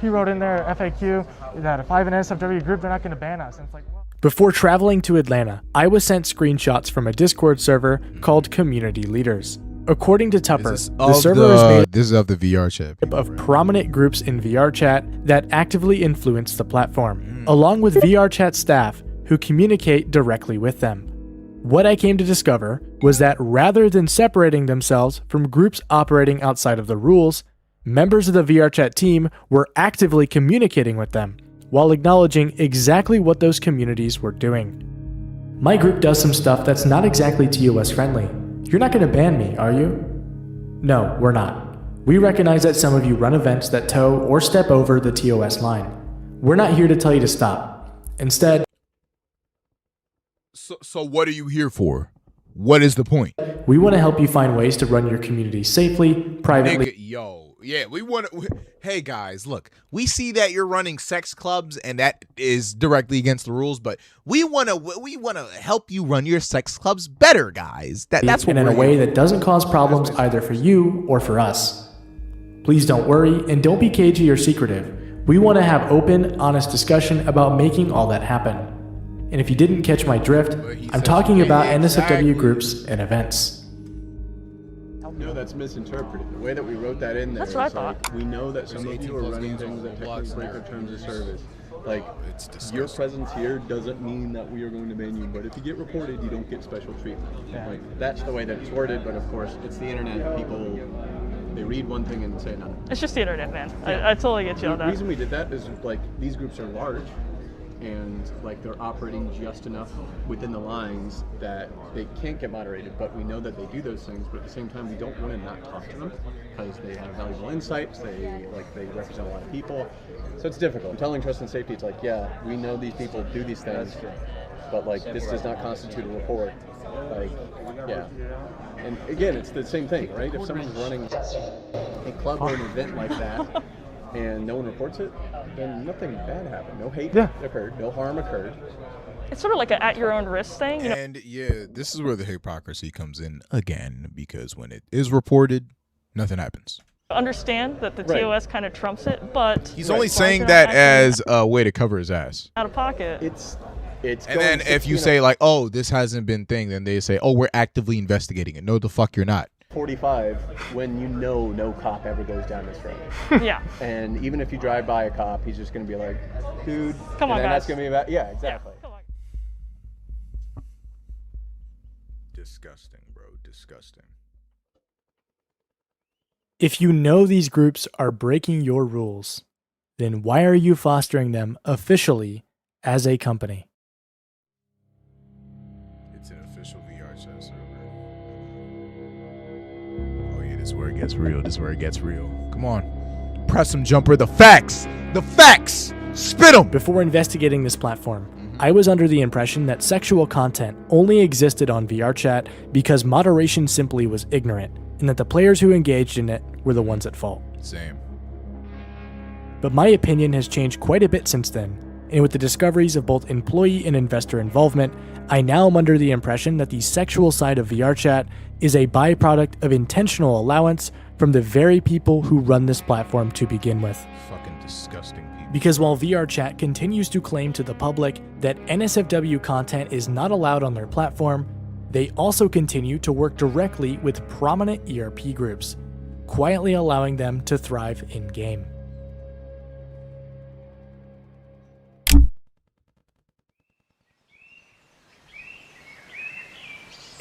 U: he wrote in there FAQ that if I have an NSFW group, they're not going to ban us. And it's like, well.
D: Before traveling to Atlanta, I was sent screenshots from a Discord server called Community Leaders. According to Tupper, the server is made
A: This is of the VR chat
D: of prominent groups in VRChat that actively influence the platform, along with VRChat staff who communicate directly with them. What I came to discover was that rather than separating themselves from groups operating outside of the rules, members of the VRChat team were actively communicating with them, while acknowledging exactly what those communities were doing. My group does some stuff that's not exactly TOS friendly. You're not going to ban me, are you? No, we're not. We recognize that some of you run events that toe or step over the TOS line. We're not here to tell you to stop. Instead,
A: So what are you here for? What is the point?
D: we want to help you find ways to run your community safely, privately.
A: Hey guys, look, we see that you're running sex clubs and that is directly against the rules, but we want to help you run your sex clubs better, guys. That's what
D: and in
A: we're
D: a way
A: here
D: that doesn't cause problems either for you or for us. Please don't worry and don't be cagey or secretive. We want to have open, honest discussion about making all that happen. And if you didn't catch my drift, I'm talking about NSFW groups and events.
R: No, that's misinterpreted. The way that we wrote that in there
L: That's what I
R: is like,
L: thought.
R: we know that some of you are running things that technically break our terms of service. Like, your presence here doesn't mean that we are going to ban you, but if you get reported, you don't get special treatment.
U: Yeah.
R: Like, that's the way that it's worded, but of course, it's the internet. People, they read one thing and say another.
L: It's just the internet, man.
R: Yeah.
L: I totally get you on
R: The
L: that.
R: reason we did that is, like, these groups are large, and like they're operating just enough within the lines that they can't get moderated, but we know that they do those things, but at the same time we don't want to not talk to them because they have valuable insights, they represent a lot of people, so it's difficult. I'm telling trust and safety, it's like, yeah, we know these people do these things, but like this does not constitute a report. Like, yeah. And again, it's the same thing, right? If someone's running a club or an event like that and no one reports it, then nothing bad happened. No hate occurred. No harm occurred.
L: It's sort of like an at your own risk thing. You know?
A: And yeah, this is where the hypocrisy comes in again, because when it is reported, nothing happens.
L: Understand that the TOS kind of trumps it, but
A: He's only saying that as a way to cover his ass.
L: out of pocket.
R: It's
A: and then if you say like, oh, this hasn't been thing, then they say, oh, we're actively investigating it. No, the fuck you're not.
R: 45 when you know no cop ever goes down this road.
L: Yeah.
R: And even if you drive by a cop, he's just going to be like, dude,
L: Come on,
R: and then
L: guys.
R: that's going to be about, yeah, exactly.
A: Disgusting, bro. Disgusting.
D: If you know these groups are breaking your rules, then why are you fostering them officially as a company?
A: It's an official VR chat server. This is where it gets real. This is where it gets real. Come on. Press them, Jumper. The facts. The facts. Spit them.
D: Before investigating this platform, I was under the impression that sexual content only existed on VRChat because moderation simply was ignorant, and that the players who engaged in it were the ones at fault.
A: Same.
D: But my opinion has changed quite a bit since then, and with the discoveries of both employee and investor involvement, I now am under the impression that the sexual side of VRChat is a byproduct of intentional allowance from the very people who run this platform to begin with.
A: Fucking disgusting people.
D: Because while VRChat continues to claim to the public that NSFW content is not allowed on their platform, they also continue to work directly with prominent ERP groups, quietly allowing them to thrive in-game.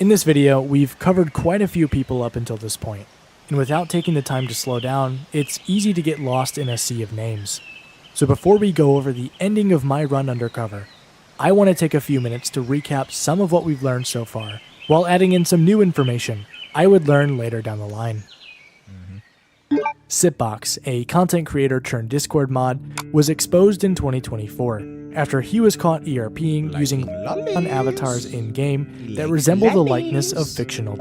D: In this video, we've covered quite a few people up until this point, and without taking the time to slow down, it's easy to get lost in a sea of names. So before we go over the ending of my run undercover, I want to take a few minutes to recap some of what we've learned so far, while adding in some new information I would learn later down the line. Sipbox, a content creator turned Discord mod, was exposed in 2024 after he was caught ERPing using avatars in-game that resemble the likeness of fictional.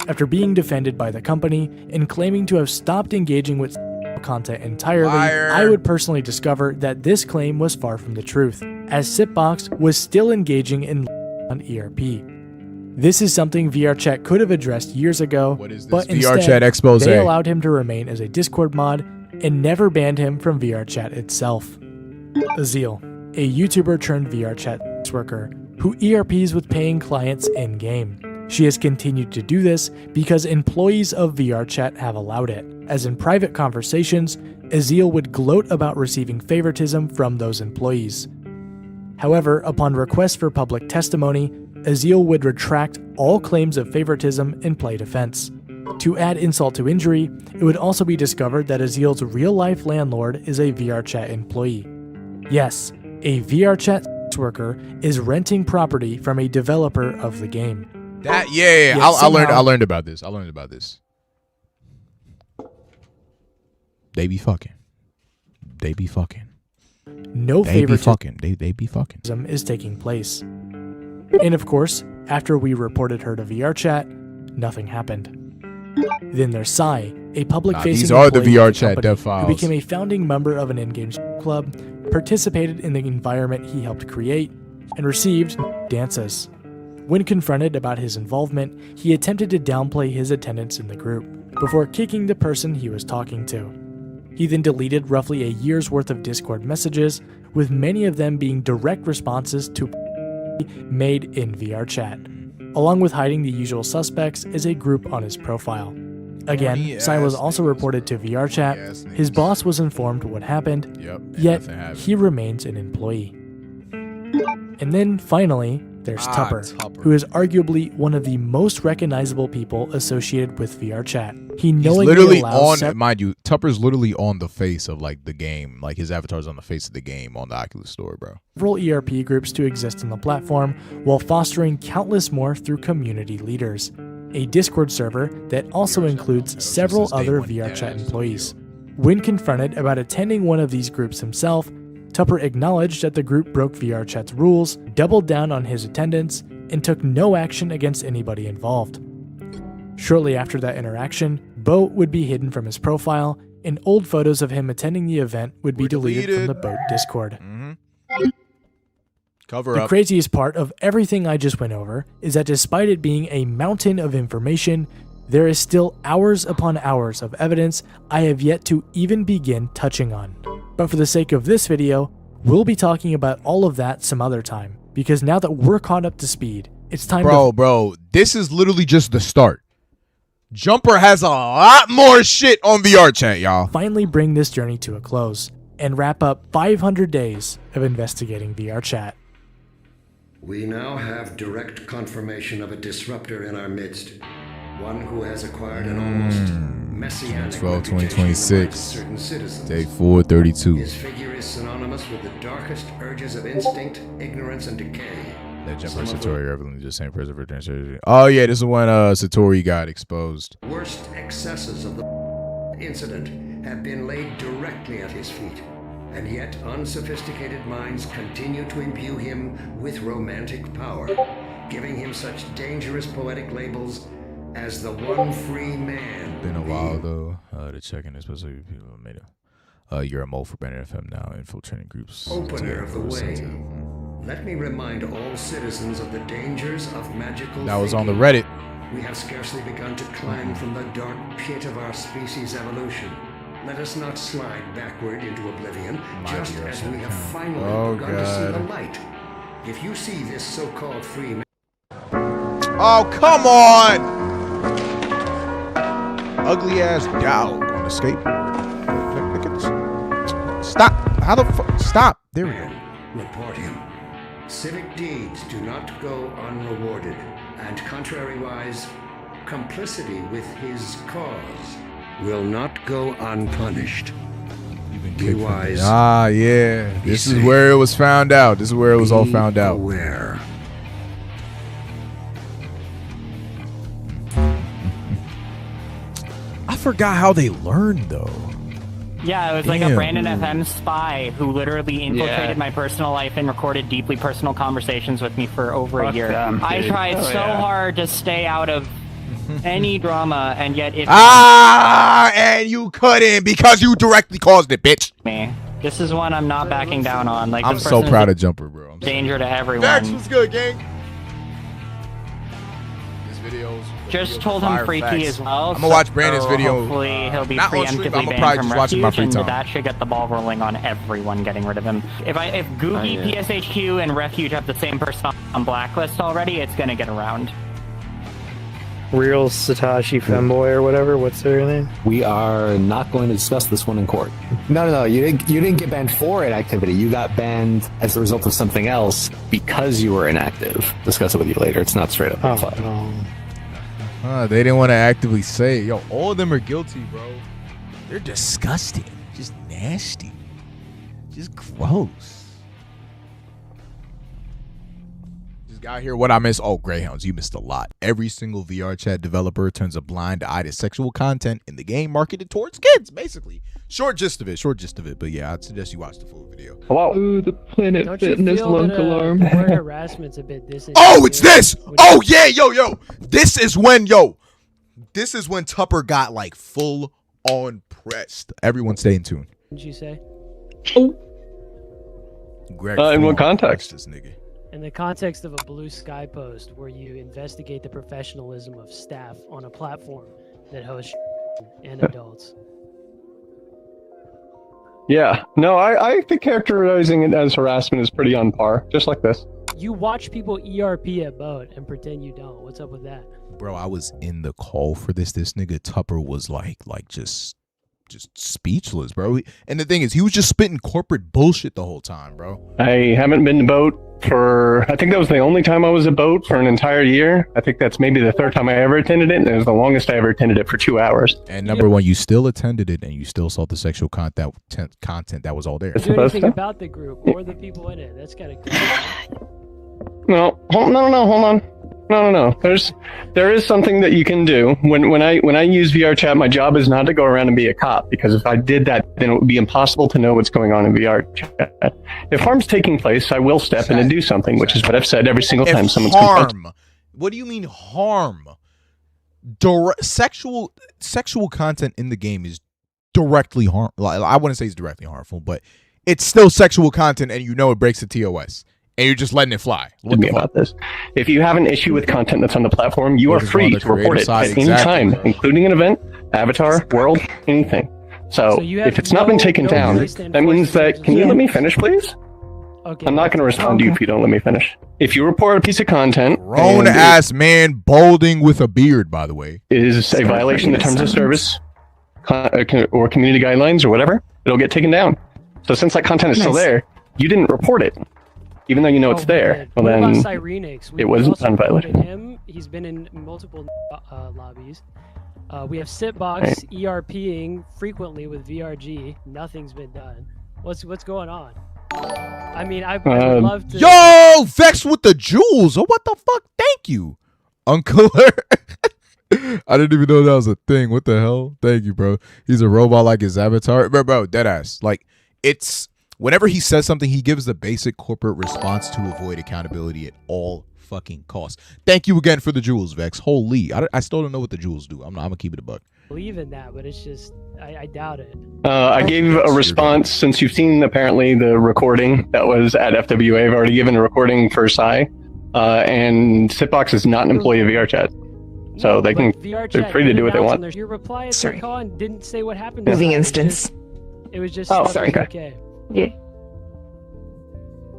D: After being defended by the company and claiming to have stopped engaging with content entirely, I would personally discover that this claim was far from the truth, as Sipbox was still engaging in on ERP. This is something VRChat could have addressed years ago, but instead, they allowed him to remain as a Discord mod and never banned him from VRChat itself. Azil, a YouTuber turned VRChat worker who ERPs with paying clients in-game. She has continued to do this because employees of VRChat have allowed it, as in private conversations, Azil would gloat about receiving favoritism from those employees. However, upon request for public testimony, Azil would retract all claims of favoritism and play defense. To add insult to injury, it would also be discovered that Azil's real-life landlord is a VRChat employee. Yes, a VRChat worker is renting property from a developer of the game.
A: That I learned about this. They be fucking.
D: No favoritism
A: They be fucking.
D: is taking place. And of course, after we reported her to VRChat, nothing happened. Then there's Sai, a public-facing
A: these are the
D: employee of
A: VRChat
D: company
A: dev files.
D: who became a founding member of an in-game club, participated in the environment he helped create, and received dances. When confronted about his involvement, he attempted to downplay his attendance in the group, before kicking the person he was talking to. He then deleted roughly a year's worth of Discord messages, with many of them being direct responses to made in VRChat, along with hiding the usual suspects as a group on his profile. Again, Sai was also reported to VRChat, his boss was informed what happened, yet he remains an employee. And then finally, there's Tupper, who is arguably one of the most recognizable people associated with VRChat. He knowingly
A: literally
D: allows
A: mind you, Tupper's literally on the face of like the game, like his avatar's on the face of the game on the Oculus Store, bro.
D: several ERP groups to exist on the platform, while fostering countless more through community leaders. A Discord server that also includes several other VRChat employees. When confronted about attending one of these groups himself, Tupper acknowledged that the group broke VRChat's rules, doubled down on his attendance, and took no action against anybody involved. Shortly after that interaction, Bo would be hidden from his profile, and old photos of him attending the event would be deleted from the Boat Discord. The craziest part of everything I just went over is that despite it being a mountain of information, there is still hours upon hours of evidence I have yet to even begin touching on. But for the sake of this video, we'll be talking about all of that some other time, because now that we're caught up to speed, it's time
A: Bro, this is literally just the start. Jumper has a lot more shit on VRChat, y'all.
D: Finally bring this journey to a close, and wrap up 500 days of investigating VRChat.
E: We now have direct confirmation of a disruptor in our midst. One who has acquired an almost messianic
A: 12/2026,
E: certain citizens.
A: day 432.
E: His figure is synonymous with the darkest urges of instinct, ignorance, and decay.
A: That Jumper Satori Evelyn just same person for transfer. Oh yeah, this is when Satori got exposed.
E: Worst excesses of the incident have been laid directly at his feet, and yet unsophisticated minds continue to imbue him with romantic power, giving him such dangerous poetic labels as the one free man.
A: Been a while though. To check in, especially people who made it. You're a mole for Bandit FM now, infiltrating groups.
E: Opener of the way. Let me remind all citizens of the dangers of magical
A: That was on the
E: thinking.
A: Reddit.
E: We have scarcely begun to climb from the dark pit of our species' evolution. Let us not slide backward into oblivion, just as we have finally begun to see the light. If you see this so-called free man...
A: Oh, come on! Ugly ass dog on the skateboard. Look at this. Stop! How the fuck? Stop! There we go.
E: Report him. Civic deeds do not go unrewarded, and contrariwise, complicity with his cause will not go unpunished. Be wise.
A: Ah, yeah. This is where it was found out. This is where it was all found out.
E: Aware.
A: I forgot how they learned though.
Q: Yeah, it was like a
A: Damn.
Q: Brandon FM spy who literally infiltrated my personal life and recorded deeply personal conversations with me for over a year. I tried so hard to stay out of any drama, and yet it
A: and you couldn't because you directly caused it, bitch.
Q: me. This is one I'm not backing down on. Like,
A: I'm
Q: this
A: so
Q: person
A: proud
Q: is
A: of Jumper, bro.
Q: a danger to everyone.
A: Facts was good, gang. This video's
Q: Just told him freaky as well.
A: I'm gonna watch Brandon's
Q: so
A: video.
Q: Hopefully he'll be
A: not on stream,
Q: preemptively
A: but I'm gonna
Q: banned
A: probably
Q: from
A: just watch it in my
Q: Refuge,
A: free
Q: and
A: time.
Q: that should get the ball rolling on everyone getting rid of him. If Googie, PSHQ, and Refuge have the same person on blacklist already, it's gonna get around.
S: Real Satoshi Femboy or whatever. What's their name?
V: We are not going to discuss this one in court. No. You didn't get banned for inactivity. You got banned as a result of something else because you were inactive. Discuss it with you later. It's not straight up.
A: They didn't want to actively say, yo, all of them are guilty, bro. They're disgusting. Just nasty. Just gross. Just got here what I missed. Oh, Greyhounds, you missed a lot. Every single VR chat developer turns a blind eye to sexual content in the game marketed towards kids, basically. Short gist of it. But yeah, I'd suggest you watch the full video.
V: Hello?
S: Ooh, the Planet
I: Don't
S: Fitness
I: you feel
S: lunk
I: that,
S: alarm.
I: the word harassment's a bit disingenuous?
A: Oh, it's this. Oh, yeah, yo. This is when Tupper got like full on pressed. Everyone stay in tune.
I: Did you say?
A: Greg,
B: in what context?
A: This nigga.
I: In the context of a Blue Sky post where you investigate the professionalism of staff on a platform that hosts and adults.
B: Yeah, no, I think characterizing it as harassment is pretty on par, just like this.
I: You watch people ERP a boat and pretend you don't. What's up with that?
A: Bro, I was in the call for this. This nigga Tupper was like just speechless, bro. And the thing is, he was just spitting corporate bullshit the whole time, bro.
B: I haven't been to boat for, I think that was the only time I was at boat for an entire year. I think that's maybe the third time I ever attended it, and it was the longest I ever attended it for 2 hours.
A: And number one, you still attended it, and you still saw the sexual content that was all there.
I: Do anything about the group or the people in it. That's gotta go.
B: No, hold on. No. There is something that you can do. When I use VR chat, my job is not to go around and be a cop, because if I did that, then it would be impossible to know what's going on in VR chat. If harm's taking place, I will step in and do something, which is what I've said every single time someone's complained.
A: What do you mean harm? Sexual content in the game is directly harmful. I wouldn't say it's directly harmful, but it's still sexual content, and you know it breaks the TOS. And you're just letting it fly.
B: What about this? If you have an issue with content that's on the platform, you are free to report it at any time, including an event, avatar, world, anything. So if it's not been taken down, that means that, can you let me finish, please?
I: Okay.
B: I'm not going to respond to you if you don't let me finish. If you report a piece of content,
A: grown ass man balding with a beard, by the way,
B: is a violation of the terms of service or community guidelines or whatever, it'll get taken down. So since that content is still there, you didn't report it, even though you know it's there. Well, then it wasn't unviolated.
I: Him. He's been in multiple lobbies. We have Sitbox ERPing frequently with VRG. Nothing's been done. What's going on? I mean, I would love to.
A: Yo, Vex with the jewels. Oh, what the fuck? Thank you, Uncle. I didn't even know that was a thing. What the hell? Thank you, bro. He's a robot like his avatar. Bro, deadass. Like, it's whenever he says something, he gives the basic corporate response to avoid accountability at all fucking costs. Thank you again for the jewels, Vex. Holy, I still don't know what the jewels do. I'm gonna keep it a buck.
I: Believe in that, but it's just I doubt it.
B: I gave a response since you've seen apparently the recording that was at FWA. I've already given a recording for Psy, and Sitbox is not an employee of VRChat, so they can they're free to do what they want.
I: Your reply at the call and didn't say what happened.
G: Moving instance.
I: It was just
B: sorry.
I: Okay.
G: Yeah.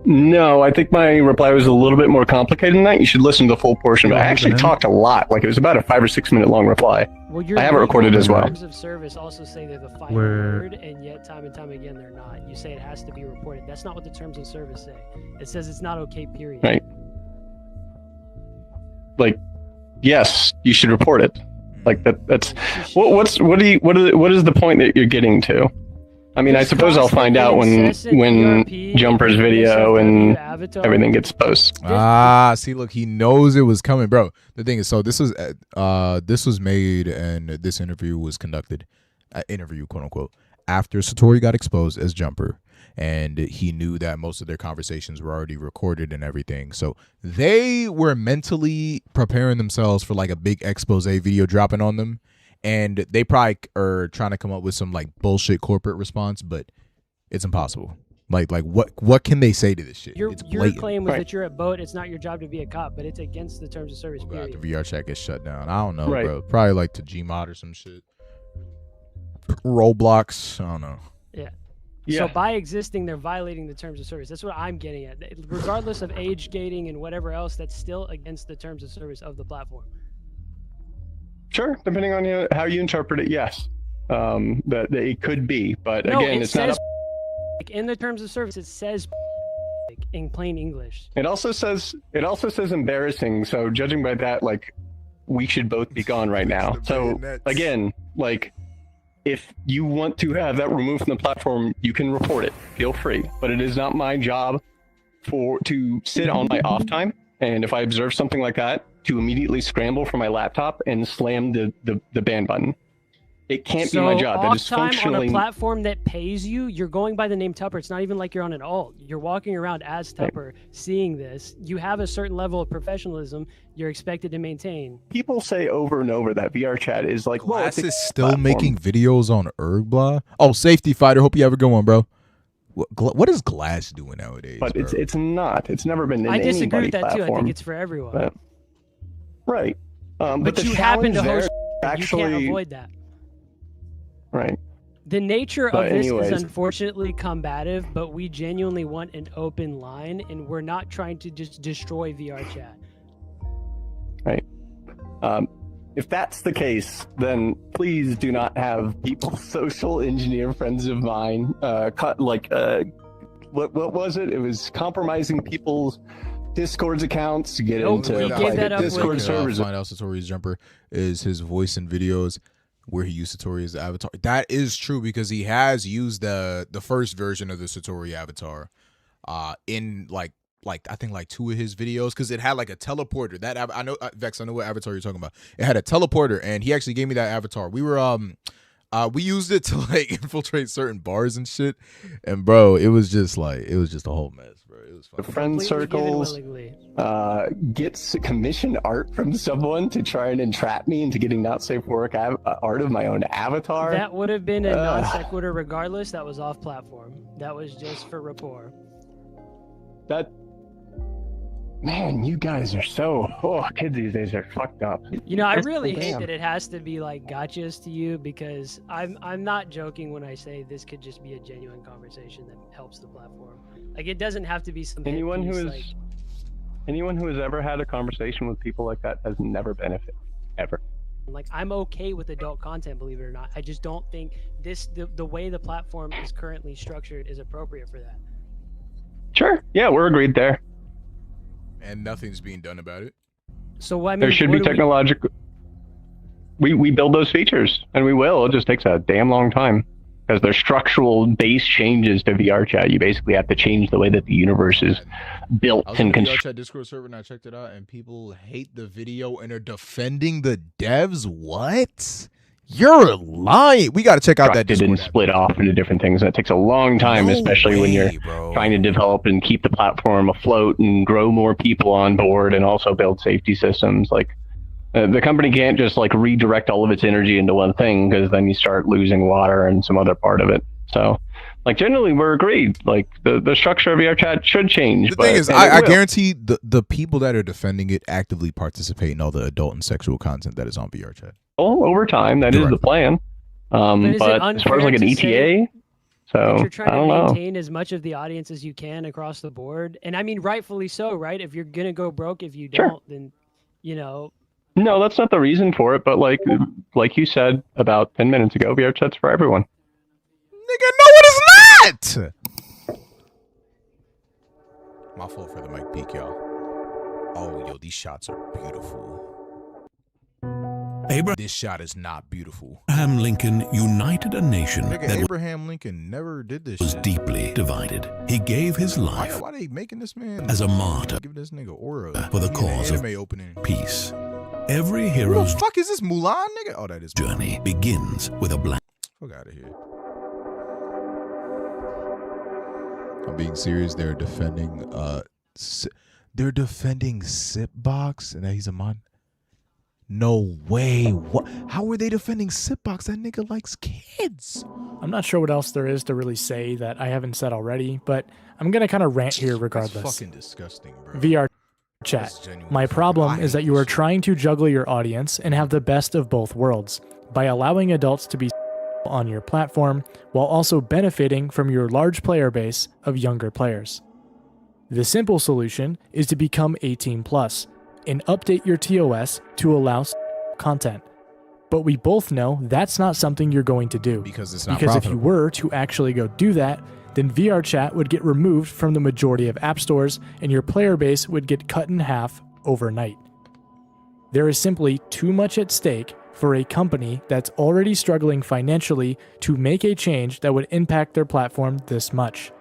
B: No, I think my reply was a little bit more complicated than that. You should listen to the full portion. I actually talked a lot. Like, it was about a 5 or 6 minute long reply.
I: Well,
B: I have it recorded as well.
I: Terms of service also say they're the final word, and yet time and time again they're not. You say it has to be reported. That's not what the terms of service say. It says it's not okay. Period.
B: Right. Like, yes, you should report it. Like that's what is the point that you're getting to? I mean, I suppose I'll find out when Jumper's video and everything gets posted.
A: See, look, he knows it was coming, bro. The thing is, so this was made and this interview was conducted, interview quote unquote, after Satori got exposed as Jumper, and he knew that most of their conversations were already recorded and everything. So they were mentally preparing themselves for like a big expose video dropping on them. And they probably are trying to come up with some like bullshit corporate response, but it's impossible. Like what can they say to this shit?
I: Your
A: It's blatant.
I: claim was that you're at boat. It's not your job to be a cop, but it's against the terms of service. Period.
A: The VR chat gets shut down. I don't know,
I: Right.
A: bro. Probably like to Gmod or some shit. Roblox. I don't know.
I: Yeah.
B: Yeah.
I: So by existing, they're violating the terms of service. That's what I'm getting at. Regardless of age gating and whatever else, that's still against the terms of service of the platform.
B: Sure, depending on how you interpret it, yes. That it could be, but
I: No,
B: again,
I: it
B: it's not.
I: says in the terms of service. It says in plain English.
B: It also says embarrassing. So judging by that, like, we should both be gone right now. So again, like, if you want to have that removed from the platform, you can report it. Feel free, but it is not my job to sit on my off time. And if I observe something like that, to immediately scramble for my laptop and slam the ban button. It can't be my job. That is
I: Off time
B: functionally
I: on a platform that pays you. You're going by the name Tupper. It's not even like you're on an alt. You're walking around as Tupper, seeing this. You have a certain level of professionalism you're expected to maintain.
B: people say over and over that VRChat is like, well,
A: Glass
B: it's a
A: is still
B: platform.
A: making videos on Ergblah. Oh, Safety Fighter. Hope you have a good one, bro. What is Glass doing nowadays?
B: But
A: bro?
B: it's not. It's never been in
I: I disagree
B: anybody
I: with that too. I
B: platform.
I: think it's for everyone.
B: But, right.
I: But
B: the
I: you happen to
B: challenge
I: host.
B: there
I: You can't
B: actually
I: avoid that.
B: right.
I: The nature
B: But
I: of this
B: anyways.
I: is unfortunately combative, but we genuinely want an open line, and we're not trying to just destroy VR chat.
B: Right. If that's the case, then please do not have people, social engineer friends of mine, what was it? It was compromising people's Discord's accounts to get into private Discord servers.
A: Find out Satori's Jumper is his voice in videos where he used Satori as the avatar. That is true because he has used the first version of the Satori avatar in like I think like 2 of his videos because it had like a teleporter. That I know Vex, I know what avatar you're talking about. It had a teleporter and he actually gave me that avatar. We were we used it to like infiltrate certain bars and shit. And bro, it was just a whole mess, bro. It was
B: The friend circles gets commissioned art from someone to try and entrap me into getting not safe for work art of my own avatar.
I: That would have been a non sequitur regardless. That was off platform. That was just for rapport.
B: Man, you guys are kids these days are fucked up.
I: You know, I really hate that it has to be like gotchas to you because I'm not joking when I say this could just be a genuine conversation that helps the platform. Like it doesn't have to be some
B: Anyone
I: hit
B: who
I: piece,
B: is
I: like,
B: anyone who has ever had a conversation with people like that has never benefited ever.
I: Like I'm okay with adult content, believe it or not. I just don't think the way the platform is currently structured is appropriate for that.
B: Sure. Yeah, we're agreed there.
A: And nothing's being done about it.
I: So I mean,
B: There should be technological. We build those features, and we will. It just takes a damn long time.
N: because there's structural base changes to VRChat. You basically have to change the way that the universe is built
A: I was
N: and
A: on the
N: constructed.
A: VRChat Discord server and I checked it out, and people hate the video and are defending the devs. What? You're lying. We got to check out that Discord.
N: And split off into different things. That takes a long time, especially when you're trying to develop and keep the platform afloat and grow more people on board, and also build safety systems. Like the company can't just like redirect all of its energy into one thing, because then you start losing water and some other part of it. So, like, generally we're agreed. Like the structure of VRChat should change.
A: The thing is, I guarantee the people that are defending it actively participate in all the adult and sexual content that is on VRChat.
N: Over time, that is the plan. But as far as like an ETA, so
I: you're trying
N: I don't
I: to
N: know.
I: maintain as much of the audience as you can across the board, and I mean rightfully so, right? If you're gonna go broke if you don't, then
N: No, that's not the reason for it. But like you said about 10 minutes ago, VRChat's for everyone.
A: Nigga, no, it is not. My fault for the mic peak, y'all. Oh, yo, these shots are beautiful. This shot is not beautiful.
G: Abraham Lincoln united a nation
A: Nigga,
G: that
A: Abraham Lincoln never did this
G: was
A: shit.
G: deeply divided. He gave his life
A: Why they making this man
G: as a martyr
A: give this nigga aura
G: for the
A: He in
G: cause of
A: anime opening.
G: peace. Every
A: Who
G: hero's
A: the fuck is this, Mulan, nigga? Oh, that is
G: journey begins with a black.
A: Fuck out of here. I'm being serious. They're defending Sipbox, and that he's a mod. No way. What? How are they defending Sipbox? That nigga likes kids.
D: I'm not sure what else there is to really say that I haven't said already, but I'm going to kind of rant here regardless.
A: That's fucking disgusting, bro.
D: VR chat. My problem is that you are trying to juggle your audience and have the best of both worlds by allowing adults to be on your platform while also benefiting from your large player base of younger players. The simple solution is to become 18 plus and update your TOS to allow content. But we both know that's not something you're going to do.
A: Because it's not
D: Because if you
A: profitable.
D: were to actually go do that, then VRChat would get removed from the majority of app stores and your player base would get cut in half overnight. There is simply too much at stake for a company that's already struggling financially to make a change that would impact their platform this much.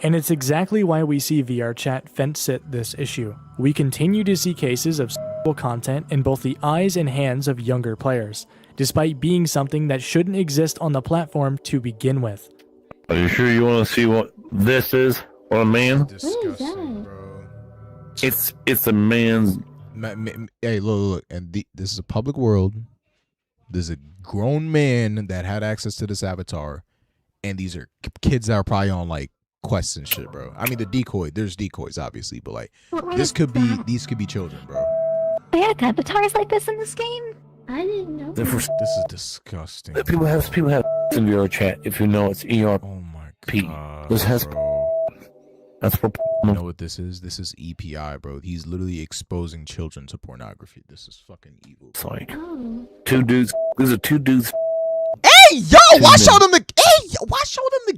D: And it's exactly why we see VRChat fence-sit this issue. We continue to see cases of content in both the eyes and hands of younger players, despite being something that shouldn't exist on the platform to begin with.
O: Are you sure you want to see what this is? Or a man?
A: Disgusting, bro.
O: It's a man's.
A: Hey, look, and this is a public world. There's a grown man that had access to this avatar, and these are kids that are probably on like quests and shit, bro. I mean, there's decoys, obviously, but like these could be children, bro.
K: They had avatars like this in this game? I didn't know.
A: This is disgusting.
O: People have in your chat. If you know it's ERP. Oh my god. This has. That's for.
A: You know what this is? This is EPI, bro. He's literally exposing children to pornography. This is fucking evil.
O: Sorry. Two dudes. These are two dudes.
A: Hey, yo, why show them the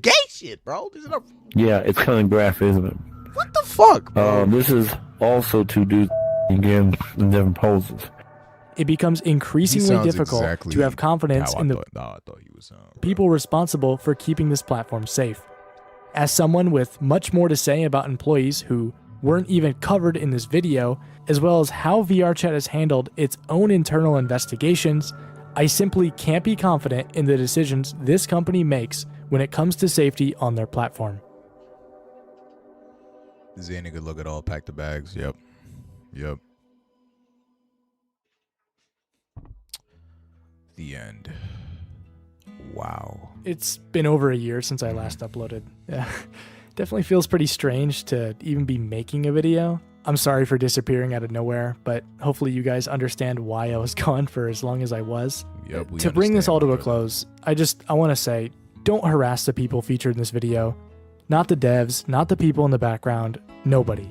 A: gay shit, bro? This is a,
O: Yeah, it's kind of graphic, isn't it?
A: what the fuck, bro?
O: This is also two dudes again in different poses.
D: It becomes increasingly
A: sounds
D: difficult
A: exactly
D: to have confidence
A: how I
D: in the
A: thought he was.
D: people responsible for keeping this platform safe. As someone with much more to say about employees who weren't even covered in this video, as well as how VRChat has handled its own internal investigations, I simply can't be confident in the decisions this company makes when it comes to safety on their platform.
A: Zany could look at all, pack the bags. Yep. The end. Wow.
D: It's been over a year since I last uploaded. Yeah, definitely feels pretty strange to even be making a video. I'm sorry for disappearing out of nowhere, but hopefully you guys understand why I was gone for as long as I was.
A: Yep,
D: To bring this all to a close, I want to say, don't harass the people featured in this video. Not the devs, not the people in the background, nobody.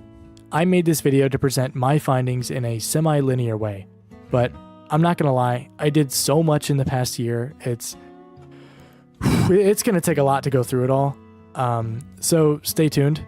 D: I made this video to present my findings in a semi-linear way, but I'm not gonna lie, I did so much in the past year, it's gonna take a lot to go through it all. So stay tuned.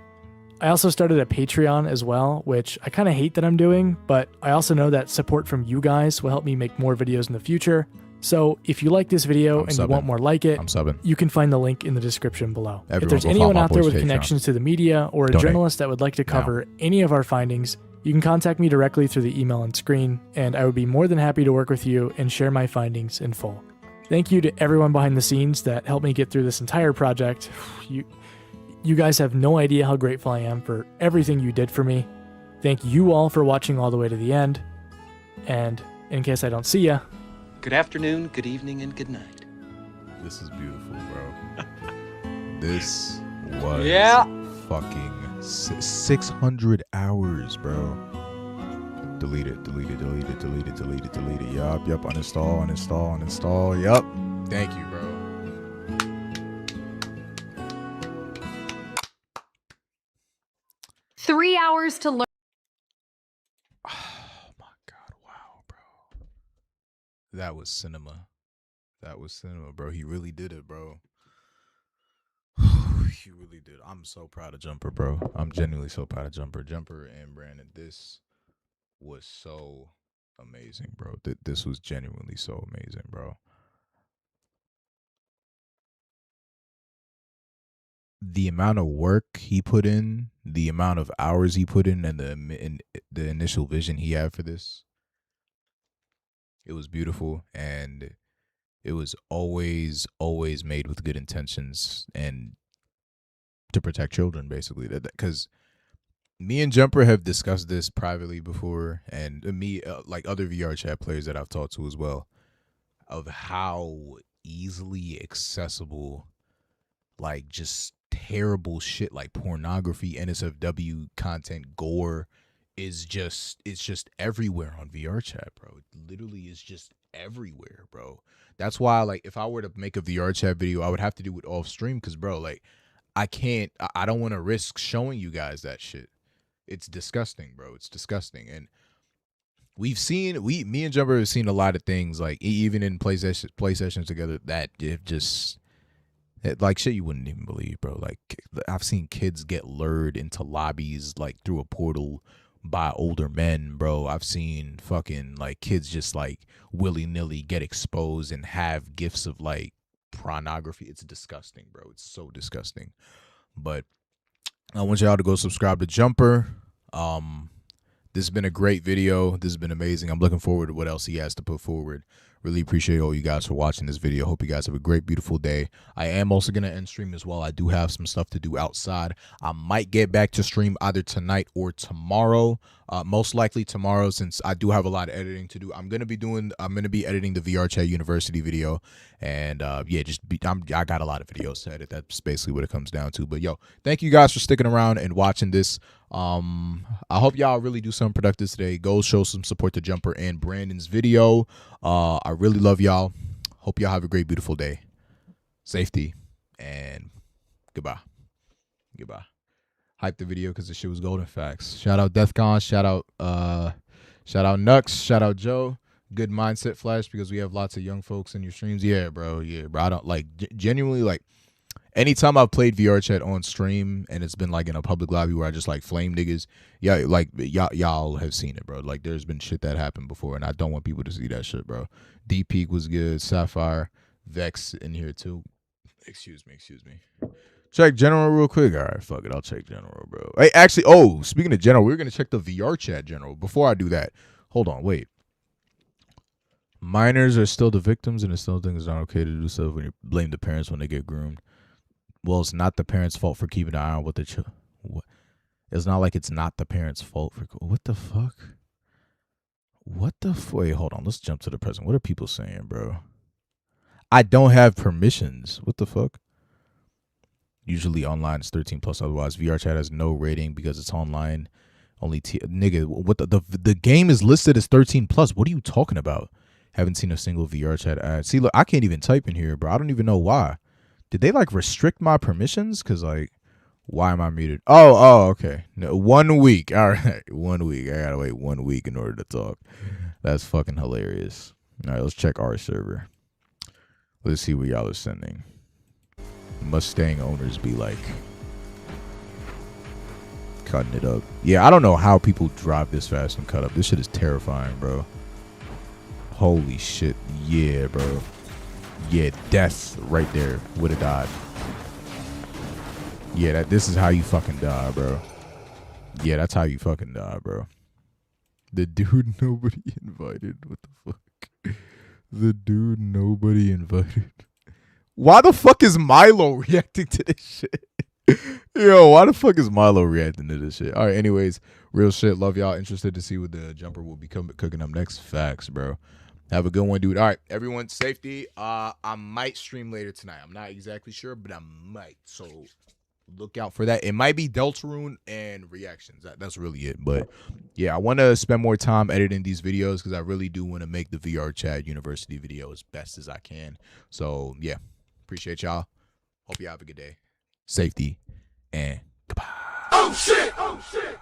D: I also started a Patreon as well, which I kind of hate that I'm doing, but I also know that support from you guys will help me make more videos in the future. So if you like this video and you want more like it,
A: I'm subbing.
D: you can find the link in the description below.
A: Everyone
D: if there's
A: go follow
D: anyone
A: my
D: out there
A: boy's
D: with
A: Patreon.
D: connections to the media or a
A: Donate.
D: journalist that would like to cover any of our findings, you can contact me directly through the email on screen, and I would be more than happy to work with you and share my findings in full. Thank you to everyone behind the scenes that helped me get through this entire project. You guys have no idea how grateful I am for everything you did for me. Thank you all for watching all the way to the end. And in case I don't see ya,
J: good afternoon, good evening, and good night.
A: This is beautiful, bro. This was fucking 600 hours, bro. Delete it, delete it, delete it, delete it, delete it, delete it. Yup, uninstall, uninstall, uninstall. Yup. Thank you, bro.
T: Three hours to learn.
A: That was cinema. That was cinema, bro. He really did it, bro. He really did. I'm so proud of Jumper, bro. I'm genuinely so proud of Jumper. Jumper and Brandon, this was so amazing, bro. This was genuinely so amazing, bro. The amount of work he put in, the amount of hours he put in, and the initial vision he had for this, it was beautiful, and it was always made with good intentions and to protect children, basically. Because me and Jumper have discussed this privately before, and me, like other VR chat players that I've talked to as well, of how easily accessible, like, just terrible shit like pornography, NSFW content, gore it's just everywhere on VR chat, bro. It literally is just everywhere, bro. That's why, like, if I were to make a VR chat video, I would have to do it off stream, because, bro, like, I don't want to risk showing you guys that shit. It's disgusting, bro. It's disgusting. And me and Jumper have seen a lot of things, like, even in play sessions together, that have just, like, shit you wouldn't even believe, bro. Like, I've seen kids get lured into lobbies, like, through a portal by older men, bro. I've seen fucking, like, kids just, like, willy-nilly get exposed and have gifts of, like, pornography. It's disgusting, bro. It's so disgusting. But I want y'all to go subscribe to Jumper. This has been a great video. This has been amazing. I'm looking forward to what else he has to put forward. Really appreciate all you guys for watching this video. Hope you guys have a great, beautiful day. I am also going to end stream as well. I do have some stuff to do outside. I might get back to stream either tonight or tomorrow. Most likely tomorrow, since I do have a lot of editing to do. I'm going to be editing the VR Chat University video. And yeah, I got a lot of videos to edit. That's basically what it comes down to. But yo, thank you guys for sticking around and watching this. I hope y'all really do something productive today. Go show some support to Jumper and Brandon's video. I really love y'all. Hope y'all have a great, beautiful day. Safety and goodbye. Goodbye. Hype the video because the shit was golden. Facts. Shout out DeathCon. Shout out Nux. Shout out Joe. Good mindset, Flash, because we have lots of young folks in your streams. Yeah, bro. Yeah, bro. I don't like genuinely, like, anytime I've played VR chat on stream and it's been like in a public lobby where I just like flame niggas, yeah, like y'all have seen it, bro. Like, there's been shit that happened before, and I don't want people to see that shit, bro. D Peak was good. Sapphire, Vex in here too. Excuse me. Check general real quick. All right, fuck it. I'll check general, bro. Hey, actually, speaking of general, we're gonna check the VR chat general. Before I do that, hold on, wait. Minors are still the victims, and it's still think it's not okay to do so when you blame the parents when they get groomed. Well, it's not the parents' fault for keeping an eye on what the what? It's not like it's not the parents' fault for what the fuck? Wait, hold on. Let's jump to the present. What are people saying, bro? I don't have permissions. What the fuck? Usually online it's 13 plus. Otherwise, VR chat has no rating because it's online. Only nigga. What the game is listed as 13 plus. What are you talking about? Haven't seen a single VR chat ad. See, look, I can't even type in here, bro. I don't even know why. Did they like restrict my permissions? Cause like, why am I muted? Oh, okay. No, 1 week. All right, 1 week. I gotta wait 1 week in order to talk. That's fucking hilarious. All right, let's check our server. Let's see what y'all are sending. Mustang owners be like cutting it up. Yeah, I don't know how people drive this fast and cut up. This shit is terrifying, bro. Holy shit. Yeah, bro. Yeah, death right there. Would have died. Yeah, this is how you fucking die, bro. Yeah, that's how you fucking die, bro. The dude nobody invited. What the fuck? The dude nobody invited. Why the fuck is Milo reacting to this shit? Yo, why the fuck is Milo reacting to this shit? All right, anyways, real shit. Love y'all. Interested to see what the jumper will be cooking up next. Facts, bro. Have a good one, dude. All right, everyone, safety. I might stream later tonight. I'm not exactly sure, but I might. So look out for that. It might be Deltarune and reactions. That's really it. But yeah, I want to spend more time editing these videos because I really do want to make the VR Chat University video as best as I can. So yeah, appreciate y'all. Hope you have a good day. Safety and goodbye.
H: Oh shit! Oh shit!